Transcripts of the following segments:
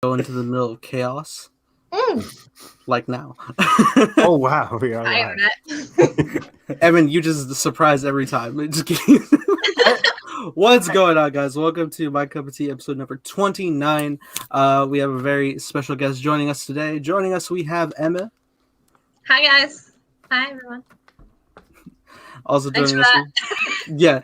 go into the middle of chaos, like now. Oh wow, we are Hi, live. Internet. Evan, you just surprise every time. Just kidding. What's going on, guys? Welcome to My Cup of Tea, episode number 29. We have a very special guest joining us today. Joining us, we have Emma. Hi, guys. Hi, everyone. Also Thanks joining for us, yeah.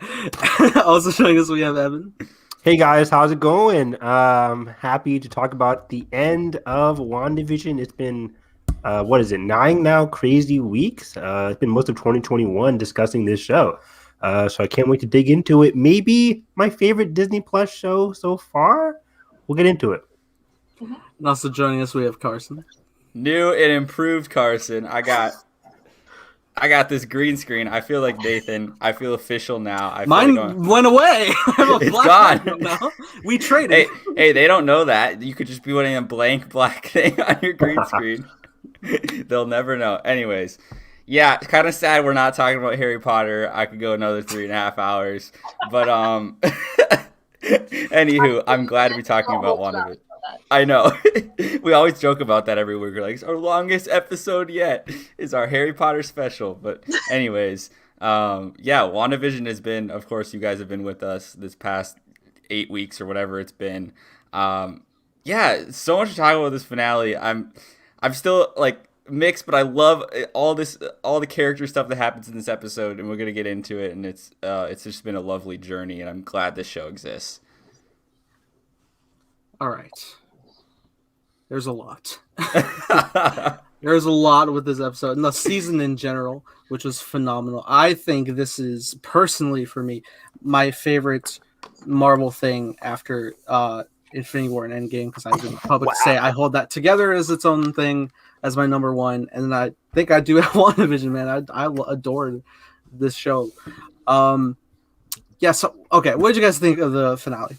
Also joining us, we have Evan. Hey guys, how's it going? Happy to talk about the end of WandaVision. It's been what is it, 9 now crazy weeks? It's been most of 2021 discussing this show. So I can't wait to dig into it. Maybe my favorite Disney Plus show so far. We'll get into it. And also joining us, we have Carson. New and improved Carson. I got this green screen. I feel like Nathan. I feel official now. Mine went away. It's gone. Now. We traded. Hey, they don't know that. You could just be putting a blank black thing on your green screen. They'll never know. Anyways, yeah, it's kind of sad we're not talking about Harry Potter. I could go another 3.5 hours. But anywho, I'm glad to be talking about one of it. I know. We always joke about that every week. We're like, our longest episode yet is our Harry Potter special. But anyways, WandaVision has been, of course, you guys have been with us this past 8 weeks or whatever it's been. So much to talk about this finale. I'm still like mixed, but I love all the character stuff that happens in this episode, and we're gonna get into it. And it's just been a lovely journey, and I'm glad this show exists. All right. There's a lot. There's a lot with this episode and the season in general, which was phenomenal. I think this is personally for me my favorite Marvel thing after Infinity War and Endgame, because I've been public to say I hold that together as its own thing as my number one, and I think I do have WandaVision, man. I adored this show. What did you guys think of the finale?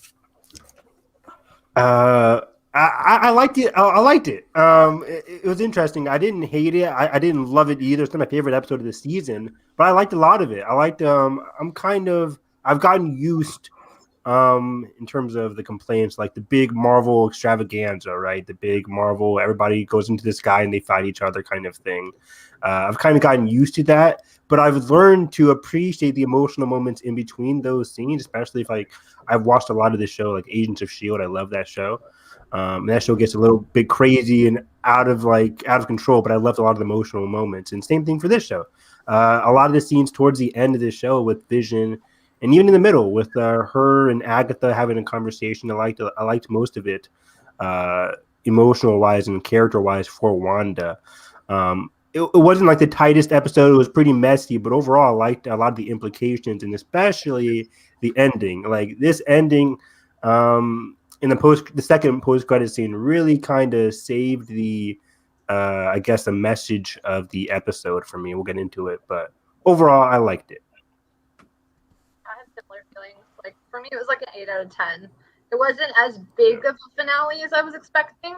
I liked it. I liked it. It was interesting. I didn't hate it. I didn't love it either. It's not my favorite episode of the season, but I liked a lot of it. I liked. I've gotten used, in terms of the complaints, like the big Marvel extravaganza, right? The big Marvel, everybody goes into the sky and they fight each other kind of thing. I've kind of gotten used to that, but I've learned to appreciate the emotional moments in between those scenes, especially if I've watched a lot of this show, like Agents of S.W.O.R.D. I love that show. That show gets a little bit crazy and out of control, but I loved a lot of the emotional moments. And same thing for this show. A lot of the scenes towards the end of this show with Vision, and even in the middle with her and Agatha having a conversation, I liked most of it, emotional wise and character wise for Wanda. It wasn't like the tightest episode. It was pretty messy, but overall, I liked a lot of the implications and especially the ending. Like this ending, in the second post-credit scene really kind of saved the message of the episode for me. We'll get into it, but overall, I liked it. I had similar feelings. Like, for me, it was like an 8 out of 10. It wasn't as big of a finale as I was expecting,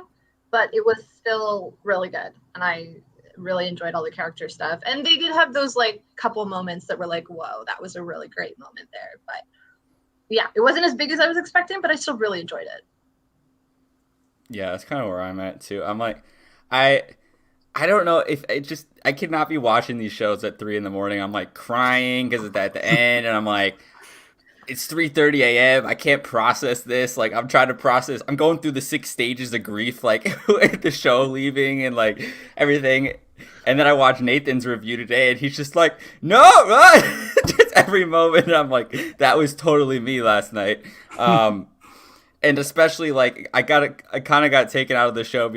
but it was still really good. And I really enjoyed all the character stuff. And they did have those, like, couple moments that were like, whoa, that was a really great moment there. But yeah, it wasn't as big as I was expecting, but I still really enjoyed it. Yeah, that's kind of where I'm at too. I'm like, I don't know if I could not be watching these shows at 3 a.m. I'm like crying because it's at the end, and I'm like, it's 3:30 a.m. I can't process this. Like, I'm trying to process. I'm going through the 6 stages of grief, like the show leaving and like everything. And then I watched Nathan's review today, and he's just like, no, just every moment. And I'm like, that was totally me last night. And especially, like, I kind of got taken out of the show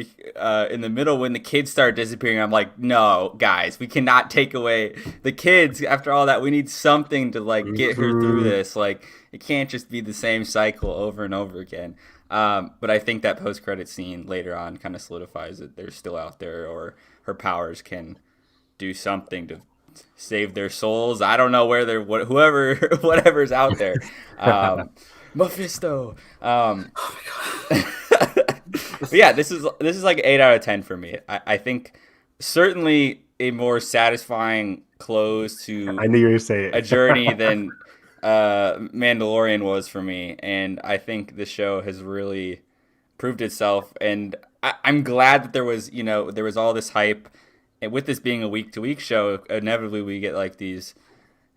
in the middle when the kids started disappearing. I'm like, no, guys, we cannot take away the kids. After all that, we need something to, like, get her through this. Like, it can't just be the same cycle over and over again. But I think that post-credit scene later on kind of solidifies that they're still out there, or her powers can do something to save their souls. I don't know where they're, whatever's out there. Mephisto. Oh my god. But yeah, this is like 8 out of 10 for me. I think certainly a more satisfying close to I knew you were saying a journey than Mandalorian was for me, and I think the show has really proved itself, and I'm glad that there was all this hype, and with this being a week to week show, inevitably we get like these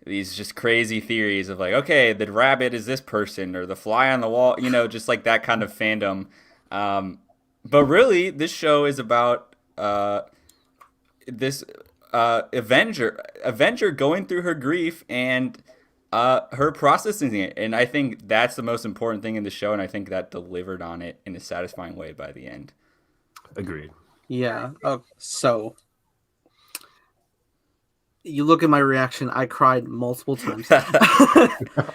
just crazy theories of like, okay, the rabbit is this person or the fly on the wall, just like that kind of fandom. But really, this show is about this Avenger going through her grief and her processing it, and I think that's the most important thing in the show, and I think that delivered on it in a satisfying way by the end. Agreed. Yeah. So you look at my reaction. I cried multiple times.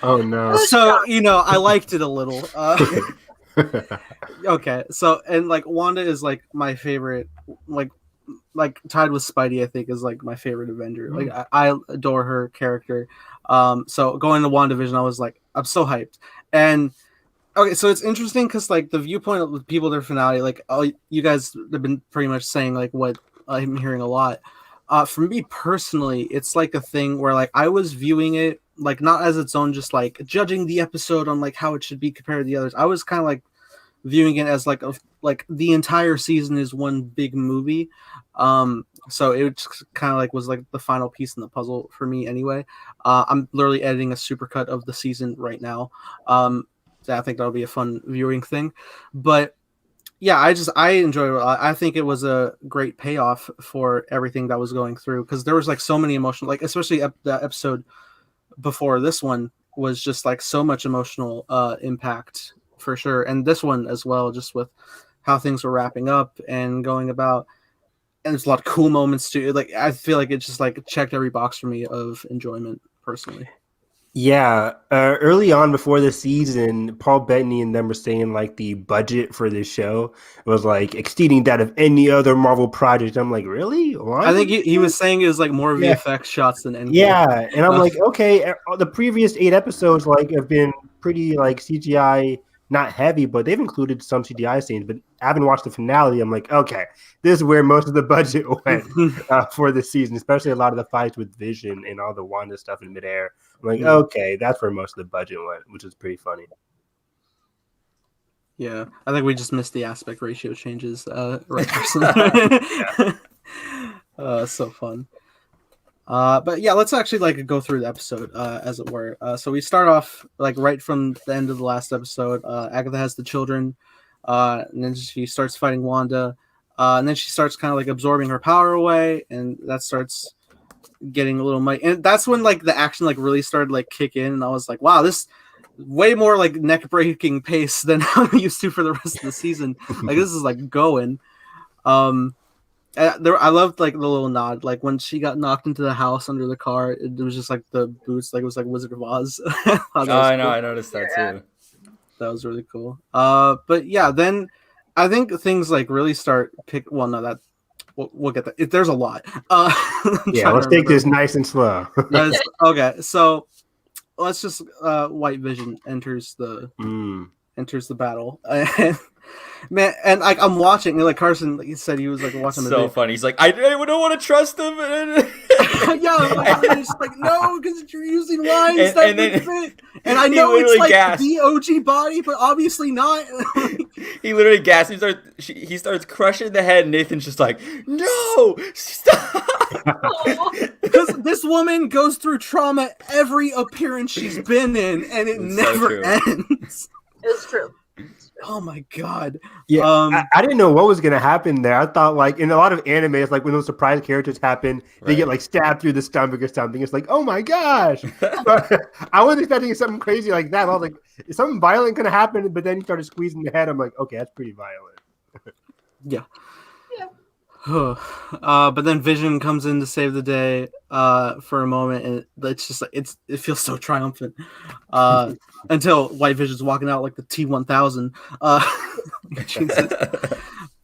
Oh no. So I liked it a little. Okay. So and like Wanda is like my favorite, like tied with Spidey, I think is like my favorite Avenger. Like I adore her character. So going to WandaVision, I was like, I'm so hyped. And okay, so it's interesting because like the viewpoint of the people their finale, like you guys have been pretty much saying like what I'm hearing a lot. For me personally, it's like a thing where like I was viewing it like not as its own, just like judging the episode on like how it should be compared to the others. I was kind of like viewing it as like the entire season is one big movie. So it just kind of like was like the final piece in the puzzle for me anyway. I'm literally editing a supercut of the season right now. So I think that'll be a fun viewing thing. But yeah, I enjoyed it a lot. I think it was a great payoff for everything that was going through because there was like so many emotional, like especially the episode before this one was just like so much emotional impact for sure, and this one as well, just with how things were wrapping up and going about. And there's a lot of cool moments too. Like I feel like it just like checked every box for me of enjoyment personally. Yeah, early on before the season, Paul Bettany and them were saying like the budget for this show was like exceeding that of any other Marvel project. I'm like, really? Why? I think he was saying it was like more VFX shots than anything. Yeah, and I'm like, okay, the previous 8 episodes like have been pretty like CGI, not heavy, but they've included some CGI scenes. But I haven't watched the finale. I'm like, okay, this is where most of the budget went for the season, especially a lot of the fights with Vision and all the Wanda stuff in midair. I'm like, okay, that's where most of the budget went, which is pretty funny. Yeah, I think we just missed the aspect ratio changes. Right. So fun. But yeah, let's actually like go through the episode, as it were. So we start off like right from the end of the last episode. Agatha has the children, and then she starts fighting Wanda, and then she starts kind of like absorbing her power away, and that starts getting a little mighty. And that's when like the action like really started like kick in, and I was like, wow, this way more like neck breaking pace than I'm used to for the rest of the season. Like this is like going. I loved like the little nod, like when she got knocked into the house under the car. It was just like the boots, like it was like Wizard of Oz. I know, I noticed that too. That was really cool. But yeah, then I think things like really start pick. Well, no, that we'll get that. There's a lot. Yeah, let's take this nice and slow. Okay, so let's just White Vision enters the battle. Man, and like I'm watching, like Carson, like he said, he was like watching the so video. funny. He's like, I don't want to trust him. Yeah, like, it's like no, because you're using lines that would fit. And I know it's like gasped. The OG body, but obviously not. He literally gasps. He starts crushing the head. And Nathan's just like, no, stop. Because this woman goes through trauma every appearance she's been in, and it never ends. It's true. Oh my god! Yeah, I didn't know what was gonna happen there. I thought like in a lot of anime, it's like when those surprise characters happen, they get like stabbed through the stomach or something. It's like, oh my gosh! I wasn't expecting something crazy like that. I was like, is something violent gonna happen? But then he started squeezing the head. I'm like, okay, that's pretty violent. Yeah. But then Vision comes in to save the day for a moment, and it's just like it feels so triumphant until White Vision's walking out like the T-1000.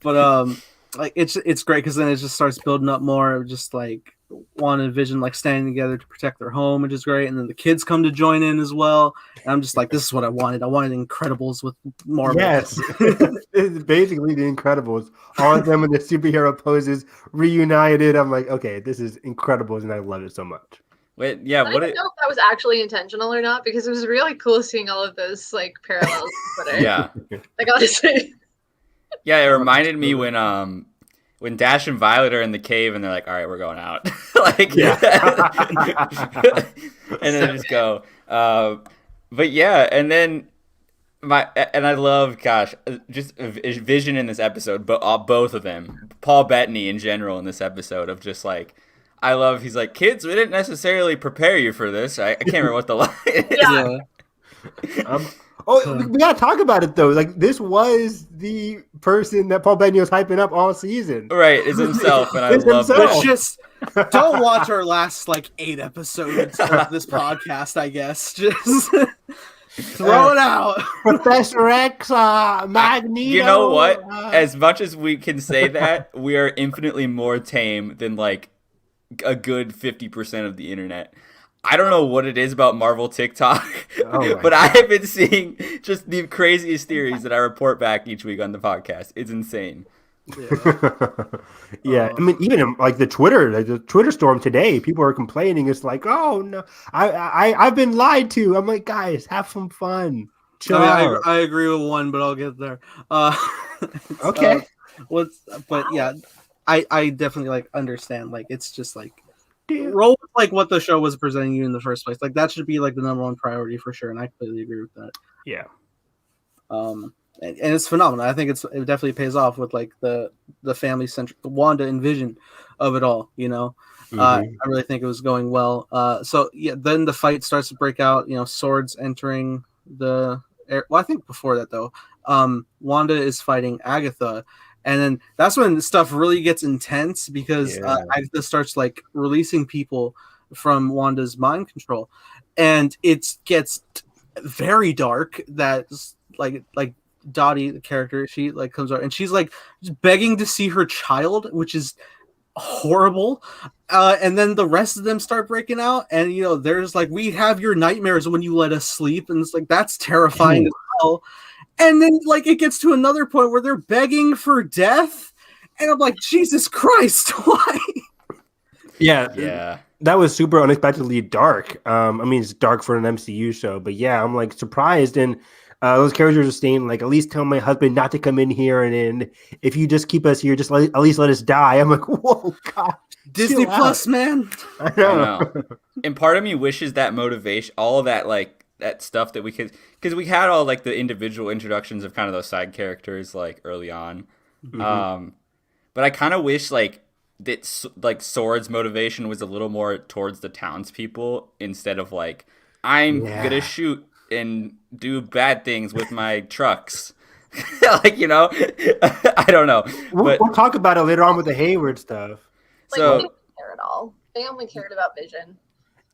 But like it's great because then it just starts building up more, just like Wanda and Vision like standing together to protect their home, which is great. And then the kids come to join in as well. And I'm just like, this is what I wanted. I wanted Incredibles with Marvel. Yes, it's basically the Incredibles. All of them in the superhero poses reunited. I'm like, okay, this is Incredibles, and I love it so much. Wait, yeah. I don't know if that was actually intentional or not, because it was really cool seeing all of those like parallels. Yeah. Like honestly. Yeah, it reminded me when Dash and Violet are in the cave and they're like, "All right, we're going out," like, Yeah. and then just go. But yeah, and then I love, gosh, just Vision in this episode, but both of them, Paul Bettany in general in this episode of just like, I love. He's like, "Kids, we didn't necessarily prepare you for this." I can't remember what the line is. Yeah. We gotta talk about it though. Like this was the person that Paul Bettany was hyping up all season. Right, is himself, and I It's love himself. that. Just don't watch our last like 8 episodes of this podcast. I guess just throw it out. Professor X, Magneto. You know what? As much as we can say that, we are infinitely more tame than like a good 50% of the internet. I don't know what it is about Marvel TikTok, but I have been seeing just the craziest theories that I report back each week on the podcast. It's insane. Yeah, I mean, even like the Twitter storm today, people are complaining. It's like, oh no, I've been lied to. I'm like, guys, have some fun. Chill out. I agree with one, but I'll get there. Okay. But yeah, I definitely like understand. Like it's just like roll with, like what the show was presenting you in the first place. Like that should be like the number one priority for sure, and I completely agree with that. Yeah. And it's phenomenal. I think it definitely pays off with like the family centric Wanda and Vision of it all. You know, I really think it was going well. So yeah, then the fight starts to break out. You know, swords entering the air. Well, I think before that though, Wanda is fighting Agatha. And then that's when stuff really gets intense because Agatha starts like releasing people from Wanda's mind control, and it gets very dark. That's like Dottie, the character, she like comes out and she's like just begging to see her child, which is horrible. And then the rest of them start breaking out, and you know, there's like, "We have your nightmares when you let us sleep," and it's like that's terrifying as well. And then, like, it gets to another point where they're begging for death, and I'm like, Jesus Christ, why? Yeah. That was super unexpectedly dark. I mean, it's dark for an MCU show, but yeah, I'm like surprised. And those characters are saying, like, at least tell my husband not to come in here, and then if you just keep us here, just at least let us die. I'm like, whoa, God. Disney Plus, man. I know. And part of me wishes that motivation, all of that, like, that stuff that we could, because we had all like the individual introductions of kind of those side characters like early on, but I kind of wish like that like S.W.O.R.D's motivation was a little more towards the townspeople instead of like, I'm gonna shoot and do bad things with my trucks. Like, you know, I don't know. We'll talk about it later on with the Hayward stuff. Like, So they didn't care at all. They only cared about Vision.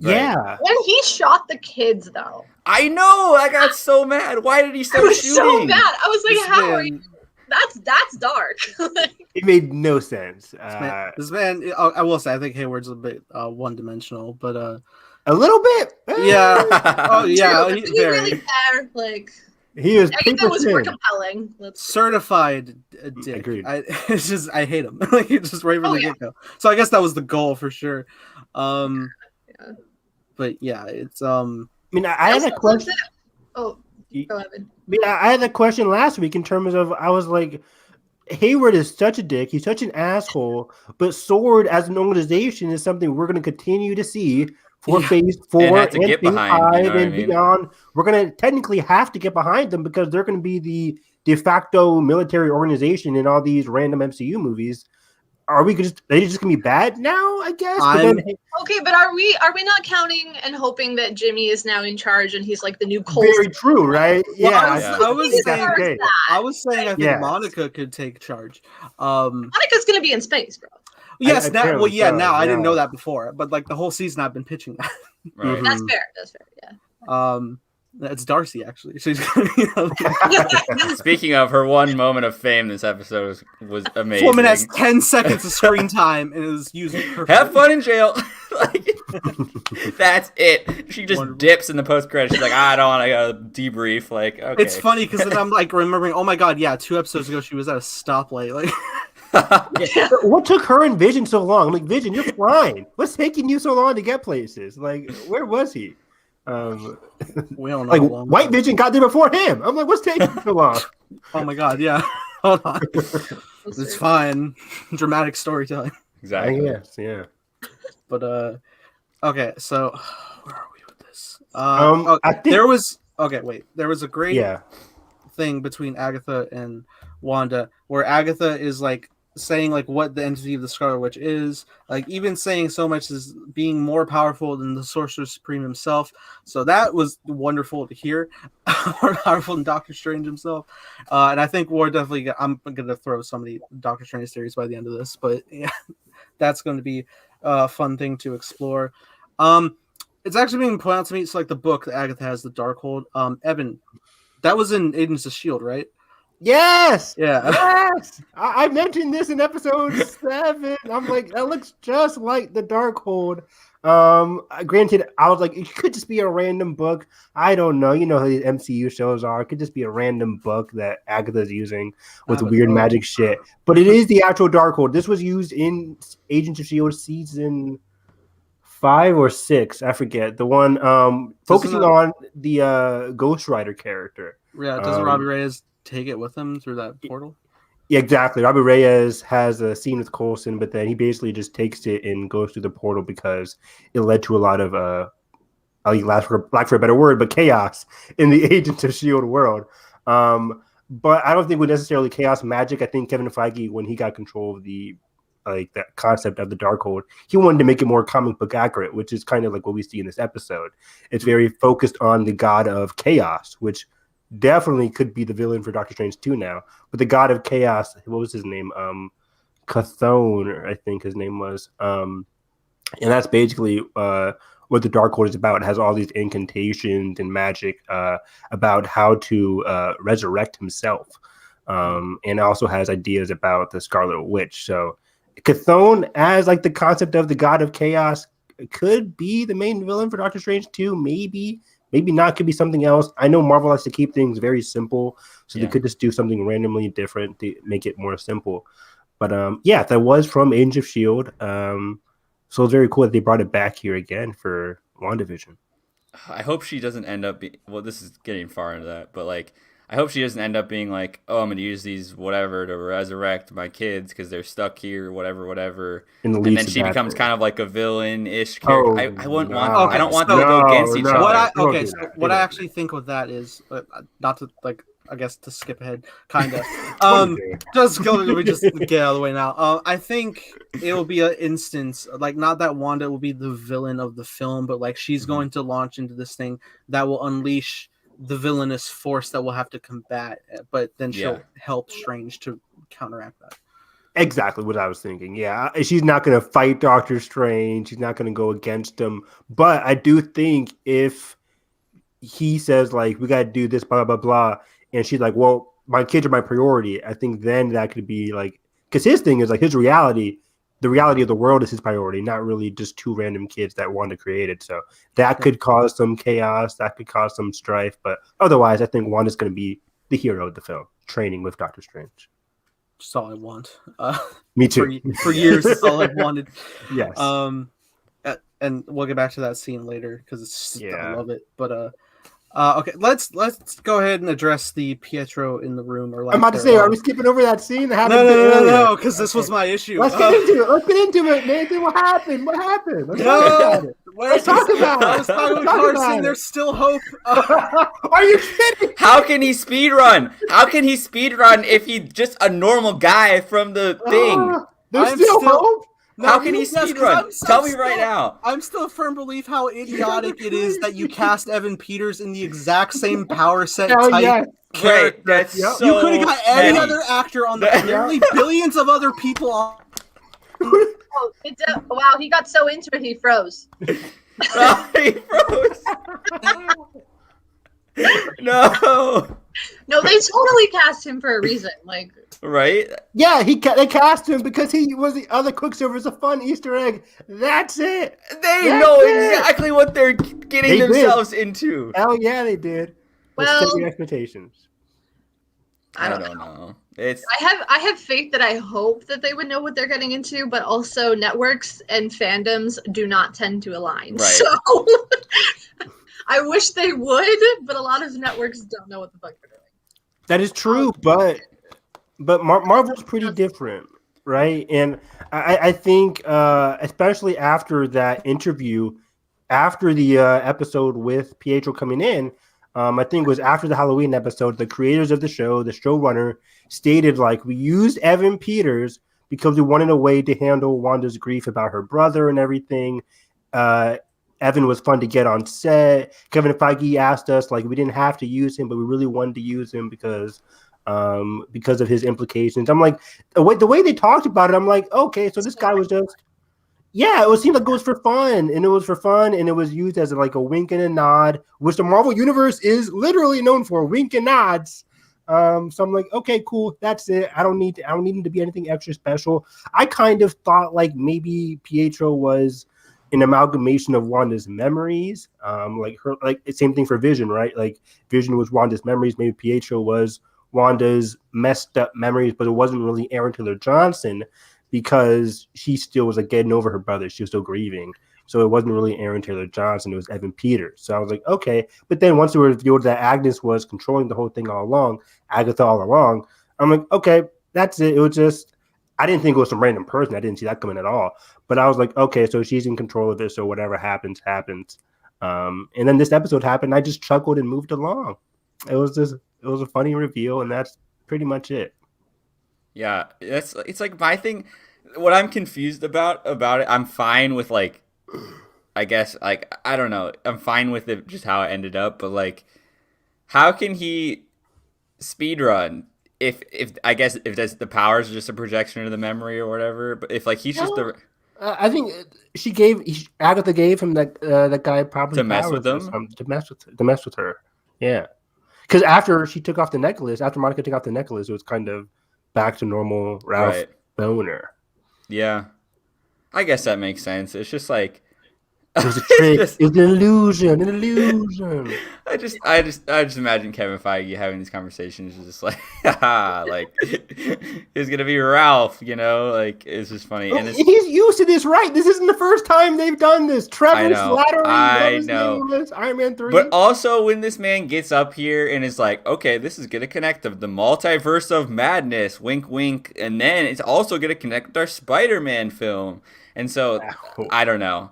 Right. Yeah. When he shot the kids, though, I know, I got so mad. Why did he I start was shooting? so mad. I was like, This "How are man- you?" That's dark. It made no sense. This man, I will say, I think Hayward's a bit one-dimensional, but A little bit. yeah. Oh yeah, True, he, but he very really care. Like, He is Agatha paper was more thin. compelling. certified dick. Agreed. It's just I hate him. Like it's just right from the get-go. So I guess that was the goal for sure. But yeah, it's I mean, I had a question. Oh, go ahead. I had a question last week in terms of, I was like, Hayward is such a dick. He's such an asshole. But S.W.O.R.D as an organization is something we're going to continue to see for Phase 4 And have and to get Phase behind, 5 you know what I and mean? beyond. We're going to technically have to get behind them because they're going to be the de facto military organization in all these random MCU movies. Are they just going to be bad now, I guess? But then, Okay, but are we not counting and hoping that Jimmy is now in charge and he's like the new Cole? very true, right? Well, Yeah. I was saying, okay. I think Yes. Monica could take charge. Monica's gonna be in space, bro. Yes, now apparently so, now I didn't yeah. know that before, but like the whole season I've been pitching that. Right. Mhm. That's fair. Yeah. That's Darcy actually. She's gonna be Speaking of, her one moment of fame this episode was amazing. woman has 10 seconds of screen time and is using her. Have fun in jail. Like, that's it. She just Wonderful. dips in the post credits. She's like, I don't want to go debrief. Like, okay. It's funny because then I'm like remembering. Oh my god, yeah, 2 episodes ago she was at a stoplight. Like, What took her and Vision so long? I'm like, Vision, you're flying. What's taking you so long to get places? Like, where was he? we don't know. Like, how long. White Vision got there before him. I'm like, what's taking so long? Oh my god, yeah. Hold on. It's fine. Dramatic storytelling. Exactly. Yes, yeah. But okay, so where are we with this? I think there was a great yeah. thing between Agatha and Wanda where Agatha is like saying like what the entity of the Scarlet Witch is, like even saying so much as being more powerful than the Sorcerer Supreme himself. So that was wonderful to hear. More powerful than Doctor Strange himself. And I think we're definitely I'm gonna throw some of the Doctor Strange theories by the end of this, but yeah, that's going to be a fun thing to explore. It's actually being pointed out to me. It's like the book that Agatha has, the Darkhold. Evan, that was in Agents of S.W.O.R.D, right? Yes. Yeah. Yes. I mentioned this in episode 7. I'm like, that looks just like the Darkhold. Granted, I was like, it could just be a random book. I don't know. You know how these MCU shows are. It could just be a random book that Agatha's using with weird magic shit. But it is the actual Darkhold. This was used in Agents of S.W.O.R.D season 5 or 6. I forget. The one focusing on the Ghost Rider character. Yeah, doesn't Robbie Reyes take it with him through that portal? Yeah, exactly. Robbie Reyes has a scene with Coulson, but then he basically just takes it and goes through the portal because it led to a lot of I'll lack for a better word, but chaos in the Agents of S.W.O.R.D world. But I don't think it was necessarily chaos magic. I think Kevin Feige, when he got control of the concept of the Darkhold, he wanted to make it more comic book accurate, which is kind of like what we see in this episode. It's very focused on the god of chaos, which definitely could be the villain for Doctor Strange 2 now. But the god of chaos, what was his name? Chthon, I think his name was. And that's basically what the Darkhold is about. It has all these incantations and magic about how to resurrect himself. And also has ideas about the Scarlet Witch. So Chthon, as like the concept of the god of chaos, could be the main villain for Doctor Strange 2. Maybe not. Could be something else. I know Marvel likes to keep things very simple, so they could just do something randomly different to make it more simple. But yeah, that was from Agents of S.W.O.R.D. So it's very cool that they brought it back here again for WandaVision. I hope she doesn't end up being, well, this is getting far into that, but like, I hope she doesn't end up being like, oh, I'm going to use these whatever to resurrect my kids because they're stuck here, whatever. And then she becomes kind of like a villain-ish character. I wouldn't want. I don't want them to go against each other. What I actually think with that is, not to like, I guess to skip ahead, kind of. Just go. Let me just get out of the way now. I think it'll be an instance, like not that Wanda will be the villain of the film, but like she's going to launch into this thing that will unleash the villainous force that we'll have to combat, but then she'll help Strange to counteract that. Exactly what I was thinking. Yeah, she's not going to fight Doctor Strange. She's not going to go against him. But I do think if he says like, we got to do this, blah, blah, blah, and she's like, well, my kids are my priority, I think then that could be like, because his thing is like his reality, the reality of the world is his priority, not really just two random kids that Wanda created. So that could cause some chaos. That could cause some strife. But otherwise, I think Wanda's going to be the hero of the film, training with Doctor Strange. Just all I want. Me too. For years, that's all I've wanted. Yes. And we'll get back to that scene later because it's just, I love it. But okay, let's go ahead and address the Pietro in the room. Or I'm about to say, are we skipping over that scene? No, because this was my issue. Let's get into it. Let's get into it, Nathan. What happened? Let's talk about it. I was talking with Carson. There's still hope. Are you kidding? How can he speedrun? How can he speedrun if he's just a normal guy from the thing? There's still hope? How can he speedrun? Tell me right now. I'm still a firm belief how idiotic it is that you cast Evan Peters in the exact same power set type character. Right, that's so you could have got any other actor on the literally billions of other people on. Wow, he got so into it, he froze. He froze. No. No, they totally cast him for a reason. Like, right? Yeah, they cast him because he was the other Quicksilver. It's a fun Easter egg. That's it. They know exactly what they're getting themselves into. Hell yeah, they did. Let's set your expectations. I don't know. I have faith that I hope that they would know what they're getting into, but also networks and fandoms do not tend to align. Right. So I wish they would, but a lot of networks don't know what the fuck they're doing. That is true, but but Marvel's pretty different, right? And I think, especially after that interview, after the episode with Pietro coming in, I think it was after the Halloween episode, the creators of the show, the showrunner, stated like, we used Evan Peters because we wanted a way to handle Wanda's grief about her brother and everything. Evan was fun to get on set. Kevin Feige asked us, like, we didn't have to use him, but we really wanted to use him because of his implications. I'm like, the way they talked about it, I'm like, okay, so this guy was just, yeah, it seemed like it was for fun, and it was used as like a wink and a nod, which the Marvel Universe is literally known for, wink and nods. So I'm like, okay, cool, that's it. I don't need him to be anything extra special. I kind of thought like maybe Pietro was an amalgamation of Wanda's memories, like same thing for Vision, right? Like Vision was Wanda's memories. Maybe Pietro was Wanda's messed up memories, but it wasn't really Aaron Taylor Johnson because she still was like getting over her brother. She was still grieving. So it wasn't really Aaron Taylor Johnson. It was Evan Peters. So I was like, okay. But then once it was revealed that Agnes was controlling the whole thing all along, Agatha all along, I'm like, okay, that's it. It was just, I didn't think it was some random person. I didn't see that coming at all. But I was like, okay, so she's in control of this. So whatever happens, happens. And then this episode happened. I just chuckled and moved along. It was a funny reveal, and that's pretty much it. Yeah, it's like my thing. What I'm confused about it, I'm fine with like, I guess like I don't know. I'm fine with it just how it ended up, but like, how can he speed run if I guess if that's the powers are just a projection of the memory or whatever? But if like he's just the I think Agatha gave him that guy probably to mess with him, to mess with her. Yeah, because after she took off the necklace, after Monica took off the necklace, it was kind of back to normal Ralph Boner. Yeah, I guess that makes sense. It's just like it was a trick. It was an illusion. I just imagine Kevin Feige having these conversations, just like, like it's gonna be Ralph, you know, like it's just funny. And he's used to this, right? This isn't the first time they've done this. Trevor Slattery, I know. Iron Man 3. But also when this man gets up here and is like, okay, this is gonna connect the multiverse of madness, wink, wink, and then it's also gonna connect our Spider-Man film, and so I don't know.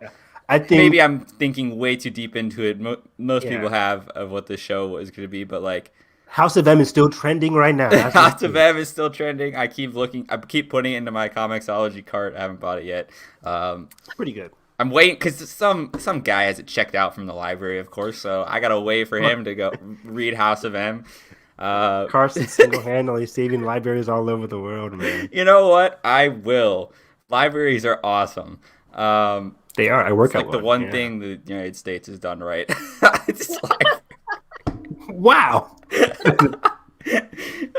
I think maybe I'm thinking way too deep into it. Most people have of what the show is going to be, but like House of M is still trending right now. House of M is still trending. I keep putting it into my Comixology cart. I haven't bought it yet. It's pretty good. I'm waiting because some guy has it checked out from the library, of course. So I gotta wait for him to go read House of M. Carson single-handedly saving libraries all over the world, man. You know what? I will. Libraries are awesome. They are. I work it's at like the one thing the United States has done right. It's like, wow.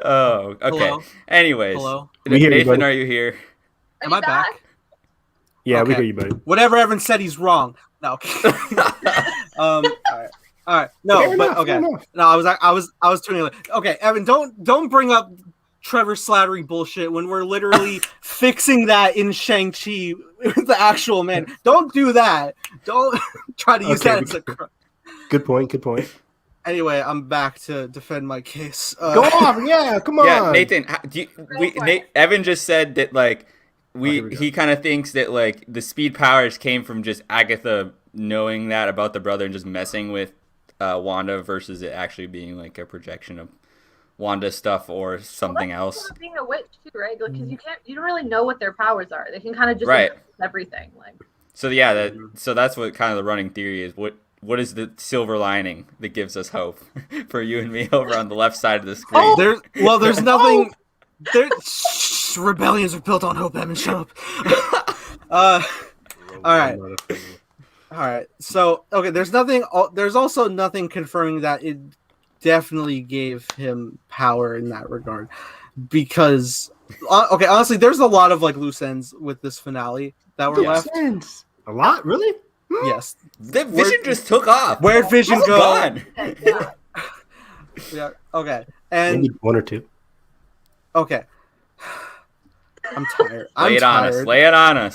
Oh, okay. Hello? Anyways, Hello? Nathan, are you here? Am I back? Yeah, okay. We hear you, buddy. Whatever Evan said, he's wrong. No. All right. No, but okay. No, I was tuning in. Okay, Evan, don't bring up Trevor Slattery bullshit when we're literally fixing that in Shang-Chi with the actual man. Don't do that. Don't try to use that as a good point. Anyway, I'm back to defend my case. Go on, yeah, come on. Yeah, Nathan, Evan just said that like he kind of thinks that like the speed powers came from just Agatha knowing that about the brother and just messing with Wanda versus it actually being like a projection of Wanda stuff or something else. Being a witch too, right? Like, because you don't really know what their powers are. They can kind of just everything. Like, so yeah, so that's what kind of the running theory is. What is the silver lining that gives us hope for you and me over on the left side of the screen? There's nothing. Rebellions are built on hope. Evan, shut up. All right. So okay, there's nothing. There's also nothing confirming that it definitely gave him power in that regard, because honestly, there's a lot of like loose ends with this finale that were left. A lot, really? Yes. The Vision just took off. Where'd Vision go? Gone. Yeah. Okay. And maybe one or two. Okay. I'm tired. Lay it on us.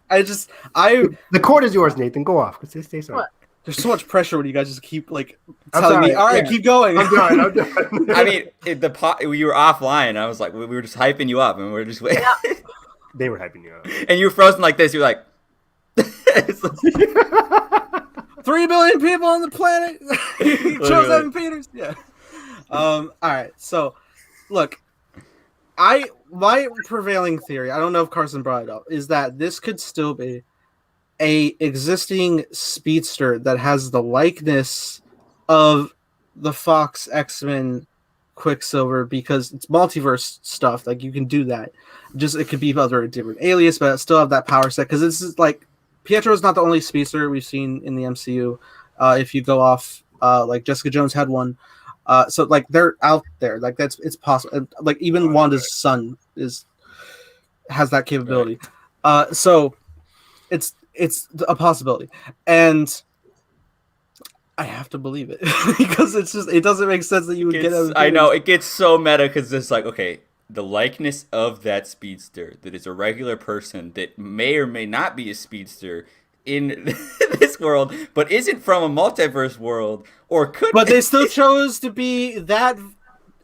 The court is yours, Nathan. Go off. Stay sorry. There's so much pressure when you guys just keep like I'm telling me, sorry, all right, yeah. keep going. I'm done. I mean, you were offline. I was like, we were just hyping you up, and we were just waiting. Yeah. They were hyping you up. And you were frozen like this. You're like, it's like 3 billion people on the planet. You chose Literally. Evan Peters. Yeah. All right. So, look, my prevailing theory, I don't know if Carson brought it up, is that this could still be a existing speedster that has the likeness of the Fox X-Men Quicksilver, because it's multiverse stuff. Like, you can do that. Just it could be other different alias, but still have that power set. Because this is like Pietro's not the only speedster we've seen in the MCU. If you go off, like Jessica Jones had one. So like they're out there. Like it's possible. Like even Wanda's son has that capability. So it's a possibility, and I have to believe it because it doesn't make sense that you would get. I know it gets so meta because it's like, okay, the likeness of that speedster that is a regular person that may or may not be a speedster in this world, but isn't from a multiverse world, or could. But they still chose to be that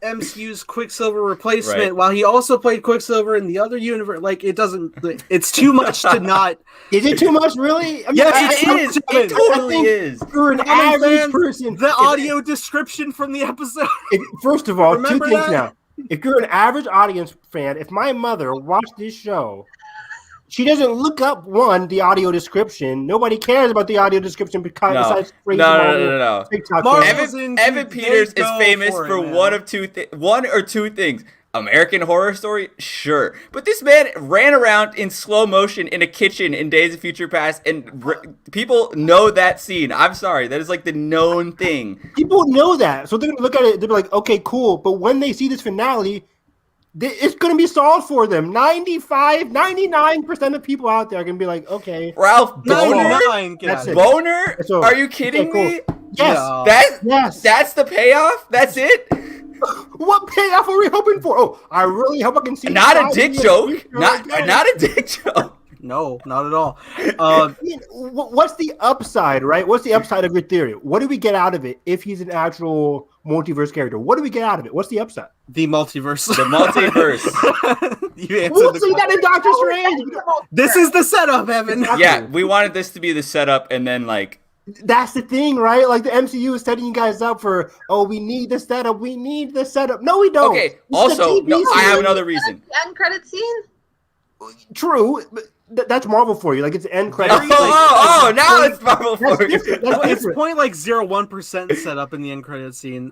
MCU's Quicksilver replacement, Right. while he also played Quicksilver in the other universe. Like it doesn't. It's too much to not. Is it too much, really? I mean, Yes, it is. It totally is. For an average person, The audio description from the episode. First of all, Remember two things that? now. If you're an average audience fan, if my mother watched this show, she doesn't look up the audio description. Nobody cares about the audio description because besides crazy No. TikTok Marvel- fans. Marvel's Evan Peters is go famous for it, for man. one or two things. American Horror Story, sure, but this man ran around in slow motion in a kitchen in Days of Future Past, and people know that scene. I'm sorry, that is like the known thing. People know that, so they're gonna look at it. They'll be like, "Okay, cool." But when they see this finale, it's gonna be solved for them. 99% of people out there are gonna be like, "Okay, Ralph Boner, 99, get That's out of it. here. Boner, So- are you kidding okay, cool. me? Yes, No. yes." That's the payoff. That's it. What payoff are we hoping for? Oh, I really hope I can see. Not a the dick side joke. of the Not future again. a dick joke. No, not at all. I mean, what's the upside, right? What's the upside of your theory? What do we get out of it if he's an actual multiverse character? What do we get out of it? What's the upside? The multiverse. The multiverse. You answered We'll the see that in Doctor Strange. This is the setup, Evan. Yeah, we wanted this to be the setup, and then like. That's the thing, right? Like the MCU is setting you guys up for, we need the setup. We need the setup. No, we don't. Okay. This is a Also, TV no, I have series. another reason. The end credit scene. True, but that's Marvel for you. Like it's end Oh, credits. now it's Marvel That's for you. different. That's It's different. 0.01% set up in the end credit scene.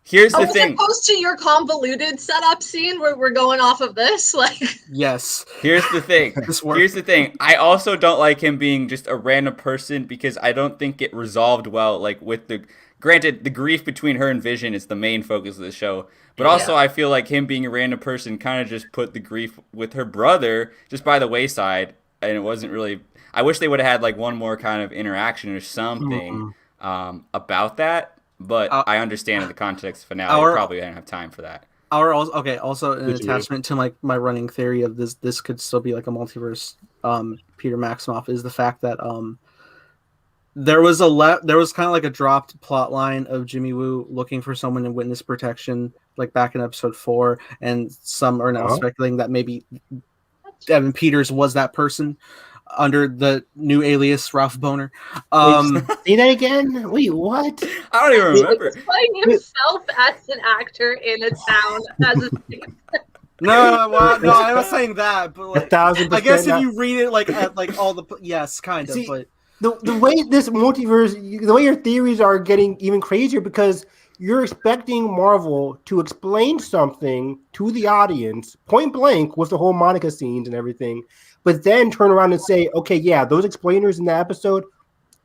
Here's the As thing. opposed to your convoluted setup scene where we're going off of this, like. Yes. Here's the thing. This works. Here's the thing. I also don't like him being just a random person because I don't think it resolved well. Like with the, granted, the grief between her and Vision is the main focus of the show. But also, I feel like him being a random person kind of just put the grief with her brother just by the wayside, and it wasn't really. I wish they would have had like one more kind of interaction or something about that. But I understand in the context of finale, we probably didn't have time for that. Also an Good to attachment to like my running theory of this could still be like a multiverse Peter Maximoff is the fact that there was kind of like a dropped plot line of Jimmy Woo looking for someone in witness protection like back in episode 4, and some are now speculating that maybe Evan Peters was that person under the new alias Ralph Boner. Say that again. Wait, what? I don't even remember. He's playing himself as an actor in a town as a No, I'm not saying that, but like, 1,000%. I guess if not. you read it like at like all the yes, kind of, See, but the way this multiverse, the way your theories are getting even crazier because you're expecting Marvel to explain something to the audience, point blank, with the whole Monica scenes and everything, but then turn around and say, okay, yeah, those explainers in that episode,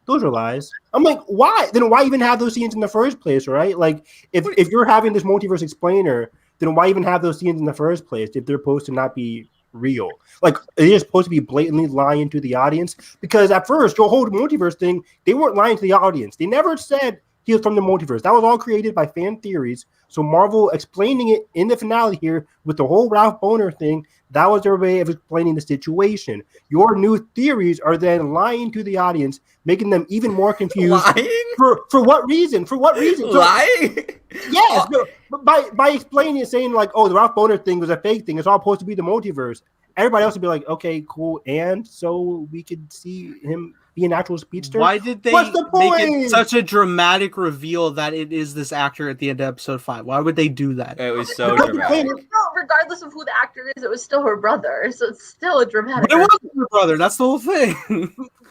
those are lies. I'm like, why? Then why even have those scenes in the first place, right? Like, if you're having this multiverse explainer, then why even have those scenes in the first place if they're supposed to not be real? Like, they're supposed to be blatantly lying to the audience? Because at first, your whole multiverse thing, they weren't lying to the audience. They never said he was from the multiverse. That was all created by fan theories. So Marvel explaining it in the finale here with the whole Ralph Boner thing, that was their way of explaining the situation. Your new theories are then lying to the audience, making them even more confused. Lying? For what reason? For what reason? So, Lying? yes, no, by explaining it, saying like, oh, the Ralph Boner thing was a fake thing. It's all supposed to be the multiverse. Everybody else would be like, okay, cool, and so we could see him be an actual speedster. Why did they What's the make point? it such a dramatic reveal that it is this actor at the end of episode 5? Why would they do that? It was so Because dramatic. regardless of who the actor is, it was still her brother, so it's still a dramatic. But it wasn't her brother. That's the whole thing.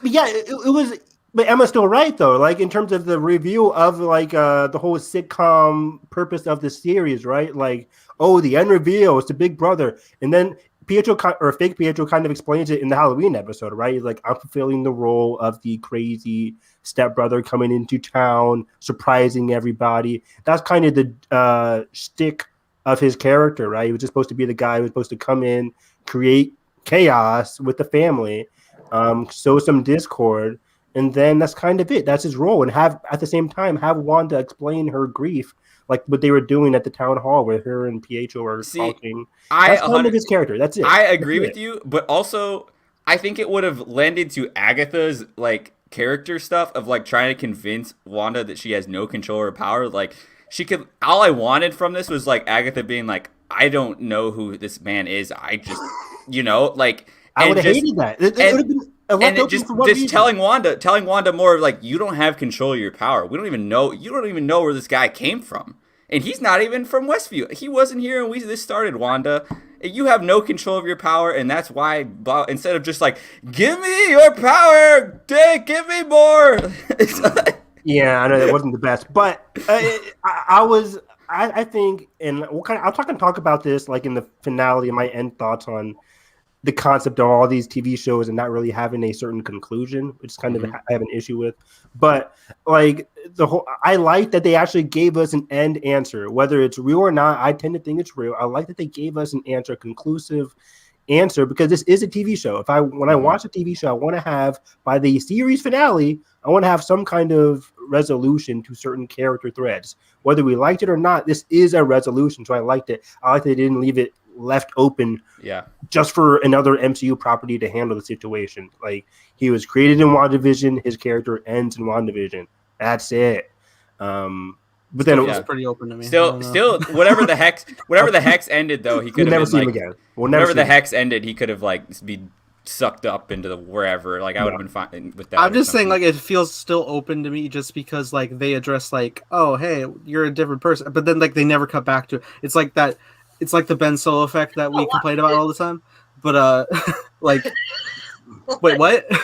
But yeah, it was. But Emma's still right though. Like in terms of the review of like the whole sitcom purpose of the series, right? Like, oh, the end reveal is the big brother, and then Pietro or fake Pietro kind of explains it in the Halloween episode, right? He's like, I'm fulfilling the role of the crazy stepbrother coming into town, surprising everybody. That's kind of the shtick of his character, right? He was just supposed to be the guy who was supposed to come in, create chaos with the family, sow some discord, and then that's kind of it. That's his role. And have at the same time have Wanda explain her grief, like what they were doing at the town hall where her and Pietro are talking. That's kind of his character. That's it. I agree with you, but also I think it would have lended to Agatha's like character stuff of like trying to convince Wanda that she has no control or power. Like she could. All I wanted from this was like Agatha being like, I don't know who this man is. I just, like. I would have hated that. It would have been. And just telling Wanda more like, you don't have control of your power. You don't even know where this guy came from, and he's not even from Westview. He wasn't here when this started. Wanda, you have no control of your power, and that's why. Instead of just like, give me your power, give me more. Yeah, I know that wasn't the best, but I think, and I'll talk about this like in the finale and my end thoughts on the concept of all these TV shows and not really having a certain conclusion, which is kind of I have an issue with. But like I like that they actually gave us an end answer, whether it's real or not. I tend to think it's real. I like that they gave us an answer, a conclusive answer, because this is a TV show. When I watch a TV show, I want to have by the series finale, I want to have some kind of resolution to certain character threads, whether we liked it or not. This is a resolution, so I liked it. I like that they didn't leave it left open just for another MCU property to handle the situation. Like, he was created in WandaVision, his character ends in WandaVision. That's it. But then it was pretty open to me. Still, whatever the hex ended though, he could have never see him again. Whenever the hex ended, he could have like be sucked up into the wherever. Like I would have been fine with that. I'm just saying, like, it feels still open to me just because like they address like, oh hey, you're a different person, but then like they never cut back to it. It's like that. It's like the Ben Solo effect that we complain about all the time. But like, wait, what? I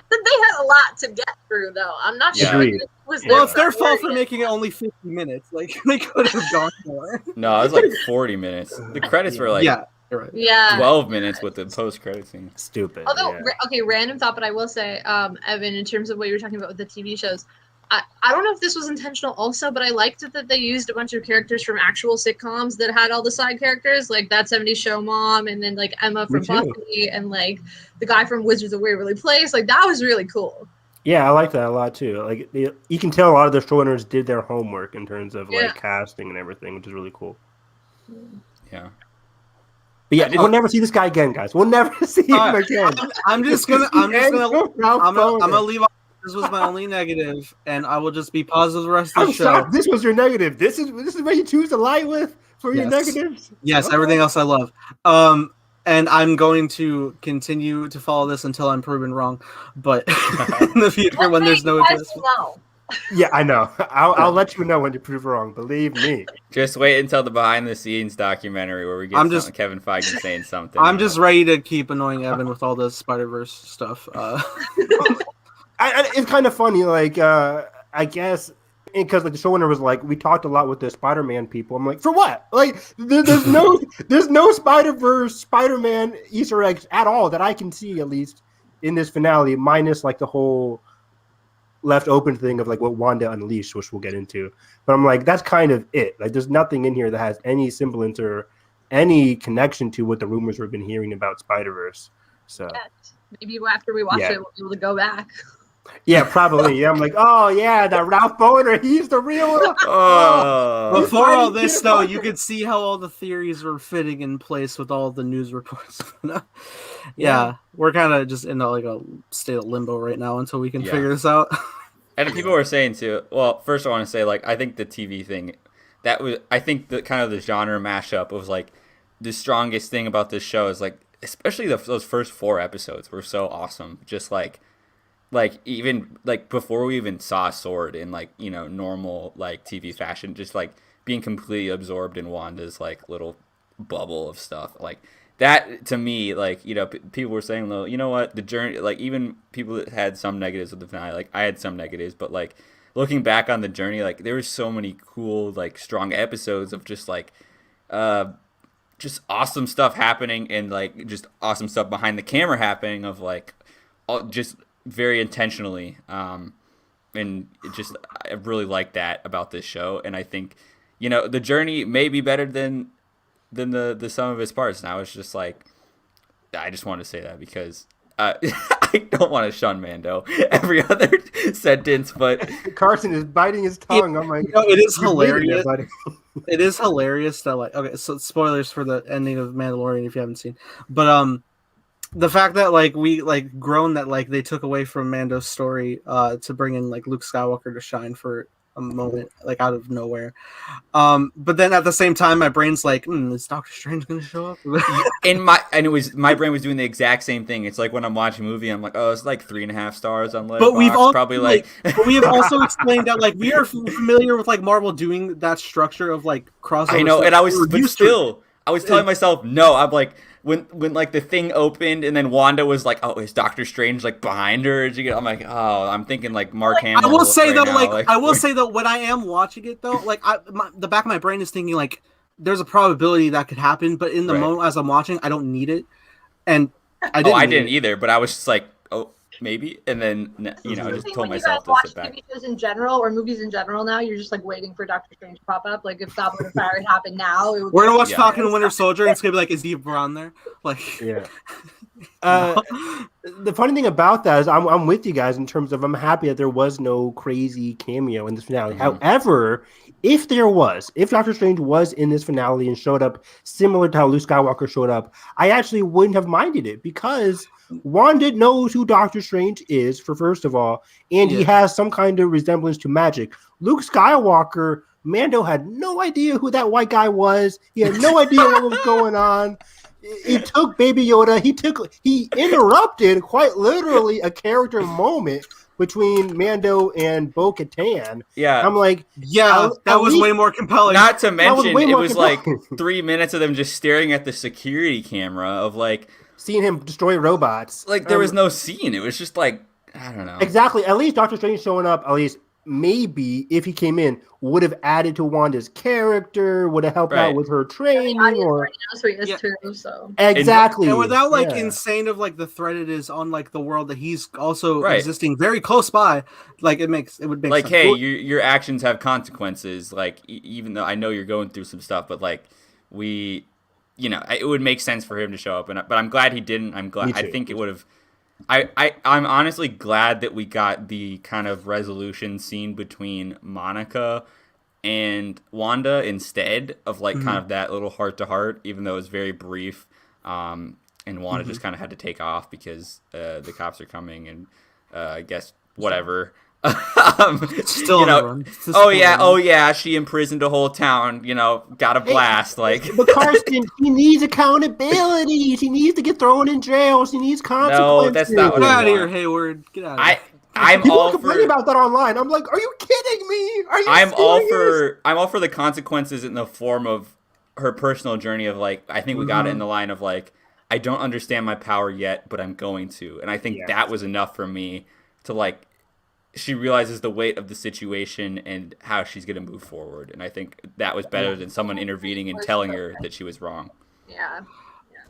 think they had a lot to get through, though. I'm not sure. It was it's their fault for making it only 50 minutes. Like, they could have gone more. No, it was like 40 minutes. The credits were like you're right. 12 minutes with the post-credit scene. Stupid. Although, okay, random thought, but I will say, Evan, in terms of what you were talking about with the TV shows, I don't know if this was intentional also, but I liked it that they used a bunch of characters from actual sitcoms that had all the side characters, like That 70s Show Mom, and then like Emma from Buffy, and like the guy from Wizards of Waverly Place. Like, that was really cool. Yeah, I like that a lot too. Like, you can tell a lot of the showrunners did their homework in terms of like casting and everything, which is really cool. Yeah. But yeah, we'll never see this guy again, guys. We'll never see him again. I'm gonna leave off. This was my only negative, and I will just be positive the rest of the show. Shocked. This was your negative. This is what you choose to lie with for your negatives? Yes, everything else I love. And I'm going to continue to follow this until I'm proven wrong. But in the future, when there's no adjustment. Yeah, I know. I'll let you know when you prove wrong. Believe me. Just wait until the behind-the-scenes documentary where we get Kevin Feige saying something. I'm just ready to keep annoying Evan with all the Spider-Verse stuff. It's kind of funny, like, I guess, because like the showrunner was like, we talked a lot with the Spider-Man people. I'm like, for what? Like, there's no Spider-Verse, Spider-Man Easter eggs at all that I can see, at least in this finale, minus like the whole left open thing of like what Wanda unleashed, which we'll get into. But I'm like, that's kind of it. Like, there's nothing in here that has any semblance or any connection to what the rumors we've been hearing about Spider-Verse. So maybe after we watch it, we'll be able to go back. Yeah, probably. Yeah, I'm like, oh yeah, that Ralph Boner, he's the real one. Oh, Before all Peter this, though, you Parker. could see how all the theories were fitting in place with all the news reports. Yeah. Yeah, we're kind of just in like a state of limbo right now until we can Yeah. figure this out. and people were saying too. Well, first I want to say like I think the TV thing, that was I think the kind of the genre mashup was like the strongest thing about this show is like especially those first 4 episodes were so awesome. Just like even like before we even saw S.W.O.R.D in like normal like TV fashion, just like being completely absorbed in Wanda's like little bubble of stuff like that to me like people were saying though what the journey like even people that had some negatives with the finale like I had some negatives but like looking back on the journey like there was so many cool like strong episodes of just awesome stuff happening and like just awesome stuff behind the camera happening of like just very intentionally and it just I really like that about this show and I think the journey may be better than the sum of its parts and I was just like I just wanted to say that because I don't want to shun Mando every other sentence but Carson is biting his tongue. I'm like, it is "You're bleeding hilarious. there, buddy." It is hilarious that like okay, so spoilers for the ending of Mandalorian if you haven't seen, but the fact that like we like grown that like they took away from Mando's story to bring in like Luke Skywalker to shine for a moment like out of nowhere, but then at the same time my brain's like is Doctor Strange gonna show up? my brain was doing the exact same thing. It's like when I'm watching a movie I'm like, oh, it's like 3.5 stars on Letterboxd. But we've all probably like but we have also explained that like we are familiar with like Marvel doing that structure of like crossover I know stuff. and I was We're but used to still I was telling myself no. I'm like when like the thing opened and then Wanda was like, oh, is Doctor Strange like behind her? I'm like, oh, I'm thinking like Mark Hamill. I will say right though, now, like I will say though, when I am watching it though, like the back of my brain is thinking like there's a probability that could happen, but in the Right. moment as I'm watching, I don't need it, and I didn't either, but I was just like, oh, maybe, and then I just told myself to sit back. TV shows in general or movies in general now, you're just like waiting for Doctor Strange to pop up. Like if Goblet of Fire had happened now, it would We're gonna watch Yeah. Falcon and Winter Soldier, and it's gonna be like, is he around there? Like, Yeah. The funny thing about that is I'm with you guys in terms of I'm happy that there was no crazy cameo in this finale. Mhm. However, if Doctor Strange was in this finale and showed up similar to how Luke Skywalker showed up, I actually wouldn't have minded it because Wanda knows who Doctor Strange is, for first of all, and he has some kind of resemblance to magic. Luke Skywalker, Mando had no idea who that white guy was. He had no idea what was going on. It took Baby Yoda. He interrupted quite literally a character moment between Mando and Bo-Katan. Yeah, I'm like, yeah, that was way more compelling. not to mention way it more was like compelling. 3 minutes of them just staring at the security camera of like seeing him destroy robots. like there was no scene. It was just like I don't know. Exactly. At least Doctor Strange showing up, at least maybe if he came in, would have added to Wanda's character, would have helped Right. out with her training, audience or already knows who he is Yeah. too. So exactly. And without like Yeah. insane of like the threat it is on like the world that he's also Right. existing very close by, like it would make like sense. hey, your actions have consequences. Like even though I know you're going through some stuff, but like it would make sense for him to show up. But I'm glad he didn't. I'm glad. Me too. I think it would have. I'm honestly glad that we got the kind of resolution scene between Monica and Wanda instead of like kind of that little heart to heart, even though it was very brief. And Wanda just kind of had to take off because the cops are coming, and I guess whatever. Still on the run. It's still on the run. Oh yeah, she imprisoned a whole town. Got a blast. Like, But Karsten, she needs accountability. She needs to get thrown in jail. She needs consequences. that's not what Get I out of here, want. Hayward. Get out of here. I'm People all complain for. about that online. I'm like, are you kidding me? Are you I'm serious? all for the consequences in the form of her personal journey of like I think we got it in the line of like I don't understand my power yet, but I'm going to, and I think that was enough for me to like she realizes the weight of the situation and how she's going to move forward, and I think that was better than someone intervening and telling her that she was wrong. yeah.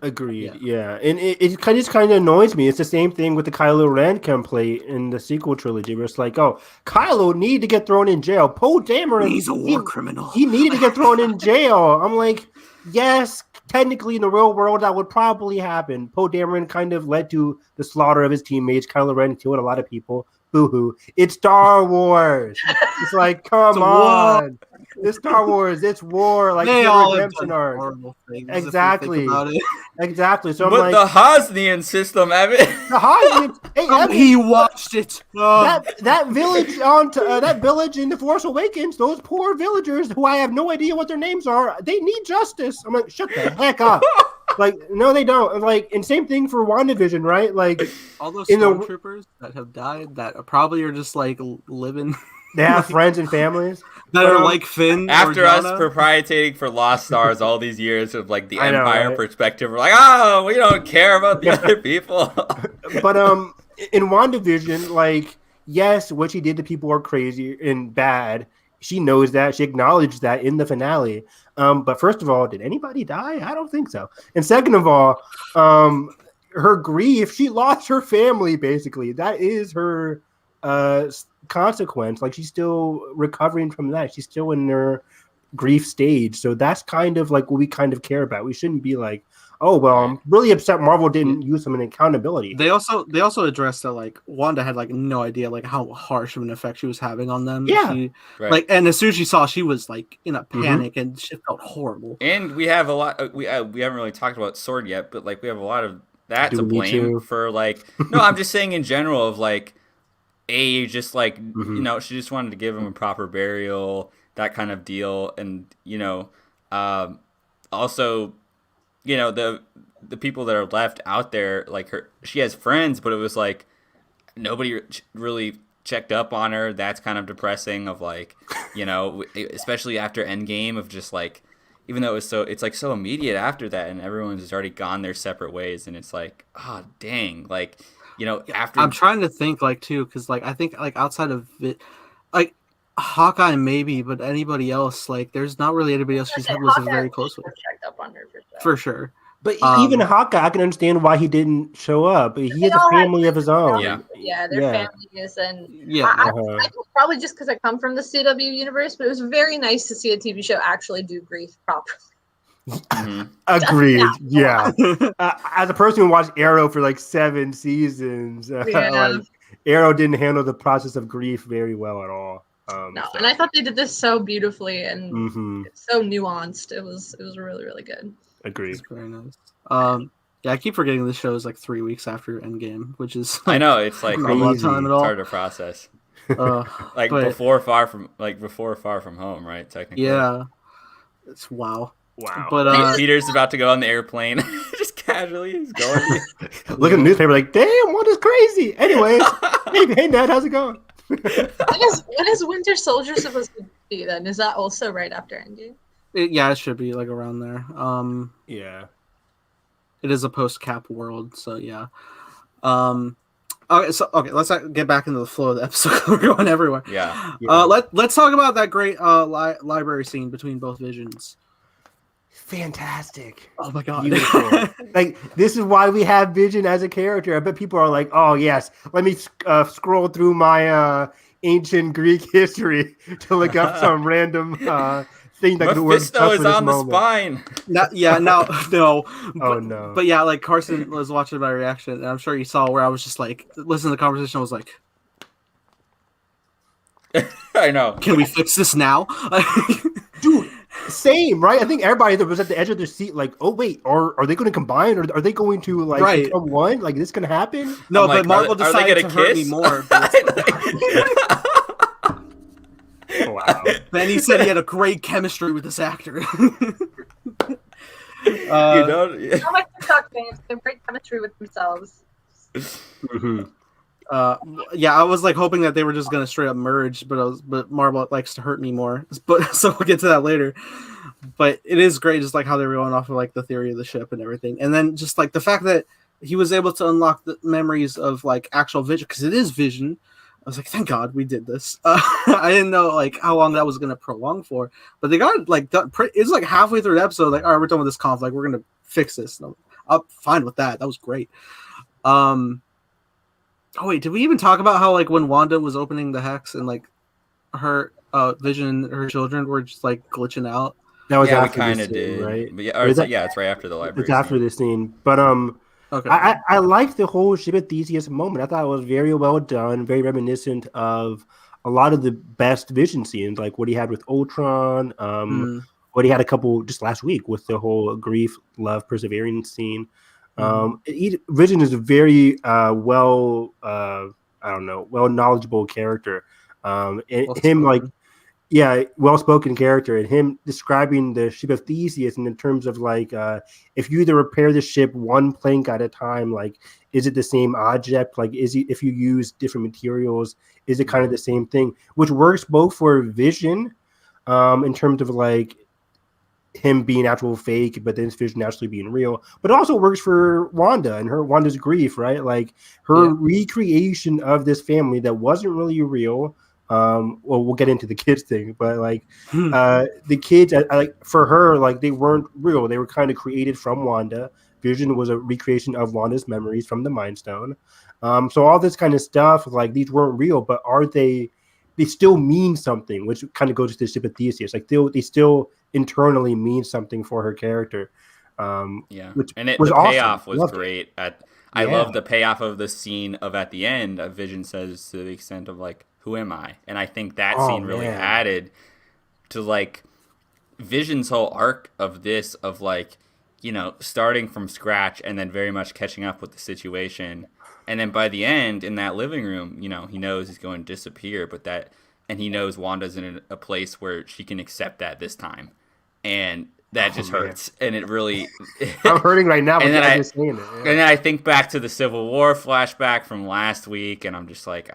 Agreed. Yeah, and it kind of annoys me. It's the same thing with the Kylo Ren complaint in the sequel trilogy, where it's like, oh, Kylo need to get thrown in jail. Poe Dameron, He's a war criminal. He needed to get thrown in jail. I'm like, yes, technically in the real world that would probably happen. Poe Dameron kind of led to the slaughter of his teammates. Kylo Ren killed a lot of people. boo-hoo. It's Star Wars. It's like, come on. It's Star Wars. It's war. Like, they it's a all have redemption done arc. horrible things. Exactly. If you think about it. Exactly. So I'm But like, the Hosnian system, Evan. the Hosnians. Hey, Oh, Evan, he watched it. that village that village in The Force Awakens, those poor villagers who I have no idea what their names are, they need justice. I'm like, shut the heck up. Like, no, they don't. Like, and same thing for WandaVision, right? Like, all those in the- stormtroopers that have died that probably are just like living. they have friends and families. That are like Finn. After or us Jana. proprietating for Lost Stars all these years of like the I know, Empire right? perspective, we're like, oh, we don't care about the other people. But in WandaVision, like, yes, what she did to people are crazy and bad. She knows that. She acknowledged that in the finale. But first of all, did anybody die? I don't think so. And second of all, her grief, she lost her family, basically. That is her consequence. Like, she's still recovering from that. She's still in her grief stage. So that's kind of like what we kind of care about. We shouldn't be like, oh, well, I'm really upset Marvel didn't use them in accountability. They also addressed that like Wanda had like no idea like how harsh of an effect she was having on them. Yeah. Right. Like, and as soon as she saw, she was like in a panic and she felt horrible. And we have a lot. We haven't really talked about S.W.O.R.D yet, but like we have a lot of that Do to we need blame to? for like. No, I'm just saying in general of like, just like you know, she just wanted to give him a proper burial, that kind of deal, and you know, also, you know, the people that are left out there, like she has friends, but it was like nobody really checked up on her. That's kind of depressing. Of like, you know, especially after Endgame, of just like, even though it's like so immediate after that, and everyone's just already gone their separate ways, and it's like, oh dang, like, you know, after I'm trying to think like too, because like I think like outside of it, like Hawkeye maybe, but anybody else, like there's not really anybody else she was very close with. Checked up on her For sure. But even Hawkeye, I can understand why he didn't show up. But he has a family of his own. Yeah. Their families, and Yeah. I think probably just because I come from the CW universe, but it was very nice to see a TV show actually do grief properly. Agreed. Yeah. As a person who watched Arrow for like 7 seasons, like, Arrow didn't handle the process of grief very well at all. And I thought they did this so beautifully and so nuanced. It was really, really good. Agreed. It's very nice. Yeah, I keep forgetting this show is like 3 weeks after Endgame, which is I know it's like not a lot of time at all. It's hard to process. Like but- before Far From Home, right? Technically. Yeah. It's wow. Wow. But Peter's about to go on the airplane, just casually. He's going. Look at the newspaper, like, damn, what is crazy? Anyways, hey Ned, how's it going? When is Winter Soldier supposed to be then? Is that also right after Endgame? it should be like around there. Yeah. It is a post-cap world, so yeah. Okay, let's get back into the flow of the episode. We're going everywhere. Yeah. Let's talk about that great library scene between both visions. Fantastic. Oh my god. Beautiful. Like, this is why we have Vision as a character. I bet people are like, oh yes, let me scroll through my ancient Greek history to look up some random thing that could work. Mephisto is on the spine. No. Oh no. But yeah, like Carson was watching my reaction, and I'm sure you saw where I was just like, listening to the conversation. I was like, I know. can we fix this now? Dude, same, right? I think everybody that was at the edge of their seat, like, oh wait, are they going to combine, or are they going to like become one? Like, this going to happen? No, I'm but like, Marvel are they decided to gonna hurt me kiss? more. Wow. Then he said he had a great chemistry with this actor. You know. All my TikTok fans have great chemistry with themselves. Yeah, I was like hoping that they were just gonna straight up merge, but Marvel likes to hurt me more. But so we'll get to that later. But it is great, just like how they were going off of like the theory of the ship and everything, and then just like the fact that he was able to unlock the memories of like actual Vision, because it is Vision. I was like, thank God we did this. I didn't know like how long that was gonna prolong for, but they got like done. It's like halfway through the episode, like, all right, we're done with this conflict. We're gonna fix this. And I'm fine with that. That was great. Oh wait, did we even talk about how like when Wanda was opening the hex and like her Vision and her children were just like glitching out? That was Yeah, we after kind this of scene, did. right? But yeah, it's right after the library. It's after this scene, but Okay. I liked the whole ship of Theseus moment. I thought it was very well done, very reminiscent of a lot of the best Vision scenes, like what he had with Ultron, Mm, what he had a couple just last week with the whole grief, love, perseverance scene. Vision is a very I don't know, well knowledgeable character. And well him like spoken. yeah, well spoken character, and him describing the ship of Theseus in terms of like if you either repair the ship one plank at a time, like is it the same object? Like is it if you use different materials, is it kind of the same thing? Which works both for Vision, in terms of like him being actual fake, but then his vision actually being real. But it also works for Wanda and Wanda's grief, right? Like her recreation of this family that wasn't really real. Well, we'll get into the kids thing, but like the kids, like for her, like they weren't real. They were kind of created from Wanda. Vision was a recreation of Wanda's memories from the Mind Stone. So all this kind of stuff, like these weren't real, but are they? They still mean something, which kind of goes to the ship of Theseus. Like they still internally mean something for her character. Which and was the awesome. payoff was Loved great. I Yeah. love the payoff of the scene of at the end. Vision says to the extent of like, "Who am I?" And I think that Oh, scene really man. added to like Vision's whole arc of this of like, starting from scratch and then very much catching up with the situation. And then by the end in that living room, he knows he's going to disappear, and he knows Wanda's in a place where she can accept that this time. And that just man. hurts. And it really I'm hurting right now, but And then as you're saying it. and then I think back to the Civil War flashback from last week, and I'm just like,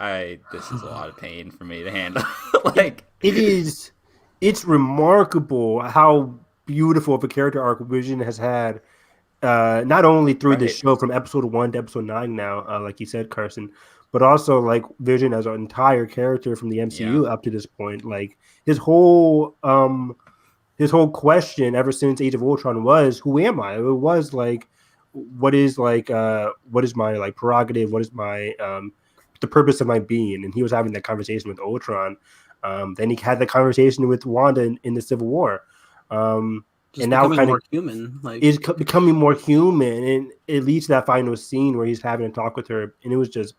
this is a lot of pain for me to handle. Like, It is. It's remarkable how beautiful of a character arc Vision has had. Not only through the Right. show from episode 1 to episode 9 now, like you said, Carson, but also like Vision as an entire character from the MCU up to this point. Like his whole question ever since Age of Ultron was, who am I? It was like, what is my like prerogative? What is my the purpose of my being? And he was having that conversation with Ultron. Then he had the conversation with Wanda in the Civil War. Just and now becoming kind more of human. Like is becoming more human, and it leads to that final scene where he's having a talk with her, and it was just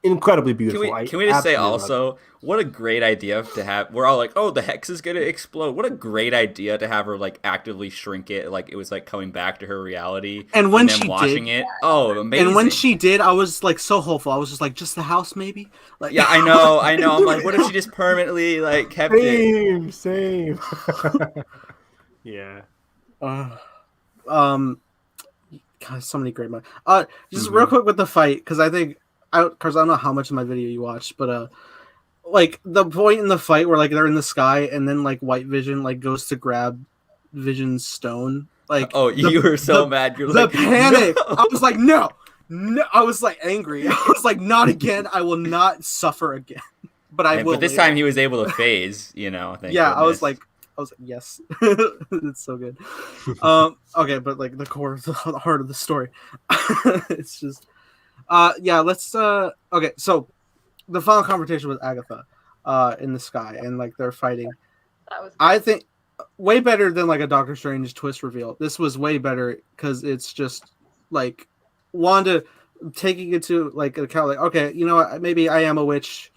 incredibly beautiful. can we just say absolutely loved it. also, what a great idea to have. We're all like, oh, the hex is gonna explode. What a great idea to have her like actively shrink it, like it was like coming back to her reality. And when then she watching did- it, oh, amazing. And when she did, I was like so hopeful. I was just like, just the house, maybe. Like, yeah, I know. I'm like, what if she just permanently like kept it? Same. Yeah. God, so many great moments. Just real quick with the fight, because I think because I don't know how much of my video you watched, but like the point in the fight where like they're in the sky and then like White Vision like goes to grab Vision's stone. Like, Oh, you were so mad. You're the like, panic. no. I was like, no. I was like angry. I was like, not again. I will not suffer again. But I will. But this later. time he was able to phase. Thank Yeah, goodness. I was like, yes, it's so good. Okay, but like the core of the heart of the story, it's just, yeah. Let's okay. So, the final confrontation with Agatha, in the sky, and like they're fighting. That was I think way better than like a Doctor Strange twist reveal. This was way better because it's just like Wanda taking it to like account. Like, okay, you know what? Maybe I am a witch.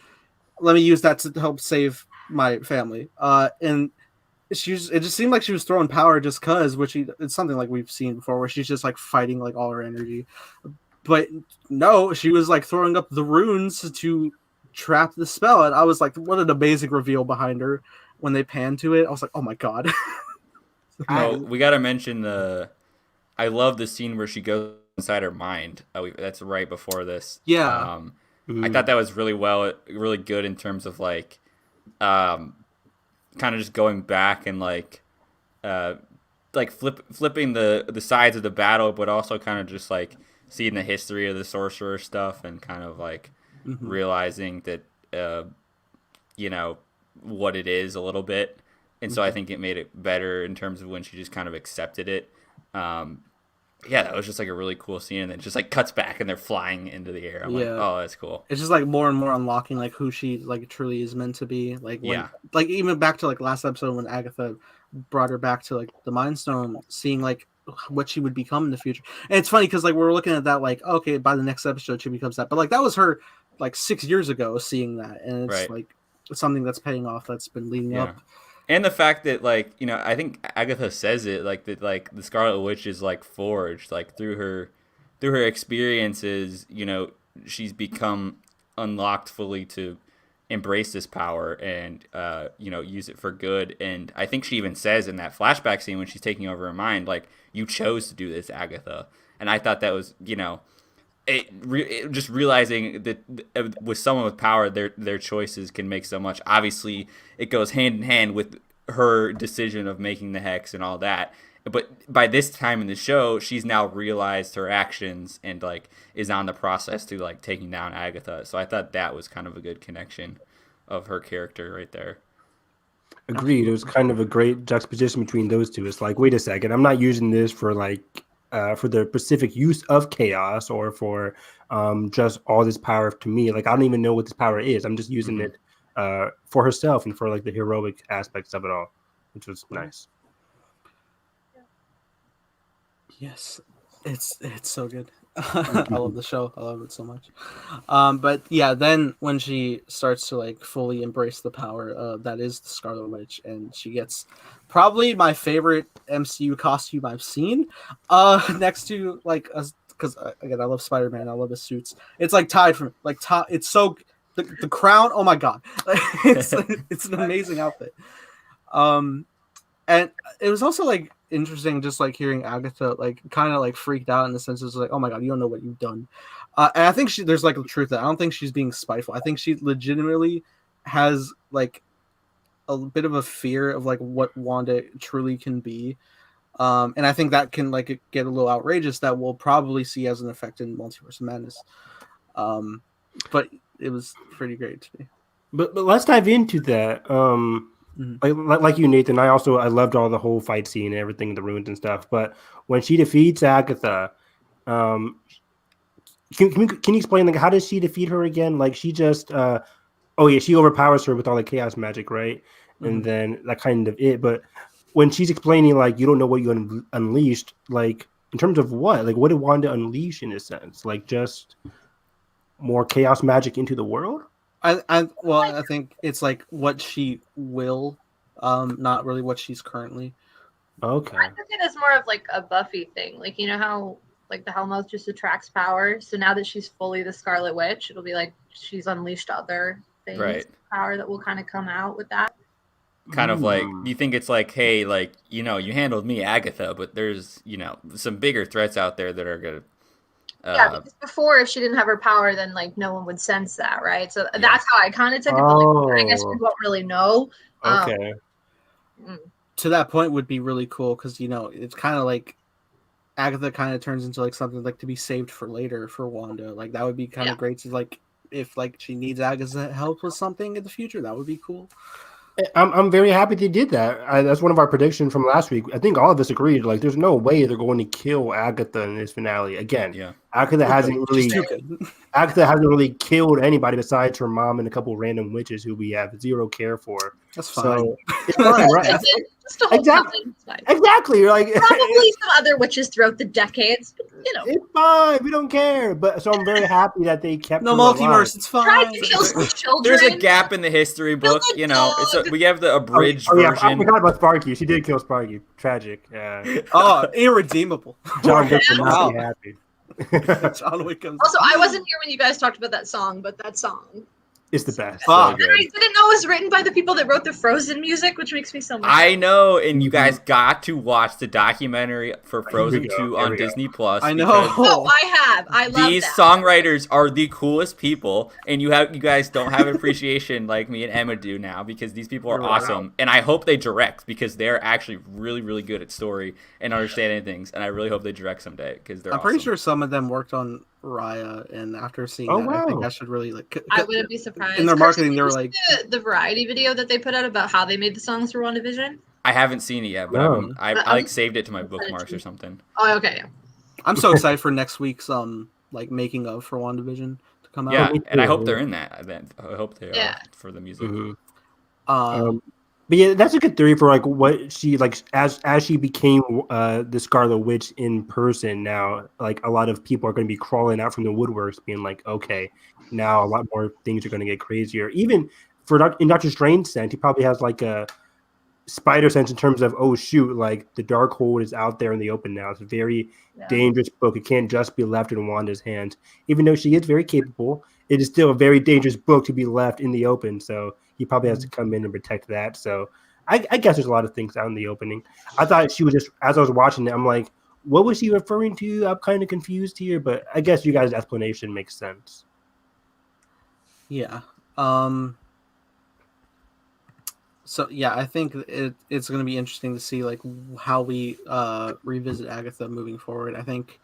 Let me use that to help save my family. And it just seemed like she was throwing power just cause, it's something like we've seen before where she's just like fighting like all her energy. But no, she was like throwing up the runes to trap the spell. And I was like, what an amazing reveal behind her when they panned to it. I was like, oh my God. Oh, we got to mention I love the scene where she goes inside her mind. That's right before this. Yeah. I thought that was really good in terms of like, kind of just going back and like flipping the sides of the battle, but also kind of just like seeing the history of the sorcerer stuff and kind of like realizing that what it is a little bit. And so I think it made it better in terms of when she just kind of accepted it. Yeah, that was just like a really cool scene, and then it just like cuts back and they're flying into the air. I'm like, oh, that's cool. It's just like more and more unlocking like who she like truly is meant to be. Like like even back to like last episode when Agatha brought her back to like the Mind Stone, seeing like what she would become in the future. And it's funny because like we're looking at that like, okay, by the next episode she becomes that, but like that was her like 6 years ago seeing that, and it's Right. like it's something that's paying off, that's been leading up. And the fact that like, you know, I think Agatha says it like that, like the Scarlet Witch is like forged like through her experiences, you know, she's become unlocked fully to embrace this power and you know, use it for good. And I think she even says in that flashback scene when she's taking over her mind, like, you chose to do this, Agatha. And I thought that was, you know, just realizing that with someone with power, their choices can make so much. Obviously, it goes hand in hand with her decision of making the hex and all that. But by this time in the show, she's now realized her actions and like is on the process to like taking down Agatha. So I thought that was kind of a good connection of her character right there. Agreed. It was kind of a great juxtaposition between those two. It's like, wait a second, I'm not using this for like for the specific use of chaos or for just all this power to me. Like, I don't even know what this power is. I'm just using it for herself and for like the heroic aspects of it all, which was nice. Yes, it's so good. I love the show. I love it so much. But yeah, then when she starts to like fully embrace the power that is the Scarlet Witch, and she gets probably my favorite MCU costume I've seen. Next to like because again, I love Spider-Man. I love his suits. It's like tied from like top. It's so the crown. Oh my god, it's an amazing outfit. And it was also like interesting just like hearing Agatha like kind of like freaked out in the sense of like, oh my god, you don't know what you've done. And I think there's like the truth that I don't think she's being spiteful. I think she legitimately has like a bit of a fear of like what Wanda truly can be. And I think that can like get a little outrageous, that we'll probably see as an effect in Multiverse of Madness. But it was pretty great to me. But let's dive into that. Like you, Nathan, I loved all the whole fight scene and everything, the ruins and stuff. But when she defeats Agatha, can you explain like how does she defeat her again? Like she just she overpowers her with all the chaos magic, right? And then that kind of it. But when she's explaining like you don't know what you unleashed, like in terms of what? Like what did Wanda unleash in a sense? Like just more chaos magic into the world? I think it's like what she will, not really what she's currently. Okay. I think it is more of like a Buffy thing. Like, you know how like the Hellmouth just attracts power. So now that she's fully the Scarlet Witch, it'll be like she's unleashed other things, Right. Power that will kind of come out with that. Kind of like, you think it's like, hey, like, you know, you handled me, Agatha, but there's, you know, some bigger threats out there that are gonna. Yeah, because before, if she didn't have her power, then like no one would sense that, right? So that's how I kind of took it. But like, I guess we won't really know. Okay. To that point would be really cool because you know it's kind of like Agatha kind of turns into like something like to be saved for later for Wanda. Like that would be kind of great to like if like she needs Agatha's help with something in the future. That would be cool. I'm very happy they did that. That's one of our predictions from last week. I think all of us agreed. Like, there's no way they're going to kill Agatha in this finale again. Yeah, Agatha hasn't really killed anybody besides her mom and a couple random witches who we have zero care for. That's fine. So it's fine, right? Just a whole Exactly. Like probably some other witches throughout the decades, but you know, it's fine. We don't care. But so I'm very happy that they kept no her multiverse. alive. It's fine. Tried to kill some children. there's a gap in the history book. You know, we have the abridged version. I forgot about Sparky. She did kill Sparky. Tragic. Irredeemable. John Wick would not be happy. John Wick comes. Also, I wasn't here when you guys talked about that song, but that song. It's the best. So good. I didn't know it was written by the people that wrote the Frozen music, which makes me so much. I know, and you guys got to watch the documentary for Frozen 2 on Disney Plus. I know. Oh, I have. I love these that. songwriters are the coolest people, and you guys don't have appreciation like me and Emma do now because these people are awesome, and I hope they direct because they're actually really, really good at story and understanding things, and I really hope they direct someday because they're. I'm pretty sure some of them worked on Raya, and after seeing that, I think I should really like. I wouldn't be surprised. In their marketing, they were like the variety video that they put out about how they made the songs for WandaVision. I haven't seen it yet, but I like saved it to my bookmarks or something. Oh, okay. Yeah. I'm so excited for next week's like making of for WandaVision to come out. Yeah, and I hope they're in that event. I hope they are for the music. But But yeah, that's a good theory for like what she like as she became the Scarlet Witch in person. Now, like a lot of people are going to be crawling out from the woodworks, being like, okay, now a lot more things are going to get crazier. Even in Doctor Strange sense, he probably has like a spider sense in terms of oh shoot, like the Darkhold is out there in the open now. It's a very dangerous book. It can't just be left in Wanda's hands, even though she is very capable. It is still a very dangerous book to be left in the open. So he probably has to come in and protect that. So I guess there's a lot of things out in the opening. I thought she was just as I was watching it, I'm like, what was she referring to? I'm kind of confused here, but I guess you guys' explanation makes sense. Yeah. So yeah, I think it's going to be interesting to see like how we revisit Agatha moving forward. I think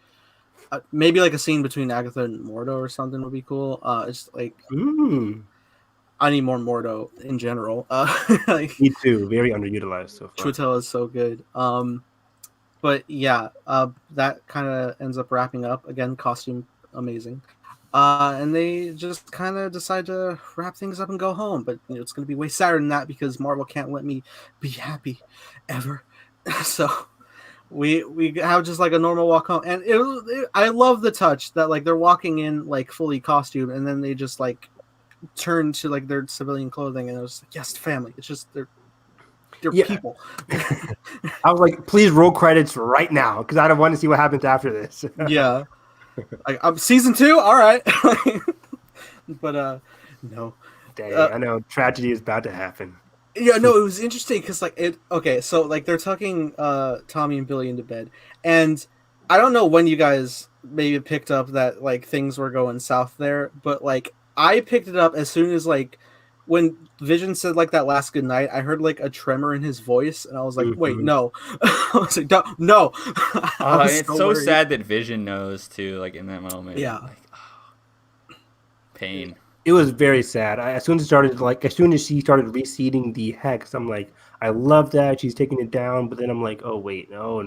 maybe like a scene between Agatha and Mordo or something would be cool. It's like I need more Mordo in general. Like, me too. Very underutilized so far. Chiwetel is so good. But yeah, that kind of ends up wrapping up again. Costume amazing. And they just kind of decide to wrap things up and go home. But you know, it's going to be way sadder than that because Marvel can't let me be happy ever. So we have just like a normal walk home, and I love the touch that like they're walking in like fully costume, and then they just like turn to like their civilian clothing, and it was like, yes, family. It's just they're people. I was like, please roll credits right now because I don't want to see what happens after this. Yeah. I'm season 2, all right. But no. Dang, I know tragedy is about to happen. Yeah, no, it was interesting because like so like they're tucking Tommy and Billy into bed, and I don't know when you guys maybe picked up that like things were going south there, but like I picked it up as soon as like when Vision said like that last good night, I heard like a tremor in his voice, and I was like, wait, no. I was like, no. It's so sad that Vision knows too, like in that moment. Yeah. Like, pain. It was very sad. As soon as she started reseeding the hex, I'm like, I love that she's taking it down. But then I'm like, oh wait, no.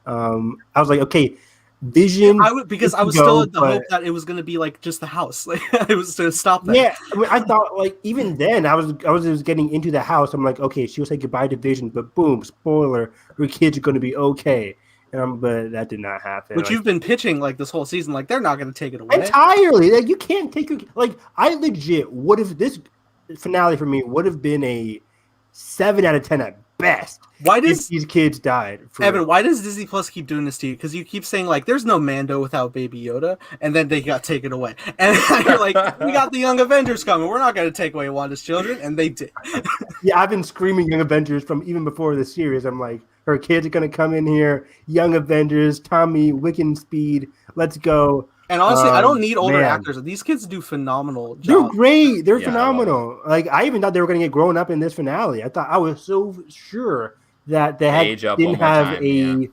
I was like, okay, Vision. I was still at the hope that it was going to be like just the house. Like it was to stop that. Yeah, I mean, I thought like even then I was just getting into the house. I'm like, okay, she'll say goodbye to Vision, but boom, spoiler, her kids are going to be okay. But that did not happen. Which you've been pitching like this whole season, like they're not going to take it away entirely. Like you can't take it. Like I legit would have this finale for me would have been a 7 out of 10 at best. Why does these kids died? Evan, why does Disney Plus keep doing this to you? Because you keep saying like, "There's no Mando without Baby Yoda," and then they got taken away, and you're like, "We got the Young Avengers coming. We're not going to take away Wanda's children," and they did. Yeah, I've been screaming Young Avengers from even before the series. I'm like, her kids are going to come in here. Young Avengers, Tommy, Wiccan Speed, let's go. And honestly, I don't need older actors. These kids do phenomenal jobs. They're great. They're phenomenal. Like I even thought they were going to get grown up in this finale. I was so sure that they didn't have a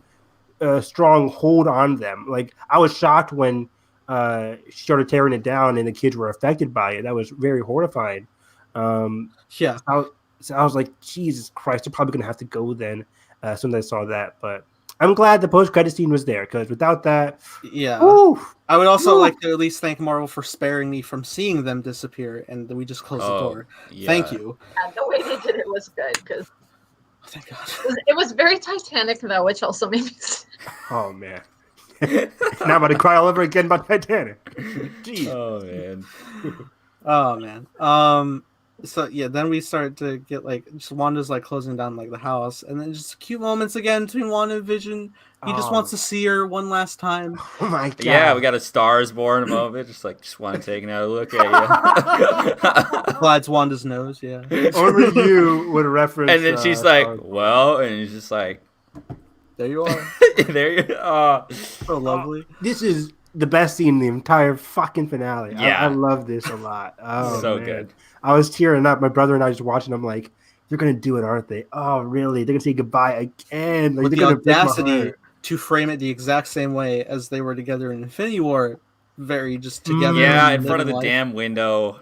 strong hold on them. Like I was shocked when she started tearing it down and the kids were affected by it. That was very horrifying. Yeah. So I was like, Jesus Christ, they're probably going to have to go then as soon as I saw that. But I'm glad the post-credit scene was there because without that, I would also like to at least thank Marvel for sparing me from seeing them disappear, and we just closed the door. Yeah. Thank you. And the way they did it was good because thank God. It was very Titanic though, which also made me. Oh man! Now I'm about to cry all over again about Titanic. Jeez. Oh man. So yeah, then we start to get like just Wanda's like closing down like the house, and then just cute moments again between Wanda and Vision. He just wants to see her one last time. Oh my God! Yeah, we got a Stars Born moment. Just want to take another look at you. Glides Wanda's nose. Yeah. Only you would reference. And then she's like, "Well," and he's just like, "There you are. There you are." So lovely. This is the best scene in the entire fucking finale. Yeah, I love this a lot. Oh, so man. Good. I was tearing up. My brother and I just watching. I'm like, they're gonna do it, aren't they? Oh, really? They're gonna say goodbye again. Like, with the audacity to frame it the exact same way as they were together in Infinity War, very just together. Yeah, in front of the damn window.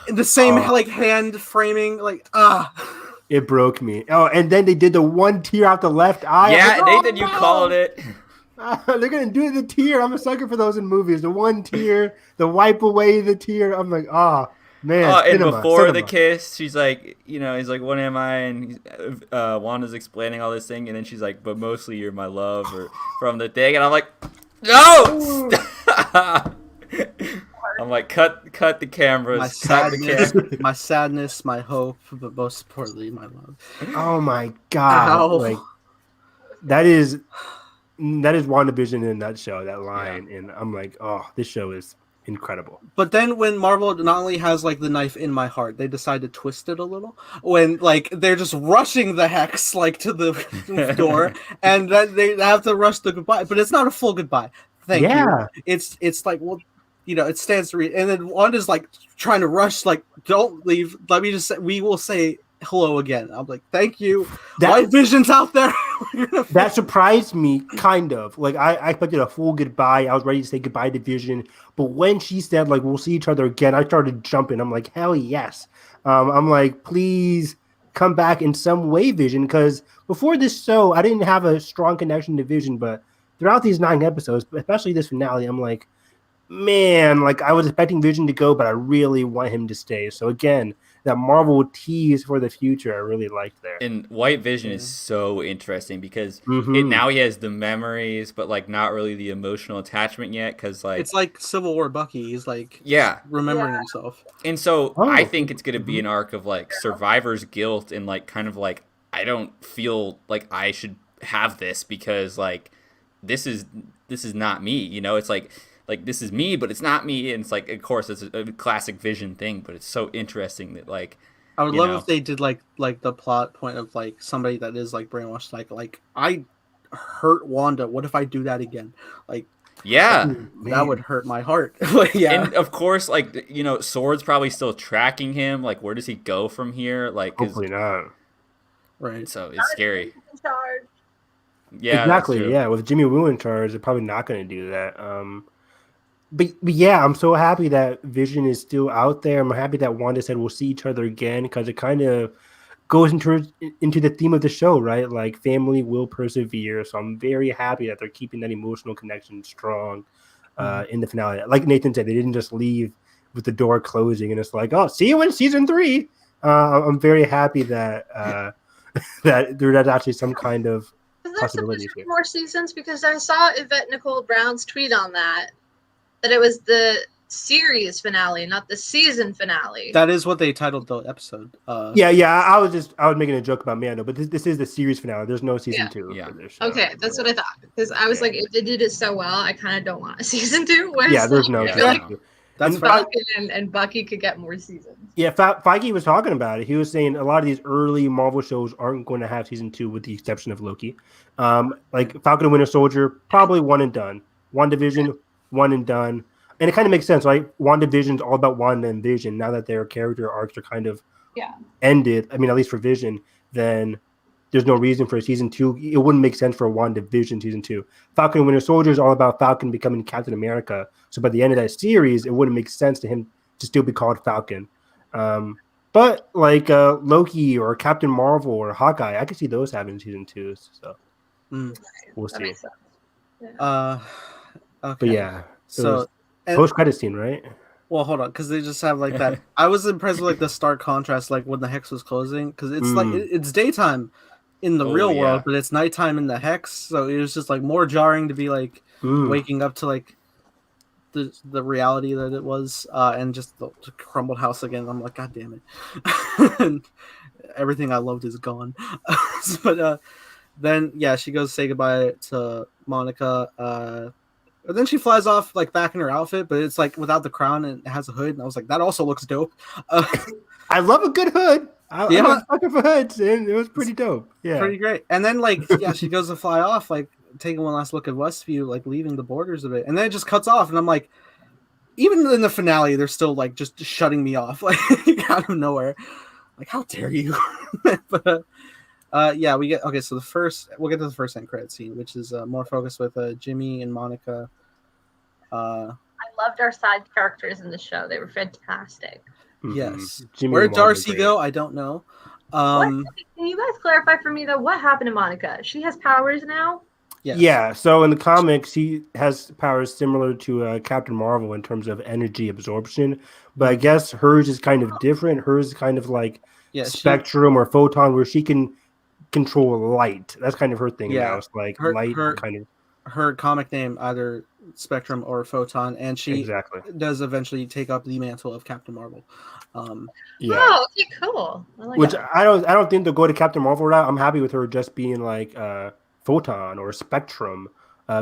The same like hand framing, like It broke me. Oh, and then they did the one tear out the left eye. Yeah, like, Nathan, you called it. They're gonna do the tear. I'm a sucker for those in movies. The one tear, the wipe away the tear. I'm like, Man, Oh, and cinema, before the cinema. kiss, she's like, he's like, "What am I?" And Wanda's explaining all this thing, and then she's like, "But mostly you're my love," or from the thing, and I'm like, "No!" I'm like, cut the My cameras, cut the sadness, camera. my sadness, my hope, but most importantly, my love. Oh my god! Ow. Like that is WandaVision in a nutshell. That Yeah. line, and I'm like, oh, this show is incredible. But then when Marvel not only has like the knife in my heart, they decide to twist it a little. When like they're just rushing the hex like to the door, and then they have to rush the goodbye. But it's not a full goodbye. Thank you. It's like, well, it stands to read. And then Wanda's like trying to rush, like, don't leave. Let me just say, we will say hello again. I'm like, thank you. White Vision's out there. That surprised me, kind of. Like I expected a full goodbye. I was ready to say goodbye to Vision, but when she said like we'll see each other again, I started jumping. I'm like, hell yes. I'm like, please come back in some way, Vision, because before this show, I didn't have a strong connection to Vision, but throughout these 9 episodes, especially this finale, I'm like, man, like I was expecting Vision to go, but I really want him to stay. So again, that Marvel tease for the future, I really liked there. And White Vision is so interesting because now he has the memories, but like not really the emotional attachment yet. Because like it's like Civil War Bucky. He's like remembering himself. And so I think it's going to be an arc of like survivor's guilt and like kind of like I don't feel like I should have this because like this is not me. It's like this is me, but it's not me. And it's like, of course, it's a classic Vision thing, but it's so interesting that like I would love if they did like the plot point of like somebody that is like brainwashed, like I hurt Wanda. What if I do that again? Like, that would hurt my heart. And of course, like S.W.O.R.D's probably still tracking him. Like, where does he go from here? Like, hopefully not. Right. So it's scary. Yeah, exactly. Yeah, with Jimmy Woo in charge, they're probably not going to do that. But yeah, I'm so happy that Vision is still out there. I'm happy that Wanda said we'll see each other again because it kind of goes into the theme of the show, right? Like family will persevere. So I'm very happy that they're keeping that emotional connection strong in the finale. Like Nathan said, they didn't just leave with the door closing and it's like, oh, see you in season 3. I'm very happy that that there's actually some kind of possibility here. More seasons because I saw Yvette Nicole Brown's tweet on that it was the series finale, not the season finale. That is what they titled the episode. Yeah. I was making a joke about Mando, but this is the series finale. There's no season 2 for this show. Okay, that's what I thought because I was like, if they did it so well, I kind of don't want a season 2. There's no. That's Falcon and Bucky could get more seasons. Yeah, Feige was talking about it. He was saying a lot of these early Marvel shows aren't going to have season 2 with the exception of Loki. Like Falcon and Winter Soldier, probably one and done. WandaVision, one and done. And it kind of makes sense, right? WandaVision's all about Wanda and Vision. Now that their character arcs are kind of ended, I mean, at least for Vision, then there's no reason for a season 2. It wouldn't make sense for a WandaVision season 2. Falcon and Winter Soldier is all about Falcon becoming Captain America. So by the end of that series, it wouldn't make sense to him to still be called Falcon. But like Loki or Captain Marvel or Hawkeye, I could see those having season 2s. So we'll see. Okay. But yeah, so post-credit scene, right? Well, hold on, because they just have like that. I was impressed with like the stark contrast, like when the hex was closing, because it's like it's daytime in the real world, but it's nighttime in the hex. So it was just like more jarring to be like waking up to like the reality that it was, and just the crumbled house again. I'm like, God damn it! And everything I loved is gone. But then she goes to say goodbye to Monica. And then she flies off like back in her outfit, but it's like without the crown and it has a hood. And I was like, that also looks dope. I love a good hood. I'm a sucker for hoods, and it was pretty dope. Yeah, pretty great. And then like she goes to fly off, like taking one last look at Westview, like leaving the borders of it, and then it just cuts off. And I'm like, even in the finale, they're still like just shutting me off, like out of nowhere. Like, how dare you? But we get so we'll get to the first end credit scene, which is more focused with Jimmy and Monica. I loved our side characters in the show; they were fantastic. Yes. Jimmy Where'd Darcy go? I don't know. Can you guys clarify for me though? What happened to Monica? She has powers now. Yes. Yeah, so in the comics, he has powers similar to Captain Marvel in terms of energy absorption, but I guess hers is kind of different. Hers is kind of like Yeah, spectrum or photon, where she can control light. That's kind of her thing now. Yeah. It's like her light her kind of her comic name either Spectrum or Photon, and she exactly. does eventually take up the mantle of Captain Marvel. Yeah, Oh, okay, cool. I like which that. I don't think they'll go to Captain Marvel route. I'm happy with her just being like photon or spectrum,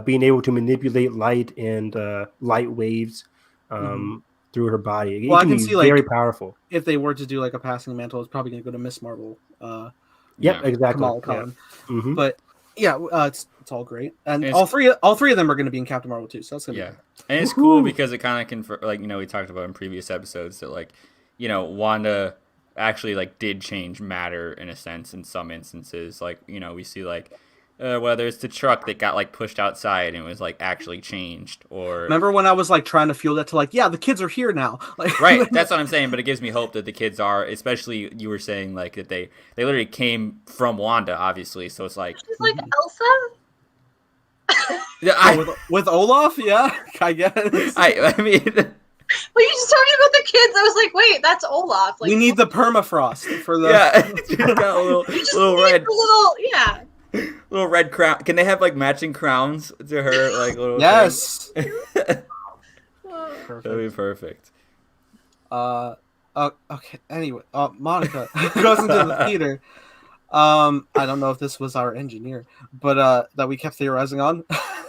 being able to manipulate light and light waves through her body. It Well, I can can be see very like powerful. if they were to do like a passing mantle, it's probably going to go to Miss Marvel, Yep, Yeah. exactly. Kamala Yeah. Khan. Mhm. But yeah, it's all great, and And all three of them are going to be in Captain Marvel too. So that's gonna Yeah, be great. and it's cool because it kind of like we talked about in previous episodes that like Wanda actually like did change matter in a sense in some instances. Like we see like whether it's the truck that got like pushed outside and was like actually changed, or Remember when I was like trying to fuel that to like, yeah, the kids are here now. Like, right. That's what I'm saying. But it gives me hope that the kids are, especially you were saying like that they literally came from Wanda, obviously. So it's like She's like Elsa. Oh, with Olaf, yeah, I guess. I mean. Well, you just told me about the kids. I was like, wait, that's Olaf. Like, We need the permafrost for the. Yeah, she's got a little, you just little need red, the little red crown. Can they have like matching crowns to her, like little? Yes. That'd Perfect. be perfect. Okay. Anyway, Monica goes into the theater. I don't know if this was our engineer, but that we kept theorizing on.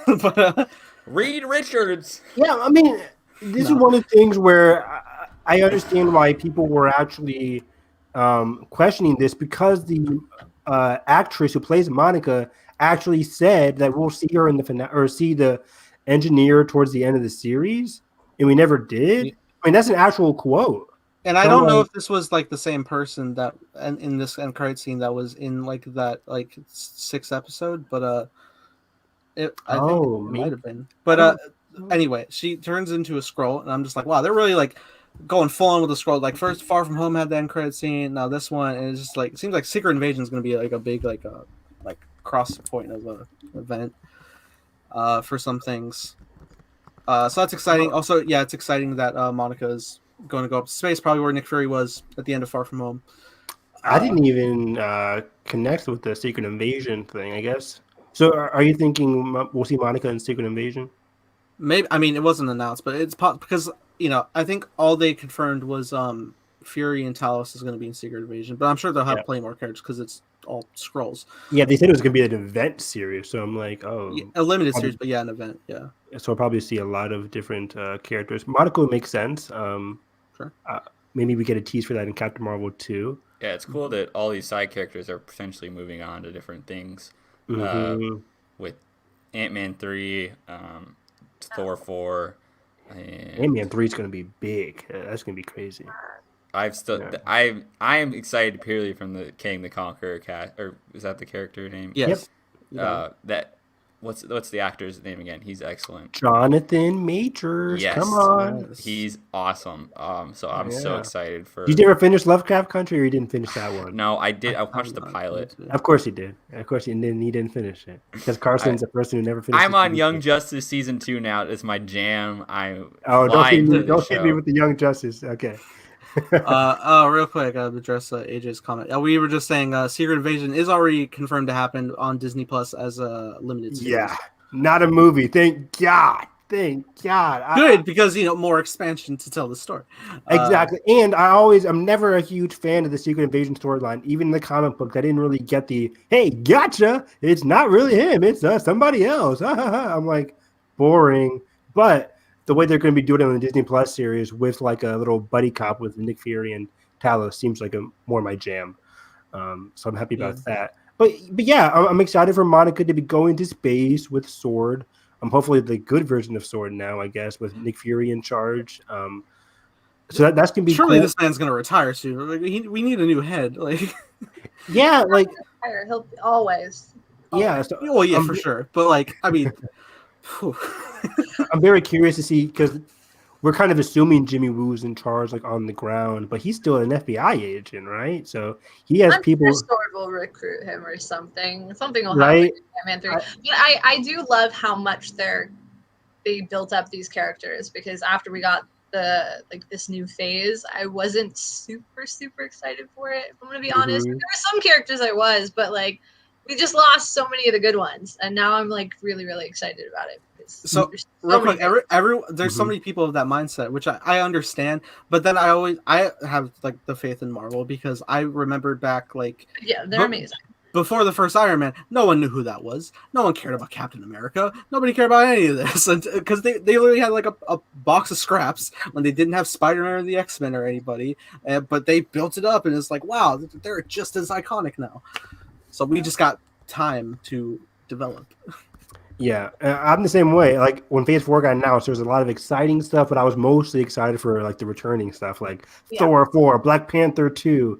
But Reed Richards. Yeah, I mean, this is one of the things where I understand why people were actually questioning this, because the actress who plays Monica actually said that we'll see her in the finale, or see the engineer towards the end of the series, and we never did. I mean, that's an actual quote. and I don't know if this was like the same person that in this end credit scene that was in like that like 6th episode, but I think it might have been. But anyway, she turns into a scroll, and I'm just like, wow, they're really like going full on with the scroll. Like first, Far From Home had the end credit scene. Now this one is just like, it seems like Secret Invasion is going to be like a big like cross point of a event for some things. So that's exciting. Also, yeah, it's exciting that Monica is going to go up to space, probably where Nick Fury was at the end of Far From Home. I didn't even connect with the Secret Invasion thing, I guess. So are you thinking we'll see Monica in Secret Invasion? Maybe. I mean, it wasn't announced, but it's because I think all they confirmed was Fury and Talos is going to be in Secret Invasion, but I'm sure they'll have plenty more characters because it's all Skrulls. Yeah, they said it was going to be an event series, so I'm like, a limited series, but yeah, an event. Yeah. So I'll probably see a lot of different characters. Monica would make sense. Sure. Maybe we get a tease for that in Captain Marvel 2. Yeah, it's cool that all these side characters are potentially moving on to different things. With Ant-Man 3, Thor 4, and Ant-Man 3 is going to be big. That's going to be crazy. I am excited purely from the King the Conqueror cast, or is that the character name? Yes. That what's the actor's name again? He's excellent. Jonathan Majors. Yes. Come on. Yes. He's awesome. So I'm so excited for. Did you ever finish Lovecraft Country, or you didn't finish that one? No, I did. I watched the pilot. Of course he did. Of course he didn't finish it, because Carson's the person who never finished. I'm on Young Justice season 2 now. It's my jam. Don't hit me with the Young Justice. Okay. Real quick, I'll address AJ's comment. We were just saying Secret Invasion is already confirmed to happen on Disney Plus as a limited series. Yeah, not a movie. Thank God. Good, because more expansion to tell the story. Exactly. And I'm never a huge fan of the Secret Invasion storyline. Even in the comic books, I didn't really get the, hey, gotcha, it's not really him, it's somebody else. I'm like, boring. But the way they're going to be doing it on the Disney Plus series with like a little buddy cop with Nick Fury and Talos seems like more my jam. So I'm happy about that. But yeah, I'm excited for Monica to be going to space with S.W.O.R.D. Hopefully the good version of S.W.O.R.D. now, I guess, with Nick Fury in charge. So that's gonna be surely cool. This man's gonna retire soon. Like, we need a new head. Like, yeah, like he'll always. Yeah. So, well, yeah, for sure. But like, I mean, I'm very curious to see, because we're kind of assuming Jimmy Woo's in charge, like on the ground, but he's still an FBI agent, right? So he has I'm people. sure S.W.O.R.D will recruit him or something. Something will Right? happen in Ant-Man 3. But I do love how much they built up these characters, because after we got this new phase, I wasn't super excited for it, if I'm gonna be honest. There were some characters I was, but like we just lost so many of the good ones, and now I'm like really excited about it. So real quick, there's so many people of that mindset, which I understand, but then I have like the faith in Marvel, because I remember back like they're amazing. Before the first Iron Man, no one knew who that was. No one cared about Captain America. Nobody cared about any of this, because they literally had like a box of scraps when they didn't have Spider-Man or the X-Men or anybody, but they built it up, and it's like, wow, they're just as iconic now. So we just got time to develop. Yeah, I'm the same way. Like when Phase 4 got announced, there was a lot of exciting stuff, but I was mostly excited for like the returning stuff, like Thor 4, Black Panther 2,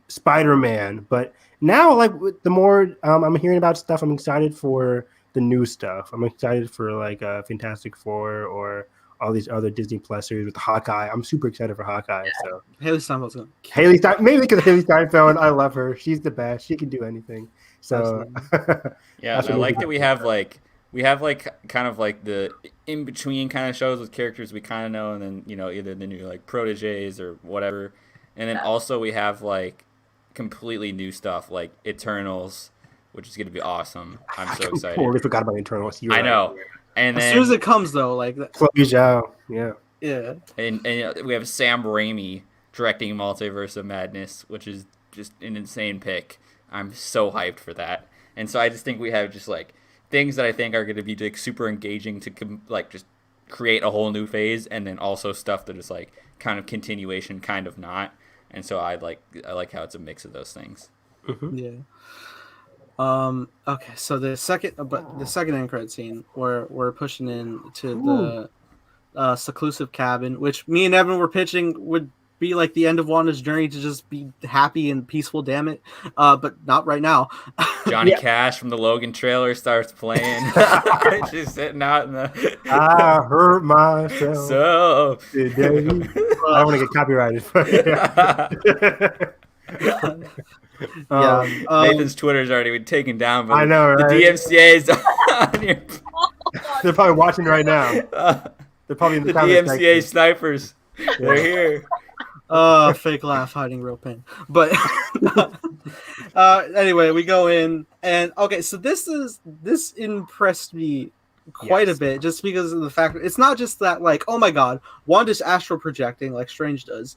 Spider-Man. But now, like the more I'm hearing about stuff, I'm excited for the new stuff. I'm excited for like Fantastic Four or all these other Disney Plus series with Hawkeye. I'm super excited for Hawkeye. So Haley Steinfeld's gonna maybe because Haley Steinfeld, I love her. She's the best. She can do anything. So yeah, I like that we have kind of like the in between kind of shows with characters we kind of know, and then either the new like proteges or whatever, and then also we have like completely new stuff like Eternals, which is going to be awesome. I'm so excited. I totally forgot about Eternals. I know. And as soon as it comes though, like Chloe Zhao, yeah. And we have Sam Raimi directing Multiverse of Madness, which is just an insane pick. I'm so hyped for that. And so I just think we have just like things that I think are going to be like super engaging to like just create a whole new phase, and then also stuff that is like kind of continuation, kind of not. And so I like how it's a mix of those things. Mm-hmm. Yeah. Okay, so the second end credit scene where we're pushing in to the seclusive cabin, which me and Evan were pitching would be like the end of Wanda's journey to just be happy and peaceful, damn it. But not right now. Johnny Cash from the Logan trailer starts playing. Just sitting out in the I hurt myself. So today. I don't want to get copyrighted. Nathan's Twitter's already been taken down, but I know, right? The DMCA's on your... They're probably watching right now. They're probably in the DMCA snipers. They're here. Fake laugh hiding real pain. But anyway, we go in, and okay, so this impressed me quite a bit, just because of the fact that it's not just that like, oh my god, Wanda's astral projecting like Strange does.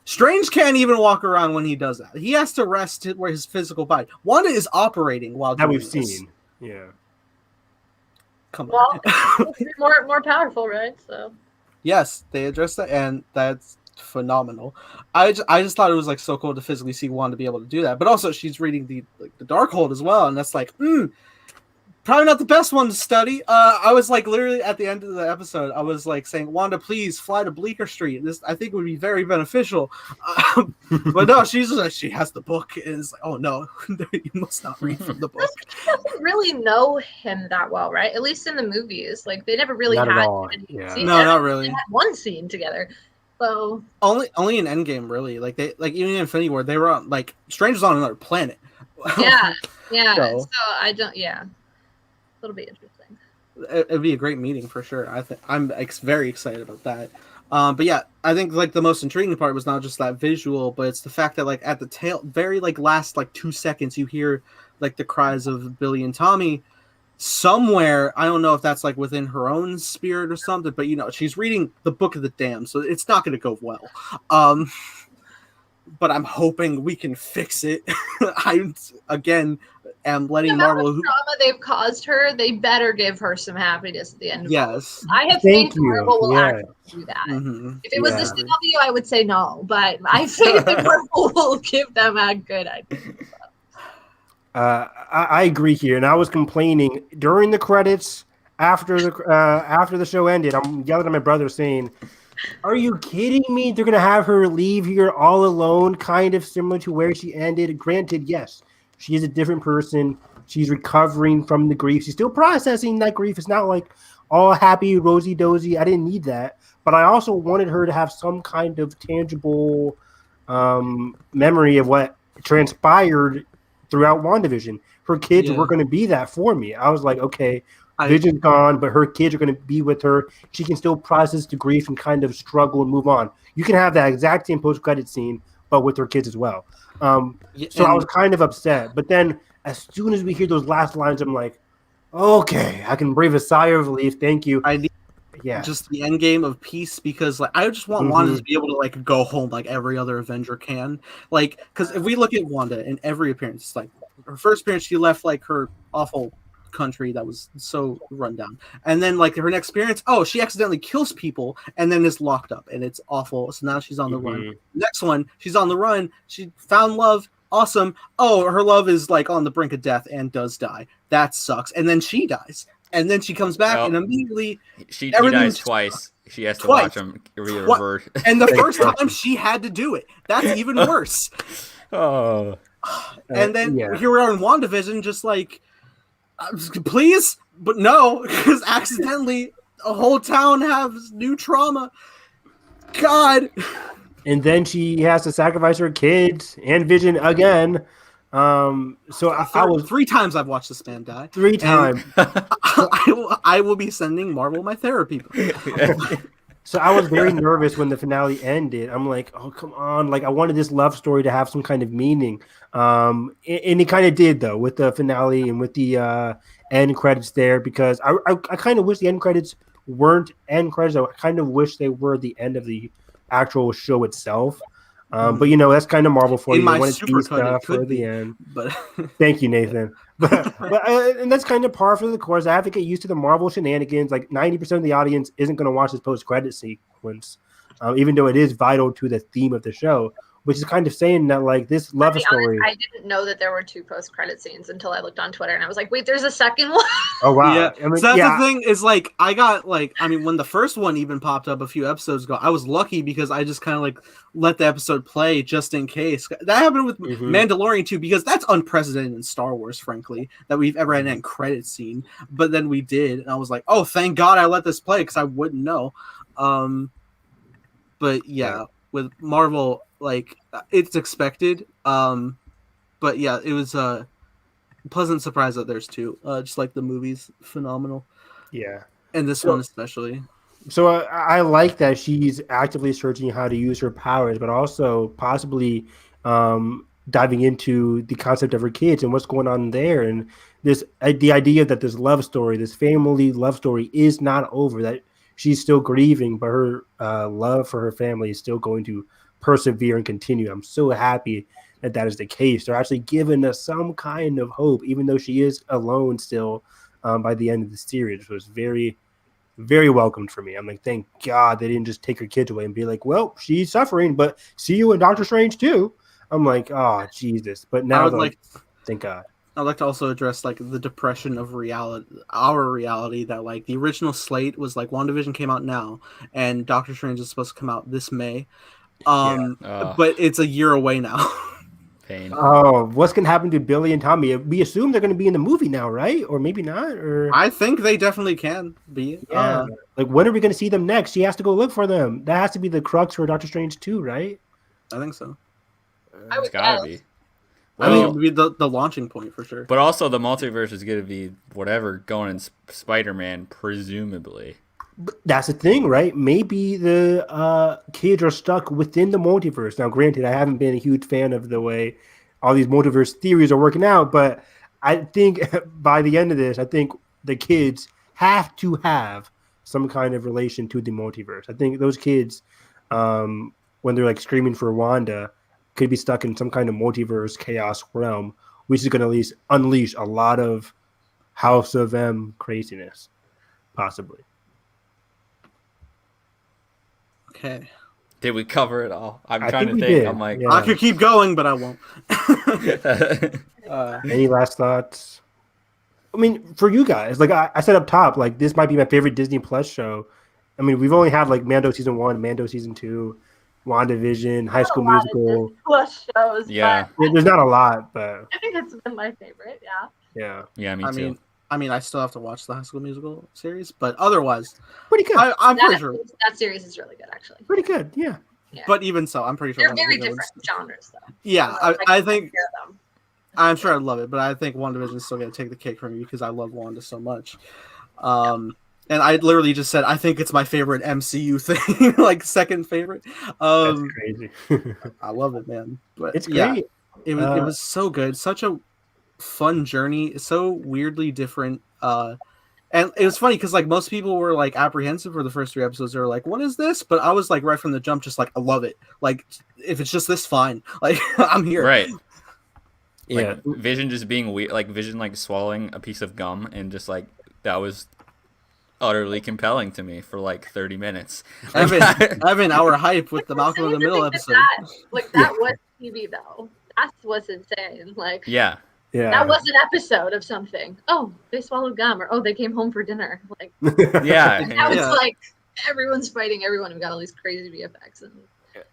Strange can't even walk around when he does that. He has to rest where his physical body. Wanda is operating while that doing we've this. seen. Yeah. Come on. Well, more powerful, right? So. Yes, they addressed that, and that's phenomenal. I just thought it was like so cool to physically see Wanda be able to do that, but also she's reading the Darkhold as well, and that's like probably not the best one to study. I was like literally at the end of the episode, I was like saying, Wanda, please fly to Bleecker Street. This I think would be very beneficial. But no, she has the book, and it's like, oh no, you must not read from the book. She doesn't really know him that well, right? At least in the movies, like they never really not had at all. any No, not really. They had one scene together. So only in Endgame, really. Like they even in Infinity War, they were on like Strange was on another planet. Yeah. So I don't. Yeah, it'll be interesting. It'd be a great meeting for sure. I'm very excited about that. But yeah, I think like the most intriguing part was not just that visual, but it's the fact that like at the very like last like 2 seconds, you hear like the cries of Billy and Tommy. Somewhere, I don't know if that's like within her own spirit or something, but she's reading the Book of the Damned, so it's not going to go well. But I'm hoping we can fix it. I again am letting Marvel. The drama they've caused her, they better give her some happiness at the end. Yes, I have faith Marvel will actually do that. Mm-hmm. If it was the CW, I would say no, but I think that Marvel will give them a good idea. I agree here, and I was complaining during the credits after the show ended. I'm yelling at my brother saying, "Are you kidding me? They're gonna have her leave here all alone, kind of similar to where she ended." Granted, yes, she is a different person. She's recovering from the grief. She's still processing that grief. It's not like all happy, rosy dozy. I didn't need that, but I also wanted her to have some kind of tangible memory of what transpired throughout WandaVision. Her kids were going to be that for me. I was like, okay, Vision's gone, but her kids are going to be with her. She can still process the grief and kind of struggle and move on. You can have that exact same post-credit scene, but with her kids as well. So I was kind of upset. But then as soon as we hear those last lines, I'm like, okay, I can breathe a sigh of relief. Thank you. I need just the end game of peace, because like I just want Wanda to be able to like go home like every other Avenger can. Like, because if we look at Wanda in every appearance, like her first appearance, she left like her awful country that was so run down, and then like her next experience, she accidentally kills people and then is locked up and it's awful. So now she's on the run. Next one, she's on the run, she found love, awesome. Her love is like on the brink of death and does die. That sucks. And then she dies, and then she comes back and immediately he dies twice. She has to watch him revert. And the first time she had to do it. That's even worse. And then here we are in WandaVision, just like, please, but no, because accidentally a whole town has new trauma. God. And then she has to sacrifice her kids and Vision again. So I was 3 times I've watched this man die. 3 times. I will be sending Marvel my therapy. So I was very nervous when the finale ended. I'm like, oh, come on. Like, I wanted this love story to have some kind of meaning. And it kind of did, though, with the finale and with the end credits there, because I kind of wish the end credits weren't end credits. I kind of wish they were the end of the actual show itself. But, that's kind of Marvel for you. My want super cut for the end. But thank you, Nathan. But and that's kind of par for the course. I have to get used to the Marvel shenanigans. Like 90% of the audience isn't going to watch this post-credit sequence, even though it is vital to the theme of the show, which is kind of saying that like this love story. I didn't know that there were 2 post-credit scenes until I looked on Twitter, and I was like, wait, there's a second one? Oh, wow. Yeah. So that's the thing is like, when the first one even popped up a few episodes ago, I was lucky because I just kind of like let the episode play just in case. That happened with Mandalorian too, because that's unprecedented in Star Wars, frankly, that we've ever had an end credit scene. But then we did, and I was like, oh, thank God I let this play, because I wouldn't know. But yeah, with Marvel, like, it's expected. But yeah, it was a pleasant surprise that there's 2. Just like the movie's phenomenal. Yeah. And this one especially. So I like that she's actively searching how to use her powers, but also possibly diving into the concept of her kids and what's going on there. And the idea that this love story, this family love story, is not over, that she's still grieving, but her love for her family is still going to persevere and continue. I'm so happy that is the case. They're actually giving us some kind of hope, even though she is alone still by the end of the series. So it's very, very welcomed for me. I'm like, thank God they didn't just take her kids away and be like, well, she's suffering, but see you in Doctor Strange too. I'm like, oh, Jesus. But now, thank God. I'd like to also address like the depression of reality, our reality, that like the original slate was like WandaVision came out now and Doctor Strange is supposed to come out this May. But it's a year away now. Pain. Oh, what's gonna happen to Billy and Tommy? We assume they're gonna be in the movie now, right? Or maybe not. Or I think they definitely can be. Yeah. Like, when are we gonna see them next? She has to go look for them. That has to be the crux for Doctor Strange 2, right? I think so. It's gotta be. Well, I mean, it would be the launching point for sure. But also, the multiverse is gonna be whatever going in Spider-Man, presumably. But that's the thing, right? Maybe the kids are stuck within the multiverse. Now, granted, I haven't been a huge fan of the way all these multiverse theories are working out, but I think by the end of this, I think the kids have to have some kind of relation to the multiverse. I think those kids, when they're like screaming for Wanda, could be stuck in some kind of multiverse chaos realm, which is going to at least unleash a lot of House of M craziness, possibly. Okay. Did we cover it all? I'm trying to think. Did. I'm like, I could keep going, but I won't. Any last thoughts? I mean, for you guys, like I said up top, like this might be my favorite Disney Plus show. I mean, we've only had like Mando season 1, Mando season 2, WandaVision, High School Musical. Plus shows. Yeah. There's not a lot, but I think it's been my favorite. Yeah. Yeah. Yeah, me too. I mean, I mean, I still have to watch the High School Musical series, but otherwise, Pretty good. I'm pretty sure. That series is really good, actually. Pretty good. Yeah. Yeah. But even so, I'm pretty sure They're very different genres, though. Yeah, So I think compare them. I'm sure I'd love it, but I think WandaVision is still going to take the cake from me because I love Wanda so much. And I literally just said I think it's my favorite MCU thing, like second favorite. That's crazy. I love it, man. But It's yeah, great. it was so good, such a fun journey, so weirdly different. And it was funny because like most people were like apprehensive for the first 3 episodes. They were like, "What is this?" But I was like right from the jump, just like I love it. Like if it's just this, fine. Like I'm here. Right. Yeah. Like, Vision just being weird, like Vision like swallowing a piece of gum, and just like that was utterly compelling to me for like 30 minutes. Evan, our hype with the Malcolm in the Middle episode. That was TV though. That was insane. Like Yeah. that was an episode of something. Oh, they swallowed gum, or oh, they came home for dinner. Like Yeah. that was like everyone's fighting everyone. We got all these crazy VFX and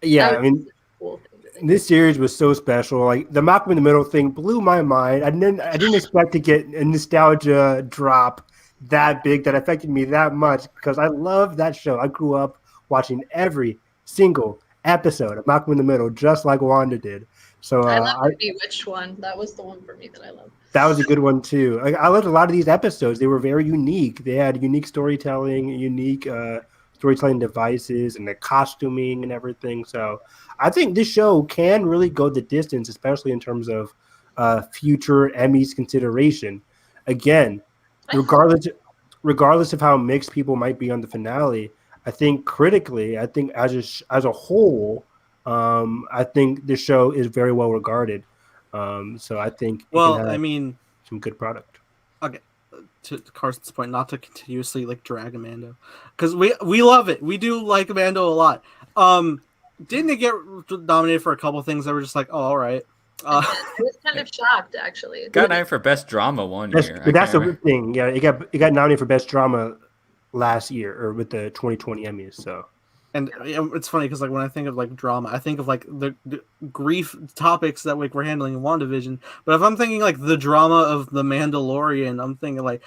Yeah, I mean, cool thing. this series was so special. Like the Malcolm in the Middle thing blew my mind. I didn't expect to get a nostalgia drop that big that affected me that much because I love that show. I grew up watching every single episode of Malcolm in the Middle, just like Wanda did. So I love the Bewitched one. That was the one for me that I loved. That was a good one too. I loved a lot of these episodes. They were very unique. They had unique storytelling, unique storytelling devices, and the costuming and everything. So I think this show can really go the distance, especially in terms of future Emmys consideration. Again, regardless of how mixed people might be on the finale, I think critically, I think as a whole, I think this show is very well regarded. So I think I mean, some good product. Okay, to Carson's point, not to continuously like drag Amanda, because we love it. We do like Amanda a lot. Didn't it get nominated for a couple things that were just like, oh, all right. I was kind of shocked, actually. Got nominated for Best Drama one year. But that's the thing. Yeah, it got nominated for Best Drama last year, or with the 2020 Emmys. So. And it's funny because like when I think of like drama, I think of like the grief topics that like we're handling in WandaVision. But if I'm thinking like the drama of The Mandalorian, I'm thinking like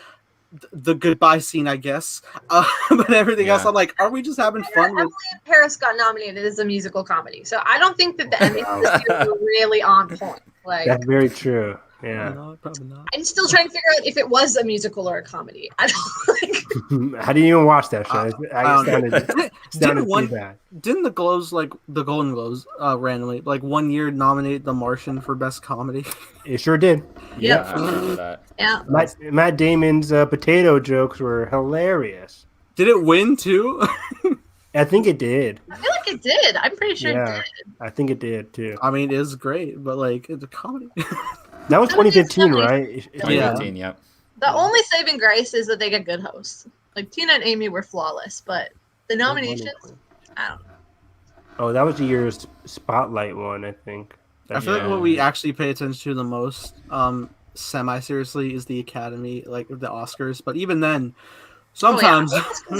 the goodbye scene, I guess. But everything else, I'm like, are we just having fun? Emily in Paris got nominated as a musical comedy, so I don't think that the Emmys this year were really on point. Like that's very true. Yeah, no, probably not. I'm still trying to figure out if it was a musical or a comedy. I don't like. I didn't even watch that show. Didn't the Golden Globes randomly like one year nominate The Martian for best comedy? It sure did. Yeah, I remember that. Yeah. Matt Damon's potato jokes were hilarious. Did it win too? I think it did. I feel like it did. I'm pretty sure it did. I think it did too. I mean, it is great, but like it's a comedy. That was 2015, right? 2015, yep. The only saving grace is that they get good hosts. Like Tina and Amy were flawless, but the nominations, I don't know. Oh, that was the year's Spotlight one, I think. I feel like what we actually pay attention to the most, semi-seriously, is the Academy, like the Oscars. But even then, sometimes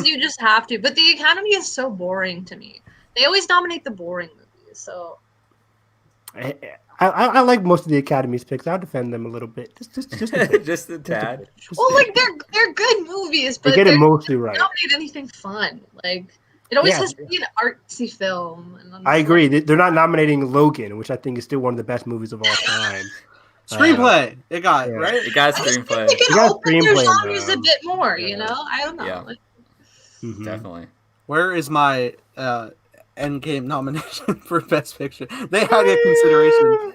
you just have to. But the Academy is so boring to me. They always nominate the boring movies. So I like most of the Academy's picks. I'll defend them a little bit, just a bit. Just a tad. Well, like they're good movies, but they get it mostly right. They don't nominate anything fun. Like it always has to be an artsy film. And I agree. They're not nominating Logan, which I think is still one of the best movies of all time. Screenplay, it got right. It got a screenplay. They can open their genres a bit more. You know, I don't know. Yeah. Like, Definitely. Where is my Endgame nomination for Best Picture? They had a consideration.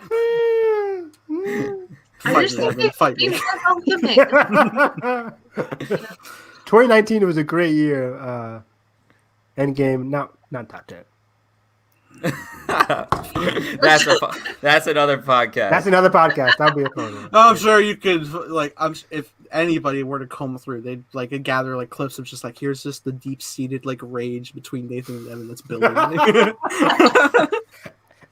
I just think they could be more welcoming. 2019 was a great year. Endgame, not top 10. That's another podcast. That's another podcast. That'll be a fun. I'm sure you could if anybody were to comb through, they'd like gather like clips of just like here's just the deep seated like rage between Nathan and Evan that's building.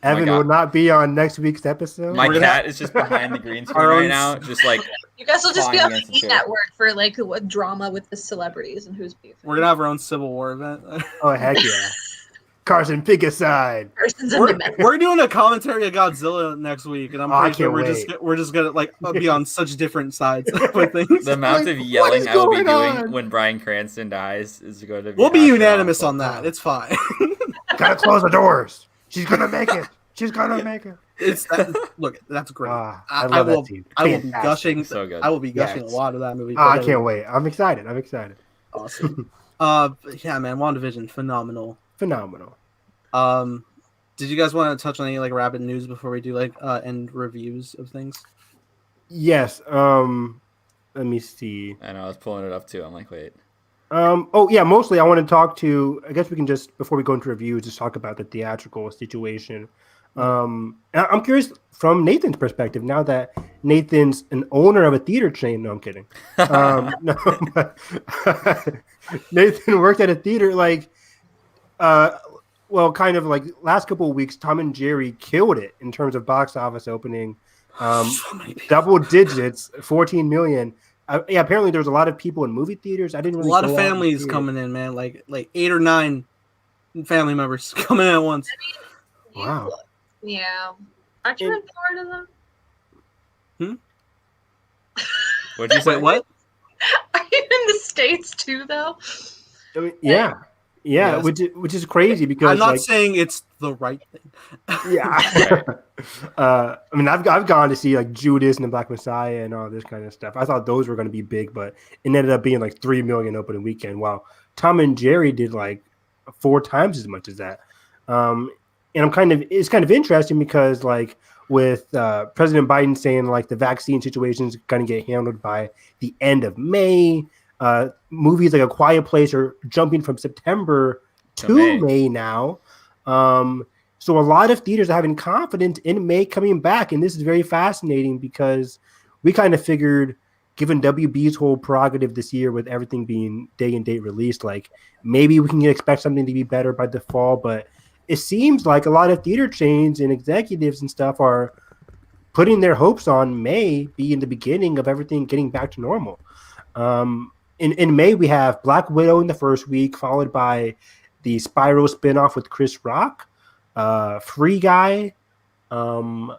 Evan will not be on next week's episode. My cat is just behind the green screen right now, just like you guys will just be on the E Network for like what drama with the celebrities and who's beefing. We're gonna have our own Civil War event. Oh heck yeah! Carson, pick a side. Carson's in the middle. We're doing a commentary of Godzilla next week, and I'm Oh, I pretty sure can't we're just gonna like be on such different sides with things. The amount Like, of what yelling is I will be going doing on? when Bryan Cranston dies is going to be. We'll be unanimous astronomical. on that. It's fine. Gotta close the doors. She's gonna make it. She's gonna make it. Look, that's great. I love that scene. I will be Fantastic. gushing. So good. I will be gushing Yes. a lot of that movie. I can't wait. I'm excited. Awesome. Yeah, man, WandaVision, phenomenal. Phenomenal. Did you guys want to touch on any like rapid news before we do like end reviews of things? Yes. Let me see. I know, I was pulling it up too. I'm like, wait. Oh yeah, mostly I want to talk to. I guess we can just before we go into reviews, just talk about the theatrical situation. I'm curious from Nathan's perspective. Now that Nathan's an owner of a theater chain, no, I'm kidding. No, but Nathan worked at a theater. Like, well, kind of like last couple of weeks, Tom and Jerry killed it in terms of box office opening. So many people. Double digits, 14 million. Yeah, apparently there's a lot of people in movie theaters. I didn't A really lot go of out and families see it. coming in, man. Like 8 or 9 family members coming in at once. Wow. Yeah. Aren't you in Florida though? What'd you say? Wait, what? Are you in the States too though? I mean, yeah, Yes. which is crazy because I'm not like, saying it's the right thing. yeah. I mean, I've gone to see like Judas and the Black Messiah and all this kind of stuff. I thought those were going to be big, but it ended up being like 3 million opening weekend. While Tom and Jerry did like 4 times as much as that. And it's kind of interesting because like with President Biden saying like the vaccine situation is going to get handled by the end of May. Movies like A Quiet Place are jumping from September to May now. So a lot of theaters are having confidence in May coming back. And this is very fascinating because we kind of figured, given WB's whole prerogative this year with everything being day and date released, like maybe we can expect something to be better by the fall. But it seems like a lot of theater chains and executives and stuff are putting their hopes on May being the beginning of everything getting back to normal. In May, we have Black Widow in the first week, followed by the Spiral spinoff with Chris Rock, Free Guy, and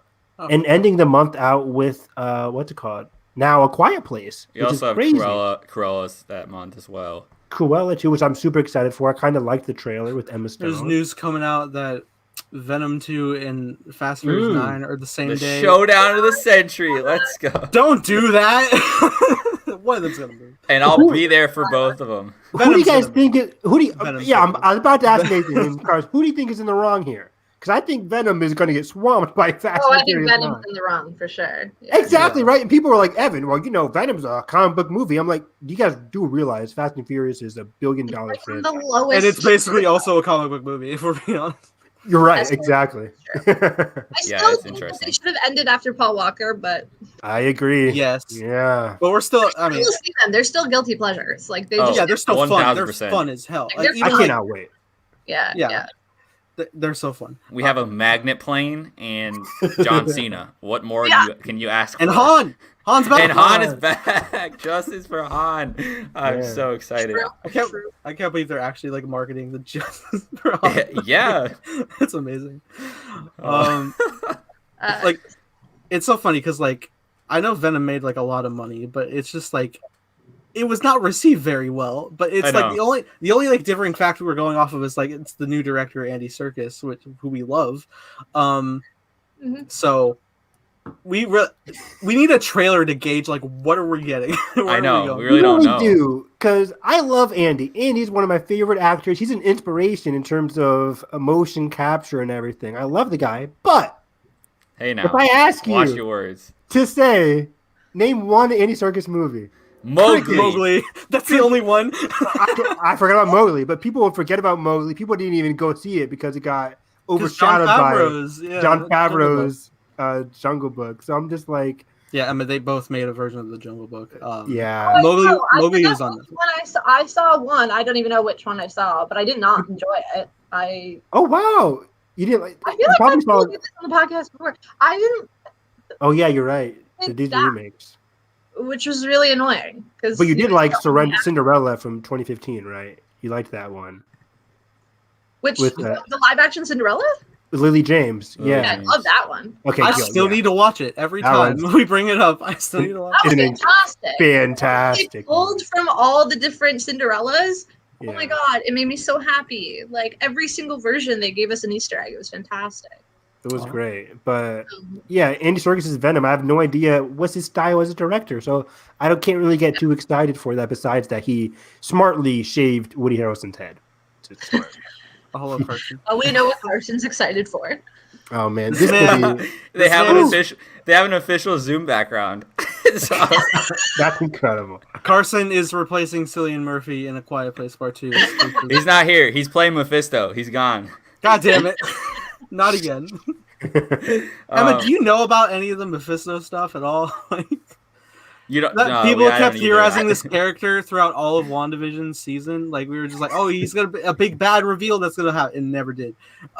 ending the month out with what's it called? Now A Quiet Place. You also have Cruella's that month as well. Cruella too, which I'm super excited for. I kind of like the trailer with Emma Stone. There's news coming out that Venom 2 and Fast and Furious 9 are the same The day. showdown of the century. Let's go. Don't do that. What is gonna be? And I'll be there for both of them. Who do you guys think? I was about to ask Nathan. Who do you think is in the wrong here? Because I think Venom is going to get swamped by Fast Oh, and I think Furious Venom's 9. in the wrong for sure. Yeah. Exactly right. And people were like, Evan, well, Venom's a comic book movie. I'm like, you guys do realize Fast and Furious is $1 billion Like the franchise. lowest. And it's basically also a comic book movie, if we're being honest. You're right. That's Exactly. I Yeah, still it's think interesting. that they should have ended after Paul Walker, but I agree. Yes. Yeah. But we're still, I mean, you'll see them. They're still guilty pleasures. Like they Oh, just yeah, they're still fun. They're 1000%. fun as hell. Like, Like, I even cannot wait. yeah. they're so fun. We have a magnet plane and John Cena. What more can you ask And for? Han's back. And Han is back. Justice for Han. I'm Yeah. so excited. I can't believe they're actually like marketing the Justice for Han. Yeah. It's amazing. Uh, Like, it's so funny because like I know Venom made like a lot of money, but it's just like it was not received very well. But it's I like know. the only like differing factor we're going off of is like it's the new director Andy Serkis, who we love. So we need a trailer to gauge like what are we getting. Where I are know. we going? We really don't know. We do, because I love Andy. Andy's one of my favorite actors. He's an inspiration in terms of emotion capture and everything. I love the guy. But Hey now. if I ask Watch you your words. to say, name one Andy Serkis movie. Mowgli. That's the only one. I forgot about Mowgli, but people would forget about Mowgli. People didn't even go see it because it got overshadowed by John Favreau's Jungle Book. So I'm just like, yeah, I mean they both made a version of the Jungle Book. yeah. Mowgli is on this. I saw one. I don't even know which one I saw, but I did not enjoy it. Oh wow, you didn't like? I feel you like probably I've saw. told you this on the podcast before. I didn't, Oh yeah, you're right. The think Disney that- remakes. which was really annoying. Because But you did like Cinderella from 2015, right? You liked that one. Which With, the live action Cinderella? Lily James. Lily Yeah. Yeah, I love that one. Okay. I yo, still yeah. need to watch it every That time one's- we bring it up. I still need to watch That was Isn't it fantastic. fantastic. They pulled from all the different Cinderellas. Yeah. Oh my god, it made me so happy. Like every single version, they gave us an Easter egg. It was fantastic. It was Oh. great. But yeah, Andy Serkis' Venom, I have no idea what's his style as a director. So can't really get too excited for that, besides that he smartly shaved Woody Harrelson's head. It's smart. a whole cartoon. Oh, we know what Carson's excited for. Oh man, this Man. could be They have an man- official. They have an official Zoom background. So- that's incredible. Carson is replacing Cillian Murphy in A Quiet Place Part 2. he's not here. He's playing Mephisto. He's gone. God damn it. Not again. Emma, do you know about any of the Mephisto stuff at all? You don't. That no, people I kept don't either. theorizing this character throughout all of WandaVision's season. Like, we were just like, oh, he's gonna be a big bad reveal that's gonna happen. It never did.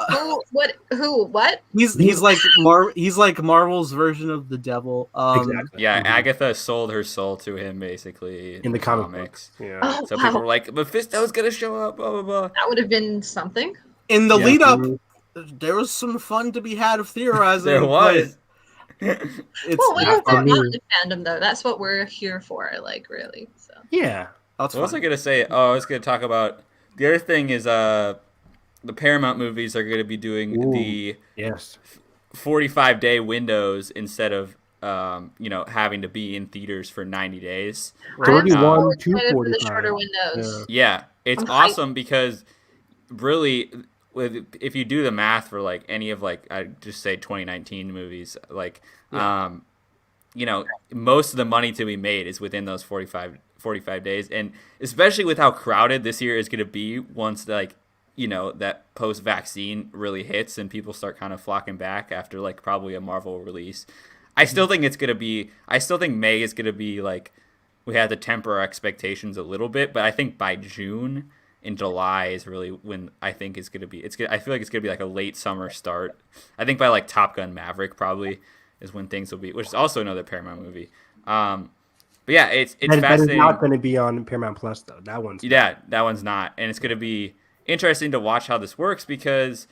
Who? What? Who? What? He's like Marvel's version of the devil. Exactly. Yeah, Mhm. Agatha sold her soul to him basically In the comic comics. Yeah. Oh, So wow. people were like, Mephisto's gonna show up. Blah blah blah. That would have been something. In the Yeah. lead up, there was some fun to be had of theorizing. There was. but It's Well, we not don't for talk me. about the fandom though. That's what we're here for. Like, really. So. Yeah. that's What was I fine. gonna say? Oh, I was gonna talk about the other thing is the Paramount movies are gonna be doing Ooh. the Yes. 45-day windows instead of having to be in theaters for 90 days. I'm so 31 to excited for the 45. shorter windows. Yeah, it's I'm hyped. awesome because really, if you do the math for like any of like I just say 2019 movies, like most of the money to be made is within those 45 days, and especially with how crowded this year is going to be once like that post-vaccine really hits and people start kind of flocking back after like probably a Marvel release. I still think it's going to be. I still think May is going to be like we have to temper our expectations a little bit, but I think by June and July is really when I think it's going to be. I feel like it's going to be like a late summer start. I think by like Top Gun Maverick probably is when things will be, which is also another Paramount movie. But yeah, it's That is fascinating. not going to be on Paramount Plus though. That one's Yeah, that one's not, and it's going to be interesting to watch how this works because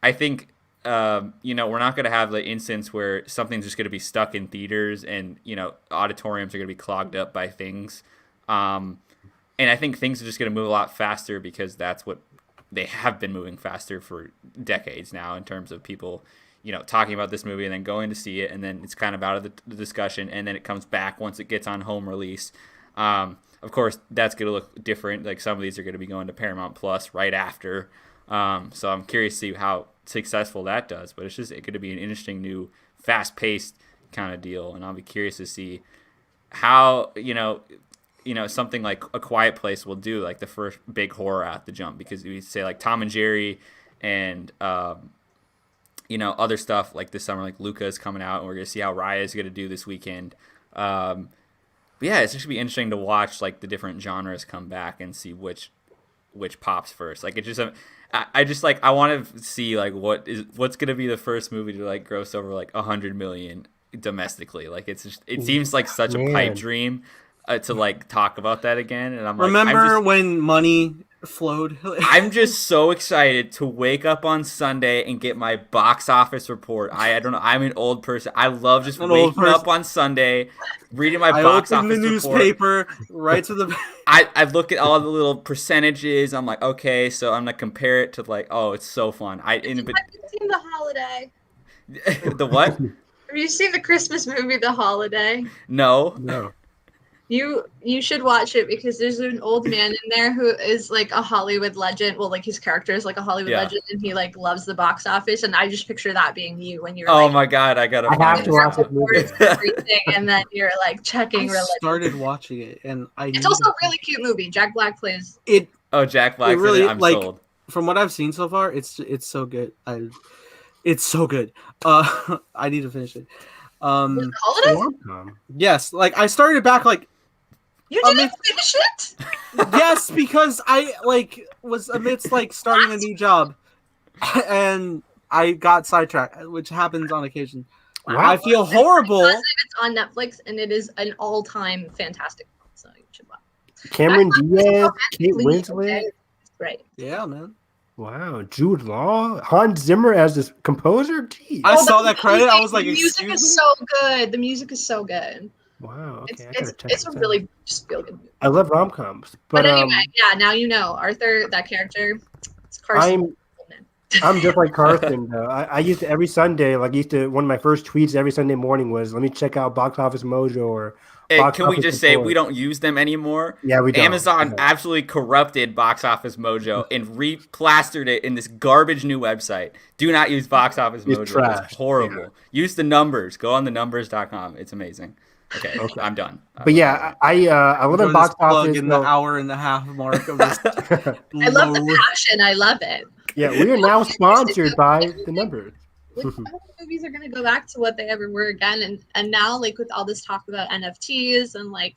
I think we're not going to have the instance where something's just going to be stuck in theaters and auditoriums are going to be clogged up by things, and I think things are just going to move a lot faster because that's what they have been moving faster for decades now in terms of people talking about this movie and then going to see it, and then it's kind of out of the discussion, and then it comes back once it gets on home release. Of course, that's going to look different. Like some of these are going to be going to Paramount Plus right after. So I'm curious to see how successful that does. But it's just going to be an interesting new, fast-paced kind of deal, and I'll be curious to see how something like A Quiet Place will do, like the first big horror at the jump, because we say like Tom and Jerry and other stuff like this summer, like Luca is coming out, and we're gonna see how Raya is gonna do this weekend. But yeah, it's just gonna be interesting to watch like the different genres come back and see which pops first. Like it's just I want to see like what's gonna be the first movie to like gross over like 100 million domestically. Like it seems like such a pipe dream to like talk about that again. And I'm like, Remember when money flowed? I'm just so excited to wake up on Sunday and get my box office report. I don't know. I'm an old person. I love just waking up on Sunday, reading my box open office the report. newspaper right to the. I look at all the little percentages. I'm like, okay, so I'm gonna compare it to like, oh, it's so fun. Have you seen The Holiday? The what? Have you seen the Christmas movie The Holiday? No. You should watch it because there's an old man in there who is like a Hollywood legend. Well, like his character is like a Hollywood legend, and he like loves the box office. And I just picture that being you when you're. Oh my god, I gotta. I have to watch this movie. Everything, and then you're like checking. I started watching it, and It's also a really cute movie. Jack Black plays. it. Oh, Jack Black. Really, I'm like, sold. From what I've seen so far, it's so good. It's so good. I need to finish it. The Holiday? Yes, like I started back like. You didn't finish it? Yes, because I was amidst starting a new job, and I got sidetracked, which happens on occasion. Wow. I feel horrible. It's on Netflix, and it is an all-time fantastic film, so you should watch. Cameron Diaz, Kate Please, Winslet. It's great. Yeah, man. Wow, Jude Law, Hans Zimmer as this composer. Jeez. I saw the that credit. I was like, the music excuse is me? so good. The music is so good. Wow. Okay, I It's gotta check it's a this out. really just feel good movie. I love rom-coms, But but anyway, yeah, now you know Arthur, that character. It's Carson. I'm just like Carson. Though. I used to every Sunday, like one of my first tweets every Sunday morning was, "Let me check out Box Office Mojo or Hey, Box can we Office just say we Report." don't use them anymore? Yeah, we don't. Amazon We don't. absolutely corrupted Box Office Mojo and replastered it in this garbage new website. Do not use Box Office It's Mojo. trash. It's horrible. Yeah. Use the numbers. Go on the numbers.com. It's amazing. Okay, I'm done. But yeah, I live Enjoy in Box this plug Office. in the hour and a half mark of this. I love the passion. I love it. Yeah, we are now sponsored by the numbers. Like, movies are gonna go back to what they ever were again, and now like with all this talk about NFTs and like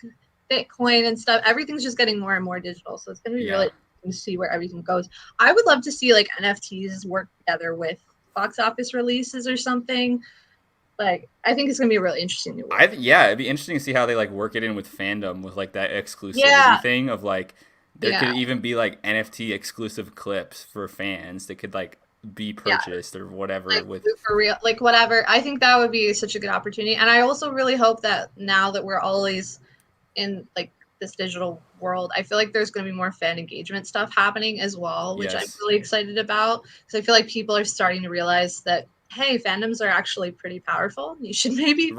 Bitcoin and stuff, everything's just getting more and more digital. So it's gonna be really interesting to see where everything goes. I would love to see like NFTs work together with box office releases or something. Like, I think it's gonna be a really interesting new world. Yeah, it'd be interesting to see how they like work it in with fandom with like that exclusivity thing of like there could even be like NFT exclusive clips for fans that could like be purchased or whatever like, with for real, like whatever. I think that would be such a good opportunity, and I also really hope that now that we're always in like this digital world, I feel like there's going to be more fan engagement stuff happening as well, which I'm really excited about, because I feel like people are starting to realize that, hey, fandoms are actually pretty powerful. You should maybe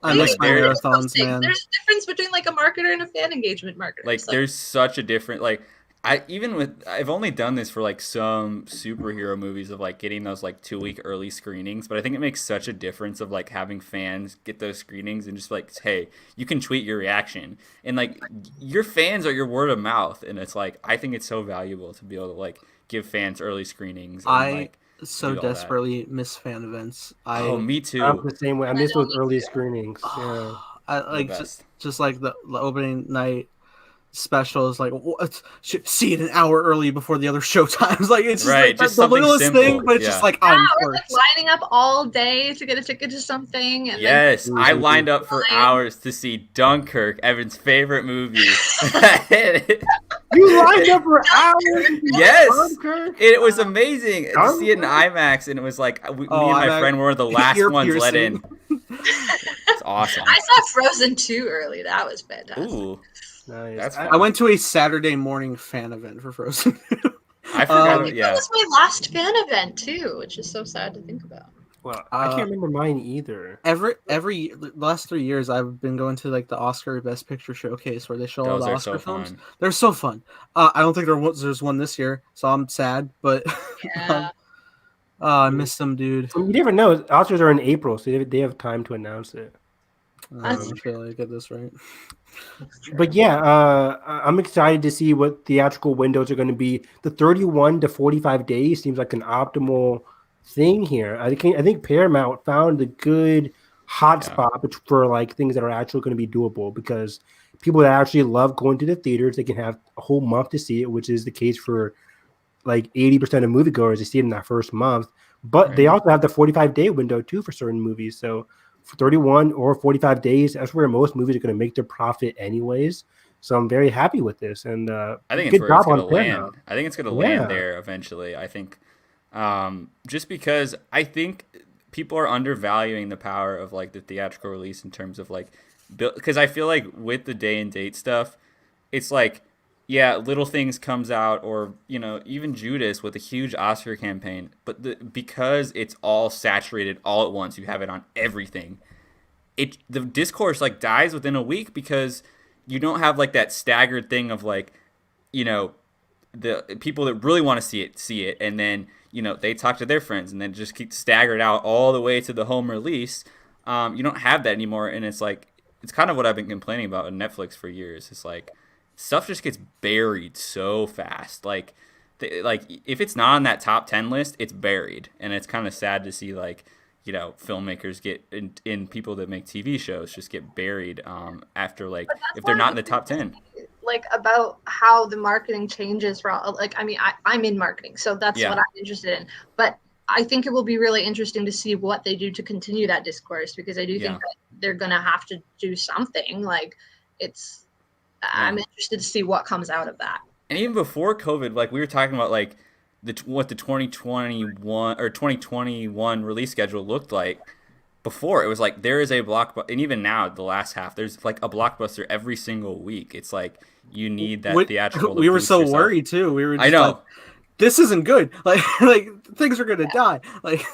I miss my marathons, man. There's a difference between like a marketer and a fan engagement marketer. Like, there's such a different like. I've only done this for like some superhero movies of like getting those like 2-week early screenings, but I think it makes such a difference of like having fans get those screenings and just like, hey, you can tweet your reaction and like your fans are your word of mouth, and it's like I think it's so valuable to be able to like give fans early screenings. And, I so desperately miss fan events. Me too. I'm the same way. I miss those early screenings. Yeah. I like just like the opening night special is like should see it an hour early before the other show times. Like it's just, like, just the littlest simple thing, but it's just like we're like lining up all day to get a ticket to something. And yes, I lined up for hours to see Dunkirk, Evan's favorite movie. You lined up for hours? Yes, it was amazing to see it in IMAX, and it was like me and my friend were the last ones let in. It's awesome. I saw Frozen 2 early. That was fantastic. Ooh. Nice. I went to a Saturday morning fan event for Frozen. I forgot. That was my last fan event too, which is so sad to think about. Well, I can't remember mine either. The last 3 years, I've been going to like the Oscar Best Picture showcase where they show all the Oscar films. Fun. They're so fun. I don't think there's one this year, so I'm sad. But I miss them, dude. You never know. Oscars are in April, so they have time to announce it. I feel like I get this right. But yeah, I'm excited to see what theatrical windows are going to be. The 31 to 45 days seems like an optimal thing here. I think Paramount found a good hotspot for like things that are actually going to be doable, because people that actually love going to the theaters, they can have a whole month to see it, which is the case for like 80% of moviegoers. They see it in that first month, but they also have the 45-day window too for certain movies. So for 31 or 45 days, that's where most movies are going to make their profit anyways. So I'm very happy with this, and I think it's where it's going to land. I think it's going to land there eventually. I think just because I think people are undervaluing the power of like the theatrical release in terms of like, because I feel like with the day and date stuff, it's like, yeah, Little Things comes out, or even Judas with a huge Oscar campaign, but because it's all saturated all at once, you have it on everything. The discourse like dies within a week because you don't have like that staggered thing of like, the people that really want to see it, and then they talk to their friends, and then just keep staggered out all the way to the home release. You don't have that anymore, and it's like it's kind of what I've been complaining about on Netflix for years. It's like stuff just gets buried so fast. Like if it's not on that top 10 list, it's buried, and it's kind of sad to see like filmmakers get in people that make TV shows just get buried after like if they're not in the top 10. Like about how the marketing changes for all, like I'm in marketing, so that's what I'm interested in. But I think it will be really interesting to see what they do to continue that discourse, because I do think that they're gonna have to do something. Like I'm interested to see what comes out of that. And even before COVID, like we were talking about, like what the 2021 or 2021 release schedule looked like. Before it was like there is a blockbuster, and even now the last half there's like a blockbuster every single week. It's like you need that theatrical. We were boost so yourself. worried too. We were just I know. like, this isn't good. Like things are gonna die. Like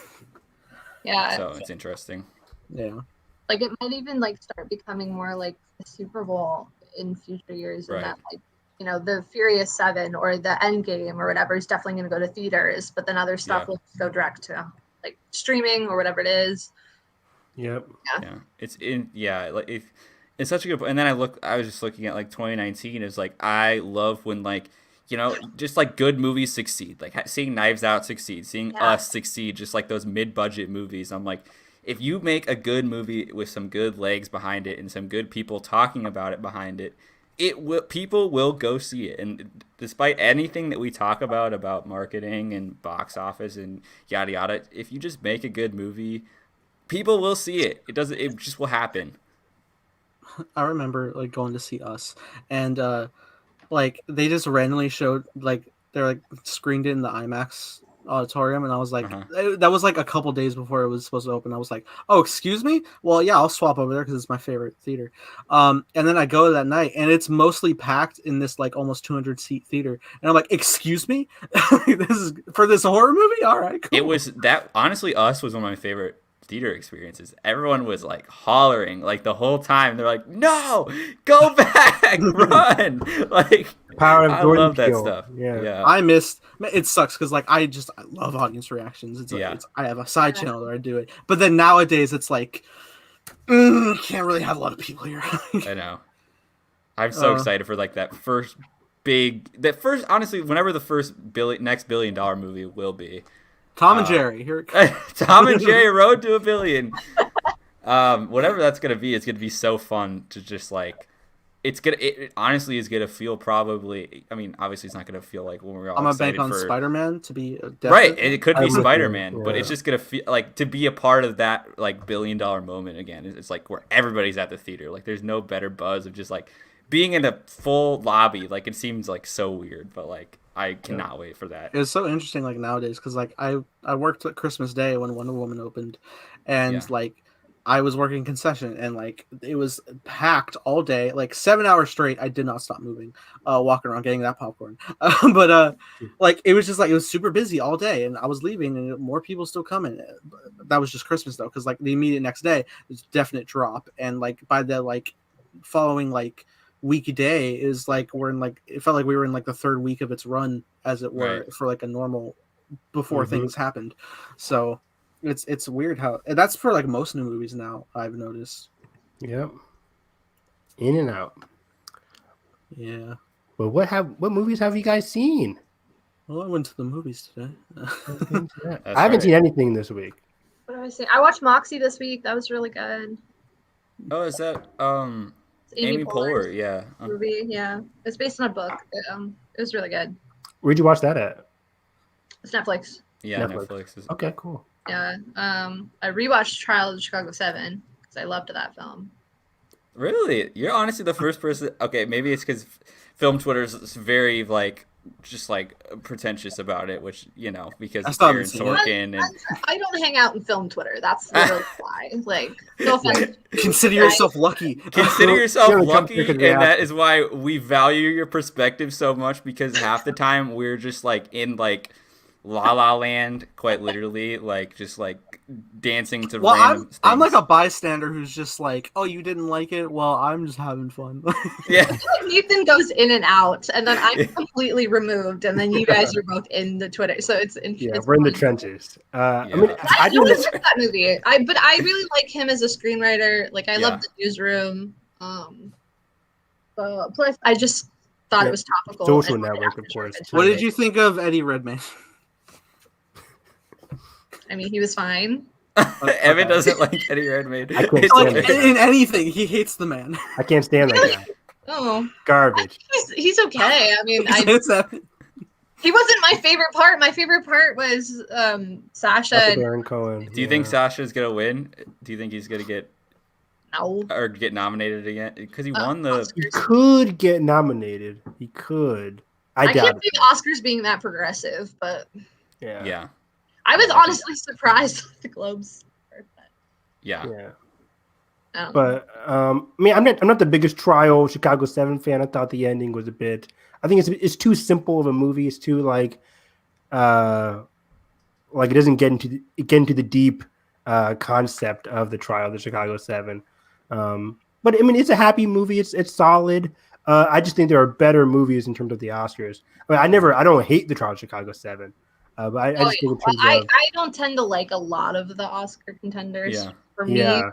Yeah. So it's interesting. yeah. Like it might even like start becoming more like the Super Bowl in future years, and Right. that like the Furious 7 or the Endgame or whatever is definitely going to go to theaters, but then other stuff will go direct to like streaming or whatever it is. Yep. Yeah. It's in like if it's such a good. And then I was just looking at like 2019 is like I love when like just like good movies succeed, like seeing Knives Out succeed, seeing Us succeed, just like those mid-budget movies. I'm like, if you make a good movie with some good legs behind it and some good people talking about it behind it, people will go see it. And despite anything that we talk about marketing and box office and yada yada, if you just make a good movie, people will see it. It just will happen. I remember like going to see Us, and like they just randomly showed like they're like screened it in the IMAX auditorium, and I was like, that was like a couple days before it was supposed to open. I was like, oh, excuse me, well yeah, I'll swap over there because it's my favorite theater. And then I go that night and it's mostly packed in this like almost 200 seat theater, and I'm like, excuse me, this is for this horror movie? All right, cool. It was that, honestly, Us was one of my favorite theater experiences. Everyone was like hollering like the whole time. They're like, no, go back, run. Like Power of I Jordan love that Peele. stuff. Yeah. I missed it. Sucks because like I love audience reactions. It's I have a side channel where I do it, but then nowadays it's like can't really have a lot of people here. I know. I'm so excited for like that first honestly, whenever the first next $1 billion movie will be. Tom and Jerry here. Tom and Jerry Road to $1 billion. Whatever that's gonna be, it's gonna be so fun to just like. It honestly is gonna feel probably. I mean, obviously, it's not gonna feel like when we're all. I'm gonna excited bank on for Spider-Man to be right. It could be Spider-Man, yeah. but it's just gonna feel like to be a part of that like $1 billion moment again. It's like where everybody's at the theater. Like, there's no better buzz of just like being in a full lobby. Like, it seems like so weird, but like I cannot wait for that. It's so interesting like nowadays because like I worked at Christmas Day when Wonder Woman opened, and like I was working concession and like it was packed all day, like 7 hours straight. I did not stop moving, walking around getting that popcorn. But like it was just like it was super busy all day, and I was leaving and more people still coming. That was just Christmas though, because like the immediate next day it's definite drop, and like by the like following like weekday is like it felt like we were in like the third week of its run, as it were, for like a normal before things happened. So it's weird how, and that's for like most new movies now, I've noticed. Yep. In and out. Yeah. But what movies have you guys seen? Well, I went to the movies today. I haven't seen anything this week. What did I say? I watched Moxie this week. That was really good. Oh, is that It's Amy Poehler? Poehler's Yeah. movie. Yeah, it's based on a book. It was really good. Where'd you watch that at? It's Netflix. Yeah, Netflix. Netflix is. Okay, cool. Yeah. I rewatched Trial of the Chicago 7 because I loved that film. Really? You're honestly the first person. Okay, maybe it's because film Twitter is very like just like pretentious about it, which because it's Aaron Sorkin and I don't hang out in film Twitter. That's literally why. Like, no offense. Consider yourself lucky. Consider yourself lucky, and that is why we value your perspective so much, because half the time we're just like in like La La Land, quite literally, like just like dancing to random things. I'm like a bystander who's just like, oh, you didn't like it? Well, I'm just having fun. Yeah. I feel like Nathan goes in and out, and then I'm completely removed, and then you guys are both in the Twitter. So it's we're in the trenches. I mean, I really like that movie. But I really like him as a screenwriter. Like, I love The Newsroom. Plus, I just thought it was topical. Social Network, of course. What did you think of Eddie Redmayne? I mean, he was fine. Evan doesn't like Eddie Redmayne. I can't stand in anything, he hates the man. I can't stand that guy. Oh, garbage. He's okay. I mean, he wasn't my favorite part. My favorite part was Sasha. Baron Cohen. Do you think Sasha's gonna win? Do you think he's gonna get or get nominated again? Because he won the. He could get nominated. He could. I doubt can't it. see the Oscars being that progressive, but Yeah. I was Yeah, honestly surprised with the Globes. Yeah. But I mean, I'm not the biggest Trial Chicago 7 fan. I thought the ending was a bit. I think it's too simple of a movie. It's too like it doesn't get into the deep concept of the Trial of the Chicago 7. But I mean, it's a happy movie. It's solid. I just think there are better movies in terms of the Oscars. I mean, I don't hate the Trial of Chicago 7, but I just think in terms of I don't tend to like a lot of the Oscar contenders for me, but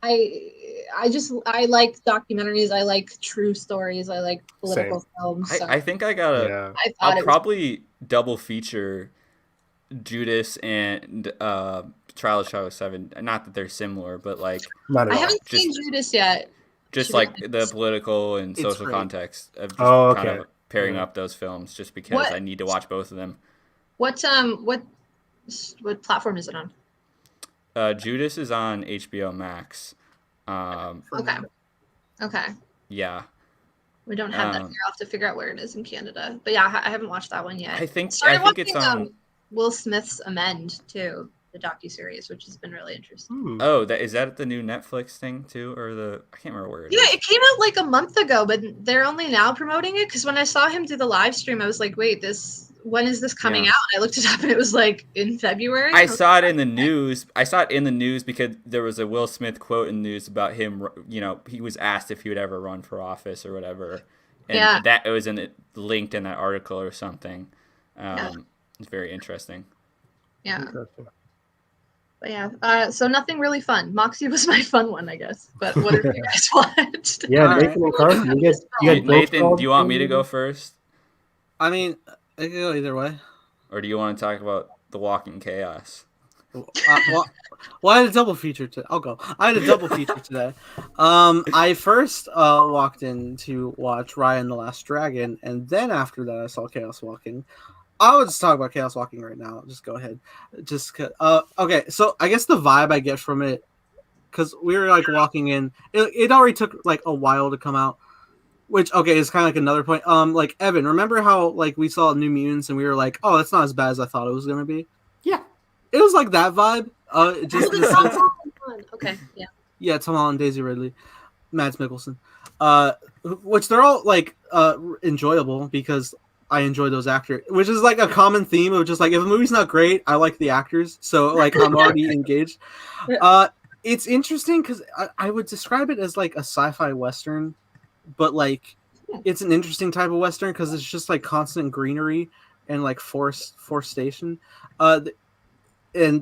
I like documentaries. I like true stories. I like political films. So I think I'll probably double feature Judas and Trial of Chicago 7. Not that they're similar, but like I haven't seen Judas yet. Just like the political and social context of just kind of pairing up those films, just because I need to watch both of them. What platform is it on? Judas is on HBO Max. Okay. Yeah. We don't have that here. I'll have to figure out where it is in Canada. But yeah, I haven't watched that one yet. I think it's on Will Smith's Amend too, the docuseries, which has been really interesting. Oh, is that the new Netflix thing too, or I can't remember where it is. Yeah, it came out like a month ago, but they're only now promoting it. Because when I saw him do the live stream, I was like, wait, when is this coming out? And I looked it up, and it was like in February. I saw it in the news. Because there was a Will Smith quote in the news about him. You know, he was asked if he would ever run for office or whatever, and that it was linked in that article or something. It's very interesting. Yeah. But yeah, so nothing really fun. Moxie was my fun one, I guess. But what have you guys watched? Yeah, Nathan and Carson. Nathan, do you want me to go first? I mean, it can go either way. Or do you want to talk about The Walking Chaos? Well, I had a double feature today. I'll go. I had a double feature today. I first walked in to watch Raya and the Last Dragon, and then after that I saw Chaos Walking. I would just talk about Chaos Walking right now. Just go ahead. Okay, so I guess the vibe I get from it, because we were like walking in, it already took like a while to come out, which is kind of like another point. Like Evan, remember how like we saw New Mutants and we were like, oh, that's not as bad as I thought it was gonna be. Yeah, it was like that vibe. Just in the sense. Okay, yeah. Yeah, Tom Holland, Daisy Ridley, Mads Mikkelsen, which they're all like enjoyable because I enjoy those actors, which is like a common theme of just like if a movie's not great, I like the actors, so like I'm already engaged. It's interesting because I would describe it as like a sci-fi western, but like it's an interesting type of western because it's just like constant greenery and like forestation, and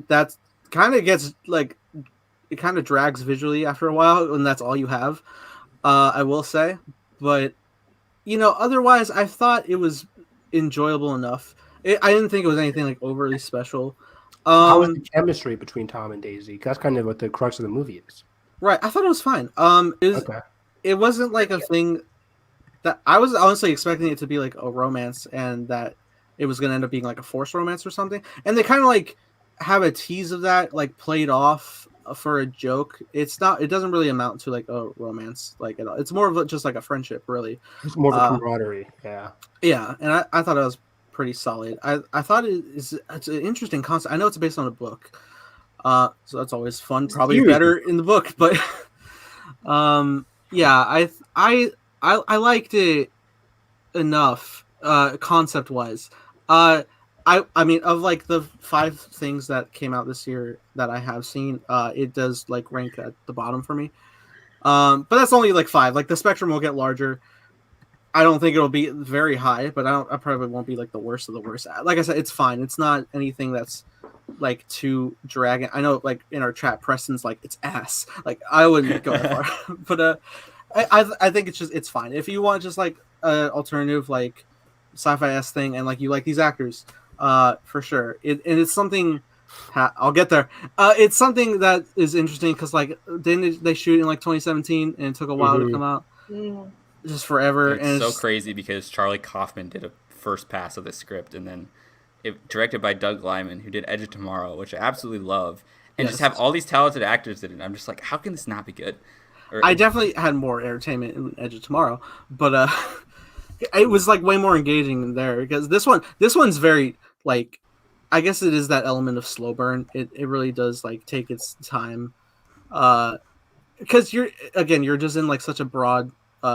that kind of gets like it kind of drags visually after a while, and that's all you have. I will say, but otherwise, I thought it was enjoyable enough. I didn't think it was anything like overly special. How was the chemistry between Tom and Daisy? That's kind of what the crux of the movie is. Right. I thought it was fine. It wasn't like a thing that I was honestly expecting it to be like a romance and that it was going to end up being like a forced romance or something. And they kind of like have a tease of that like played off for a joke. It doesn't really amount to like a romance like at all. It's more of just like a friendship, really. It's more of a camaraderie. Yeah, and I thought it was pretty solid. I thought it's an interesting concept. I know it's based on a book, so that's always fun. Probably better in the book, but yeah, I liked it enough concept wise. I mean, of like the 5 things that came out this year that I have seen, it does like rank at the bottom for me. But that's only like 5. Like the spectrum will get larger. I don't think it'll be very high, but I probably won't be like the worst of the worst. Like I said, it's fine. It's not anything that's like too dragging. I know like in our chat, Preston's like it's ass. Like I wouldn't go that far, but I think it's fine. If you want just like an alternative like sci-fi-esque thing and like you like these actors, for sure. It's something. I'll get there. It's something that is interesting because like didn't they shoot in like 2017 and it took a while to come out. Just forever. It's so crazy because Charlie Kaufman did a first pass of the script and then directed by Doug Liman, who did Edge of Tomorrow, which I absolutely love, and just have all these talented actors in it. I'm just like, how can this not be good? I definitely had more entertainment in Edge of Tomorrow, but it was like way more engaging than there because this one's very like, I guess it is that element of slow burn. It really does like take its time, because you're just in like such a broad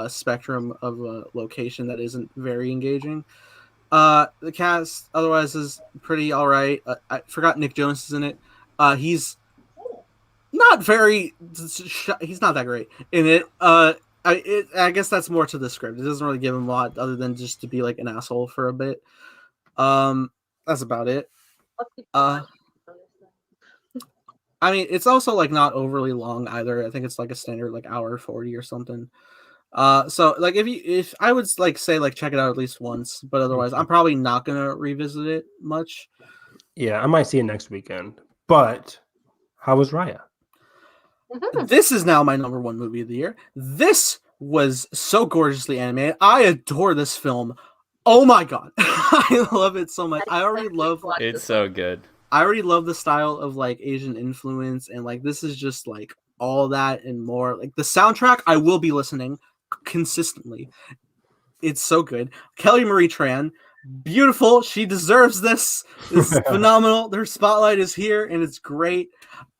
spectrum of location that isn't very engaging. The cast otherwise is pretty all right. I forgot Nick Jonas is in it. He's not very. He's not that great in it. I guess that's more to the script. It doesn't really give him a lot other than just to be like an asshole for a bit. That's about it. I mean, it's also like not overly long either. I think it's like a standard like hour 40 or something. So like if I would like say like check it out at least once, but otherwise I'm probably not gonna revisit it much. Yeah, I might see it next weekend. But how was Raya? This is now my number one movie of the year. This was so gorgeously animated. I adore this film. Oh my god. I love it so much. I already love It's so good. I already love the style of like Asian influence, and like this is just like all that and more. Like the soundtrack, I will be listening consistently. It's so good. Kelly Marie Tran, beautiful. She deserves this. It's phenomenal. Her spotlight is here, and it's great.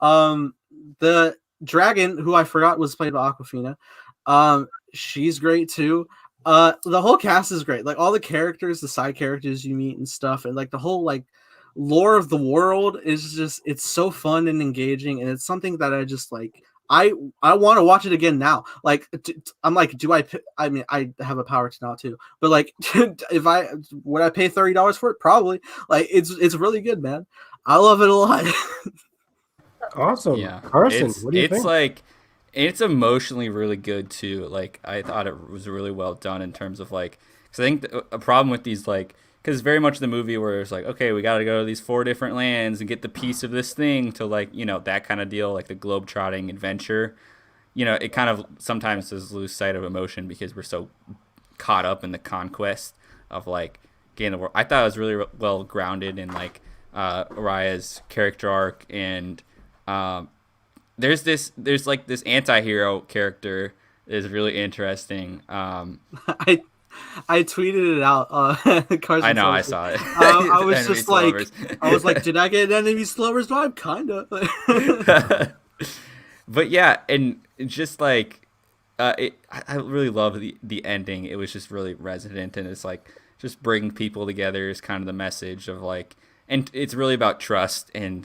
The dragon, who I forgot was played by Aquafina, she's great too. The whole cast is great. Like all the characters, the side characters you meet and stuff, and like the whole like lore of the world is just, it's so fun and engaging, and it's something that I just like. I want to watch it again now. Like I'm like, I mean, I have a power to not to, but like, if I would I pay $30 for it? Probably. Like it's really good, man. I love it a lot. Awesome. Yeah. Carson, what do you it's think? like, it's emotionally really good too. Like I thought it was really well done in terms of like, because I think a problem with these like, because very much the movie where it's like, okay, we got to go to these 4 different lands and get the piece of this thing to like, you know, that kind of deal, like the globe-trotting adventure. You know, it kind of sometimes does lose sight of emotion because we're so caught up in the conquest of like getting the world. I thought it was really well grounded in like Araya's character arc, and there's like this anti-hero character is really interesting. I tweeted it out. I know, I saw it. I was Enemy just like, Slovers. did I get enemy Slovers vibe? Kinda. But yeah, and just like, I really love the ending. It was just really resonant, and it's like just bringing people together is kind of the message of like, and it's really about trust, and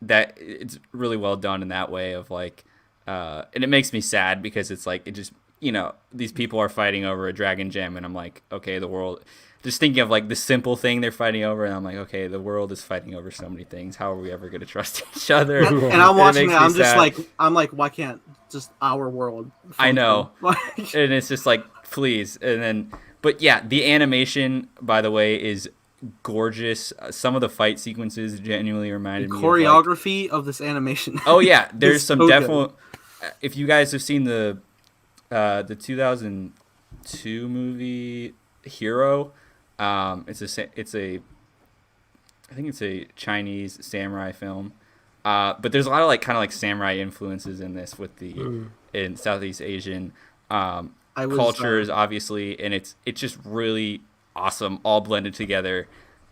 that it's really well done in that way of like, and it makes me sad because it's like, it just, you know, these people are fighting over a dragon gem, and I'm like, okay, the world, just thinking of like the simple thing they're fighting over, and I'm like, okay, the world is fighting over so many things. How are we ever going to trust each other? And I'm watching it. I'm just sad. like, why can't just our world function? I know. And it's just like, please. And then, but yeah, the animation, by the way, is gorgeous. Some of the fight sequences genuinely reminded me choreography of this animation. Oh yeah, there's some so definite. If you guys have seen the 2002 movie Hero, it's a I think it's a Chinese samurai film, but there's a lot of like kind of like samurai influences in this with the in Southeast Asian cultures, obviously, and it's just really awesome, all blended together,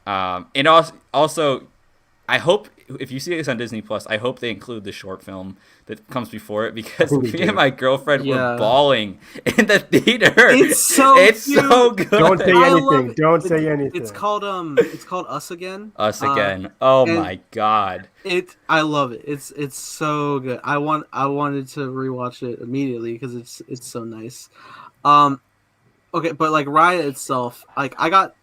and also I hope if you see this on Disney Plus, I hope they include the short film that comes before it, because me and my girlfriend were bawling in the theater. It's so good. Don't say anything. Don't say anything. It's called Us Again. Us Again. Oh my god. I love it. It's so good. I wanted to rewatch it immediately because it's so nice. Okay, but like Raya itself, like I got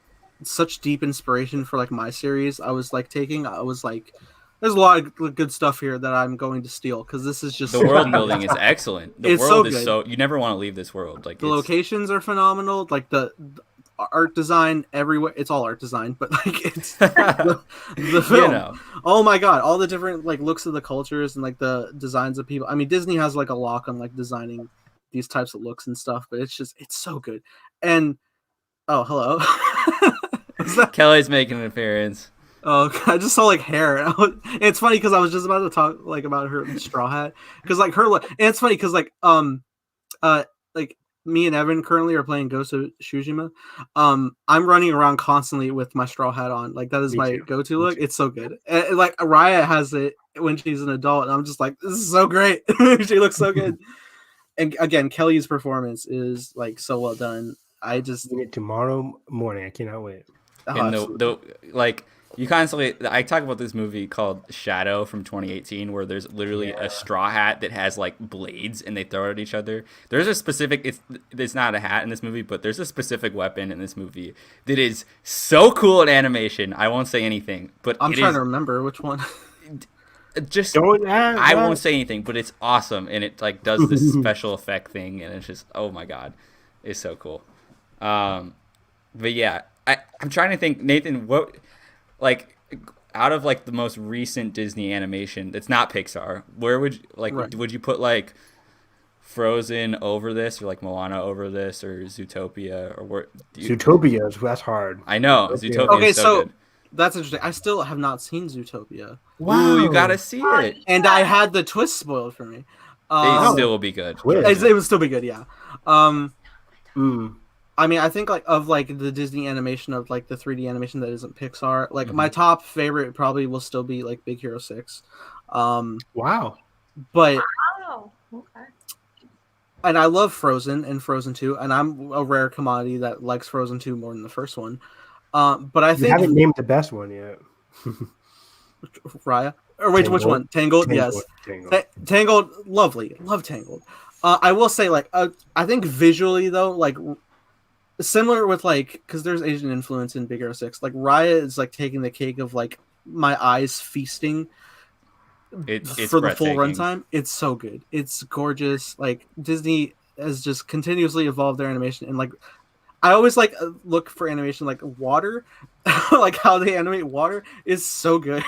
such deep inspiration for like my series. I was like, there's a lot of good stuff here that I'm going to steal because this is just the world building is excellent. The world is so you never want to leave this world. Like the locations are phenomenal. Like the art design everywhere. It's all art design, but like it's the film. You know. Oh my god, all the different like looks of the cultures and like the designs of people. I mean, Disney has like a lock on like designing these types of looks and stuff, but it's so good. And oh, hello. Kelly's making an appearance. Oh, I just saw like hair. It's funny because I was just about to talk like about her straw hat because like her. And it's funny because like me and Evan currently are playing Ghost of Tsushima. I'm running around constantly with my straw hat on. Like that is Me my too. go-to Me look. too. It's so good. And, like Raya has it when she's an adult, and I'm just like, this is so great. She looks so good. And again, Kelly's performance is like so well done. I just Doing it tomorrow morning. I cannot wait. In absolutely. the like you constantly I talk about this movie called Shadow from 2018 where there's literally a straw hat that has like blades and they throw it at each other. There's a specific it's not a hat in this movie, but there's a specific weapon in this movie that is so cool in animation. I won't say anything, but I'm it trying is to remember which one. just Don't I won't say anything, but it's awesome and it like does this special effect thing and it's just oh my god. It's so cool. But yeah, I'm trying to think, Nathan, what like out of like the most recent Disney animation that's not Pixar, where would you, like Right. would you put like Frozen over this or like Moana over this or Zootopia or where Zootopia. That's hard. I know Zootopia. Zootopia Okay, is so so good. that's interesting. I still have not seen Zootopia, Ooh, you gotta see it. and I had the twist spoiled for me. It still will be good. Twist. Trust me. It would still be good, yeah. Mm. I mean, I think like of like the Disney animation of like the 3D animation that isn't Pixar. Like Mm-hmm. my top favorite probably will still be like Big Hero 6. Wow. But Oh, okay. and I love Frozen and Frozen 2, and I'm a rare commodity that likes Frozen 2 more than the first one. But I You think haven't named the best one yet. Raya, or wait, which Tangled? one? Tangled, yes. Tangled. Tangled, lovely, love Tangled. I will say, like, I think visually though, like, similar with like, because there's Asian influence in Big Hero 6. Like, Raya is like taking the cake of like my eyes feasting It's for the full breathtaking. runtime. It's so good. It's gorgeous. Like Disney has just continuously evolved their animation, and like I always like look for animation like water, like how they animate water is so good.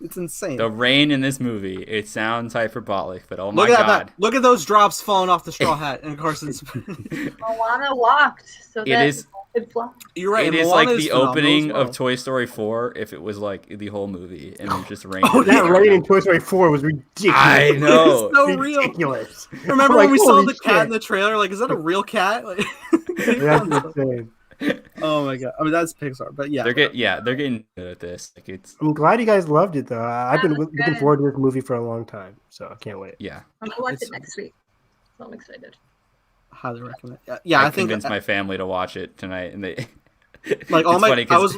It's insane. The rain in this movie, it sounds hyperbolic, but oh my Look at god. that! Look at those drops falling off the straw hat, and Carson's. Moana walked so It that is- it could fly. You're right. It is Moana like the phenomenal opening as well. of Toy Story 4 if it was like the whole movie and it just rained. Oh, That rain in Toy Story 4 was ridiculous. I know. It's so real. Ridiculous. Remember Like, when we saw holy the cat in shit. the trailer? Like, is that a real cat? Like, That's insane. oh my god! I mean, that's Pixar, but yeah, they're getting good at this. Like it's I'm glad you guys loved it, though. I've been Yeah, that's looking good. forward to this movie for a long time, so I can't wait. yeah. I'm gonna watch It's- it next week, so I'm excited. highly recommend. Yeah, I I think convinced my family to watch it tonight, and they like all it's my funny 'cause-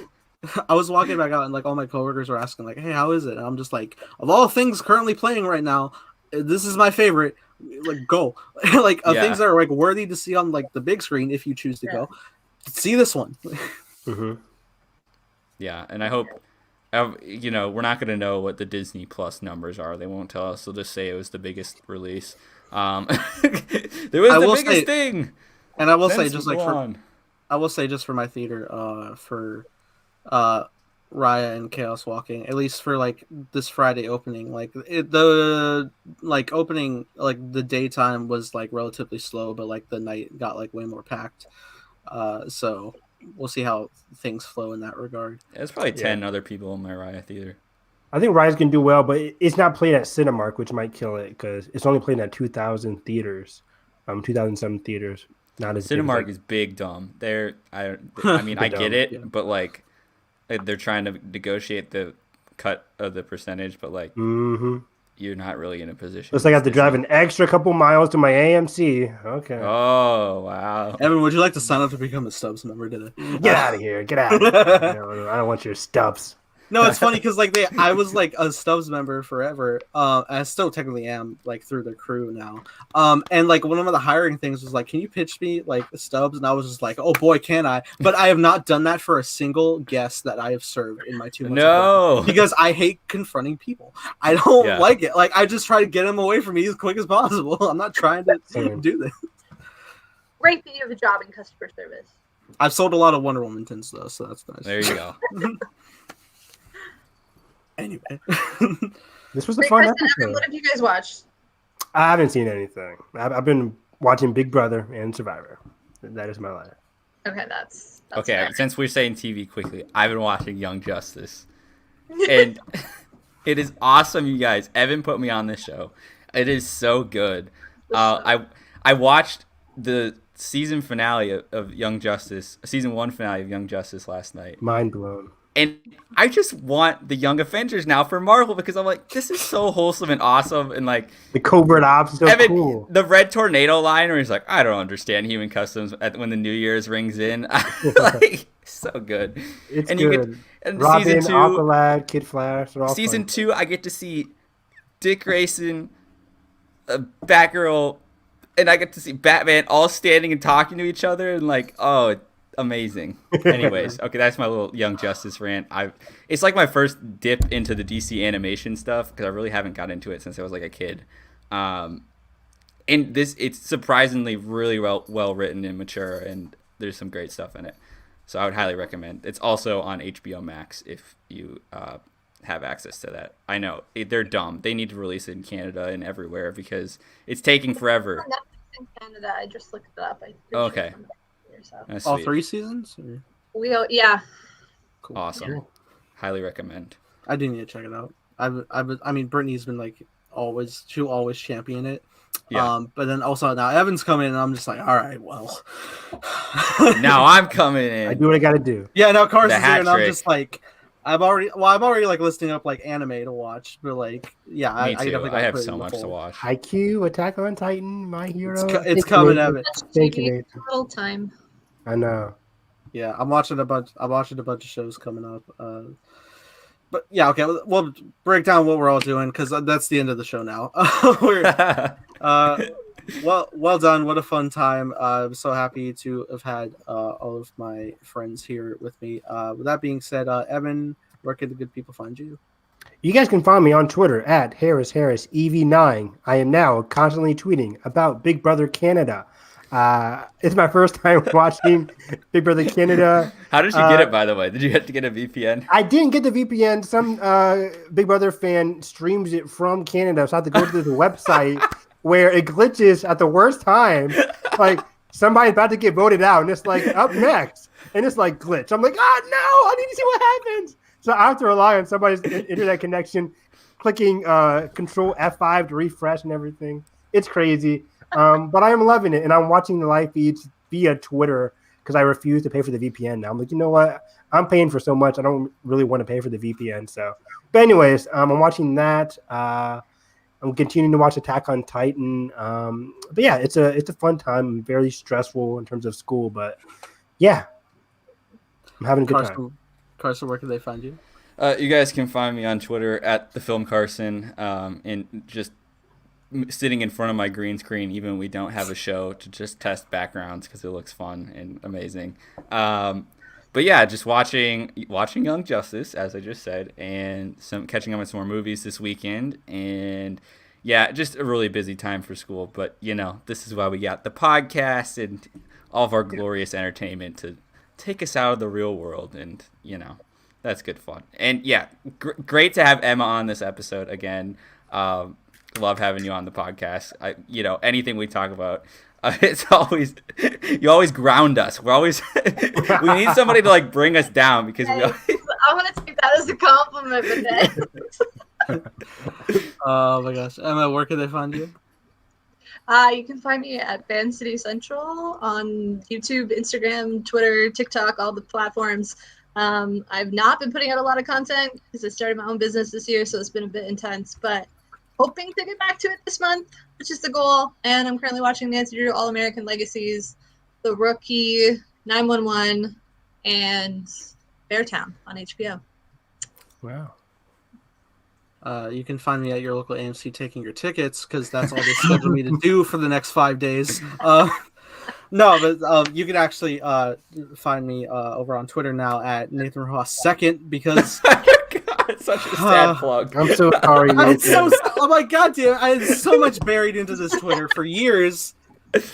I was walking back out and like all my coworkers were asking like, "Hey, how is it?" And I'm just like, of all things currently playing right now, this is my favorite. Like, go like Yeah. things that are like worthy to see on like the big screen if you choose to Yeah. go. See this one. Mm-hmm. yeah, and I hope we're not gonna know what the Disney Plus numbers are. They won't tell us. They'll just say it was the biggest release. There was I the will biggest say- thing. And I will say Since just like for Mulan. I will say just for my theater, for Raya and Chaos Walking, at least for like this Friday opening, like the like opening, like the daytime was like relatively slow, but like the night got like way more packed. So we'll see how things flow in that regard. There's probably 10 other people in my Raya theater. I think Rise can do well, but it's not played at Cinemark, which might kill it because it's only played at 2,000 theaters, 2,007 theaters. Not as big as, Cinemark like- is big dumb. I mean, I Dumb, get it, yeah. but like they're trying to negotiate the cut of the percentage, but like Mhm. you're not really in a position. Looks like I have to drive an extra couple miles to my AMC. Okay. Oh wow! Evan, would you like to sign up to become a Stubbs member today? Get out of here. Get out. No, I don't want your stubs. No, it's funny because like I was like a Stubbs member forever. And I still technically am like through the crew now. And like one of the hiring things was like, can you pitch me like Stubbs? And I was just like, oh boy, can I? But I have not done that for a single guest that I have served in my 2 months. of No, work, because I hate confronting people. I don't Yeah. like it. Like I just try to get them away from me as quick as possible. I'm not trying to Same. do this. Great that you have a job in customer service. I've sold a lot of Wonder Woman tints though, so that's nice. there you go. Anyway. This was a Wait, fun Kristen, Evan, episode. what have you guys watched? I haven't seen anything. I've been watching Big Brother and Survivor. That is my life. Okay, that's Okay, fair. since we're saying TV quickly, I've been watching Young Justice, and it is awesome, you guys. Evan put me on this show. It is so good. I watched the season finale of Young Justice, season 1 finale of Young Justice last night. Mind blown. And I just want the Young Avengers now for Marvel because I'm like, this is so wholesome and awesome. And like The covert ops is so Evan, cool. the Red Tornado line where he's like, I don't understand human customs when the New Year's rings in. Like, so good. It's and good. You get, and Robin, season 2, Aqualad, Kid Flash, they're all season fun. 2, I get to see Dick Grayson, Batgirl, and I get to see Batman all standing and talking to each other, and like, oh, amazing. Anyways, okay, that's my little Young Justice rant. It's like my first dip into the DC animation stuff because I really haven't got into it since I was like a kid. And it's surprisingly really well written and mature, and there's some great stuff in it. So I would highly recommend. It's also on HBO Max if you have access to that. I know they're dumb. They need to release it in Canada and everywhere because it's taking forever. Netflix in Canada. I just looked it up. Okay. So. That's All sweet. 3 seasons? Or? Yeah. Cool. Awesome. Highly recommend. I do need to check it out. I mean, Brittany's been like she'll always champion it. Yeah. But then also now Evan's coming in and I'm just like, all right, well. Now I'm coming in. I do what I got to do. Yeah, now Carson's The hat here and I'm trick. just like, I'm already like listing up like anime to watch, but like, yeah, Me too. definitely I gotta have put it so in the much to fold. watch. Haikyuu, Attack on Titan, My Hero. It's coming, Evan. Thank you, Nathan. Little time. I know. Yeah, I'm watching a bunch of shows coming up. But yeah, okay, we'll break down what we're all doing because that's the end of the show now. Well done. What a fun time. I'm so happy to have had all of my friends here with me. With that being said, Evan, where can the good people find you? You guys can find me on Twitter at HarrisEV9. I am now constantly tweeting about Big Brother Canada. It's my first time watching Big Brother Canada. How did you get it, by the way? Did you have to get a VPN? I didn't get the VPN. Some Big Brother fan streams it from Canada, so I have to go to the website where it glitches at the worst time. Like somebody's about to get voted out, and it's like up next, and it's like glitch. I'm like, oh no, I need to see what happens. So I have to rely on somebody's internet connection, clicking Control F5 to refresh and everything. It's crazy. But I am loving it, and I'm watching the live feeds via Twitter because I refuse to pay for the VPN now. I'm like, you know what? I'm paying for so much. I don't really want to pay for the VPN. So, but anyways, I'm watching that. I'm continuing to watch Attack on Titan. But yeah, it's a fun time. Very stressful in terms of school, but yeah, I'm having a good time. Carson, where can they find you? You guys can find me on Twitter at @thefilmcarson, and just sitting in front of my green screen even when we don't have a show to just test backgrounds because it looks fun and amazing. But yeah, just watching Young Justice, as I just said, and catching up on some more movies this weekend. And yeah, just a really busy time for school. But you know, this is why we got the podcast and all of our glorious entertainment to take us out of the real world, and you know, that's good fun. And yeah, great to have Emma on this episode again. Love having you on the podcast. Anything we talk about, it's always you always ground us. We're always we need somebody to like bring us down because we always... I'm gonna take that as a compliment, but then. Oh my gosh, Emma, where can they find you? You can find me at FanCity Central on YouTube, Instagram, Twitter, TikTok, all the platforms. I've not been putting out a lot of content because I started my own business this year, so it's been a bit intense, but hoping to get back to it this month, which is the goal. And I'm currently watching Nancy Drew All American Legacies, The Rookie, 911, and Beartown on HBO. Wow. You can find me at your local AMC taking your tickets because that's all they scheduled me to do for the next 5 days. No, but you can actually find me over on Twitter now at Nathan Rojas II because it's such a sad plug. I'm so sorry. Oh my god, damn! I had so much buried into this Twitter for years.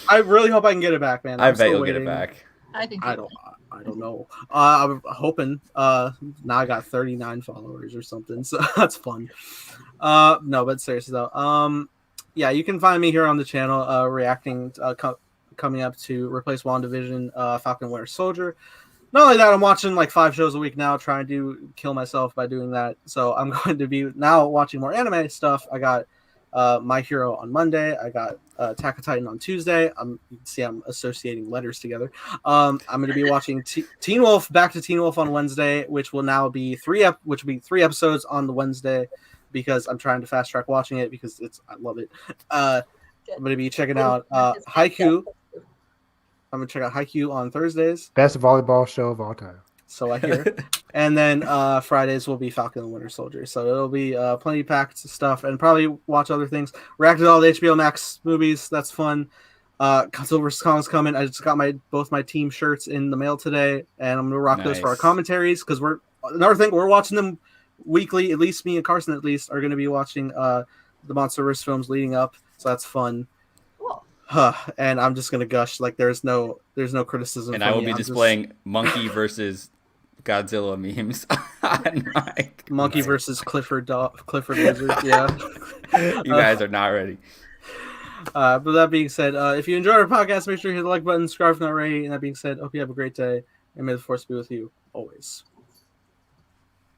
I really hope I can get it back, man. I bet you'll get it back. I don't know. I'm hoping. Now I got 39 followers or something, so that's fun. No, but seriously though, yeah, you can find me here on the channel, reacting, coming up to replace WandaVision, Falcon Winter Soldier. Not only that, I'm watching like 5 shows a week now, trying to kill myself by doing that. So I'm going to be now watching more anime stuff. I got My Hero on Monday. I got Attack of Titan on Tuesday. You can see I'm associating letters together. I'm going to be watching Teen Wolf, back to Teen Wolf on Wednesday, which will now be three episodes on the Wednesday, because I'm trying to fast track watching it because I love it. I'm going to be checking out Haikyuu. I'm going to check out Haikyuu on Thursdays. Best volleyball show of all time. So I hear. And then Fridays will be Falcon and Winter Soldier. So it'll be plenty packed stuff, and probably watch other things. React to all the HBO Max movies. That's fun. Godzilla vs. Kong's coming. I just got both my team shirts in the mail today, and I'm gonna rock those for our commentaries, because we're watching them weekly. At least me and Carson are gonna be watching the MonsterVerse films leading up. So that's fun. And I'm just gonna gush like there's no criticism. And I will be displaying Monkey versus Godzilla memes on Monkey versus Clifford Lizard. Yeah, you guys are not ready. But that being said, if you enjoyed our podcast, make sure you hit the like button, subscribe if not already. And that being said, hope you have a great day, and may the force be with you always.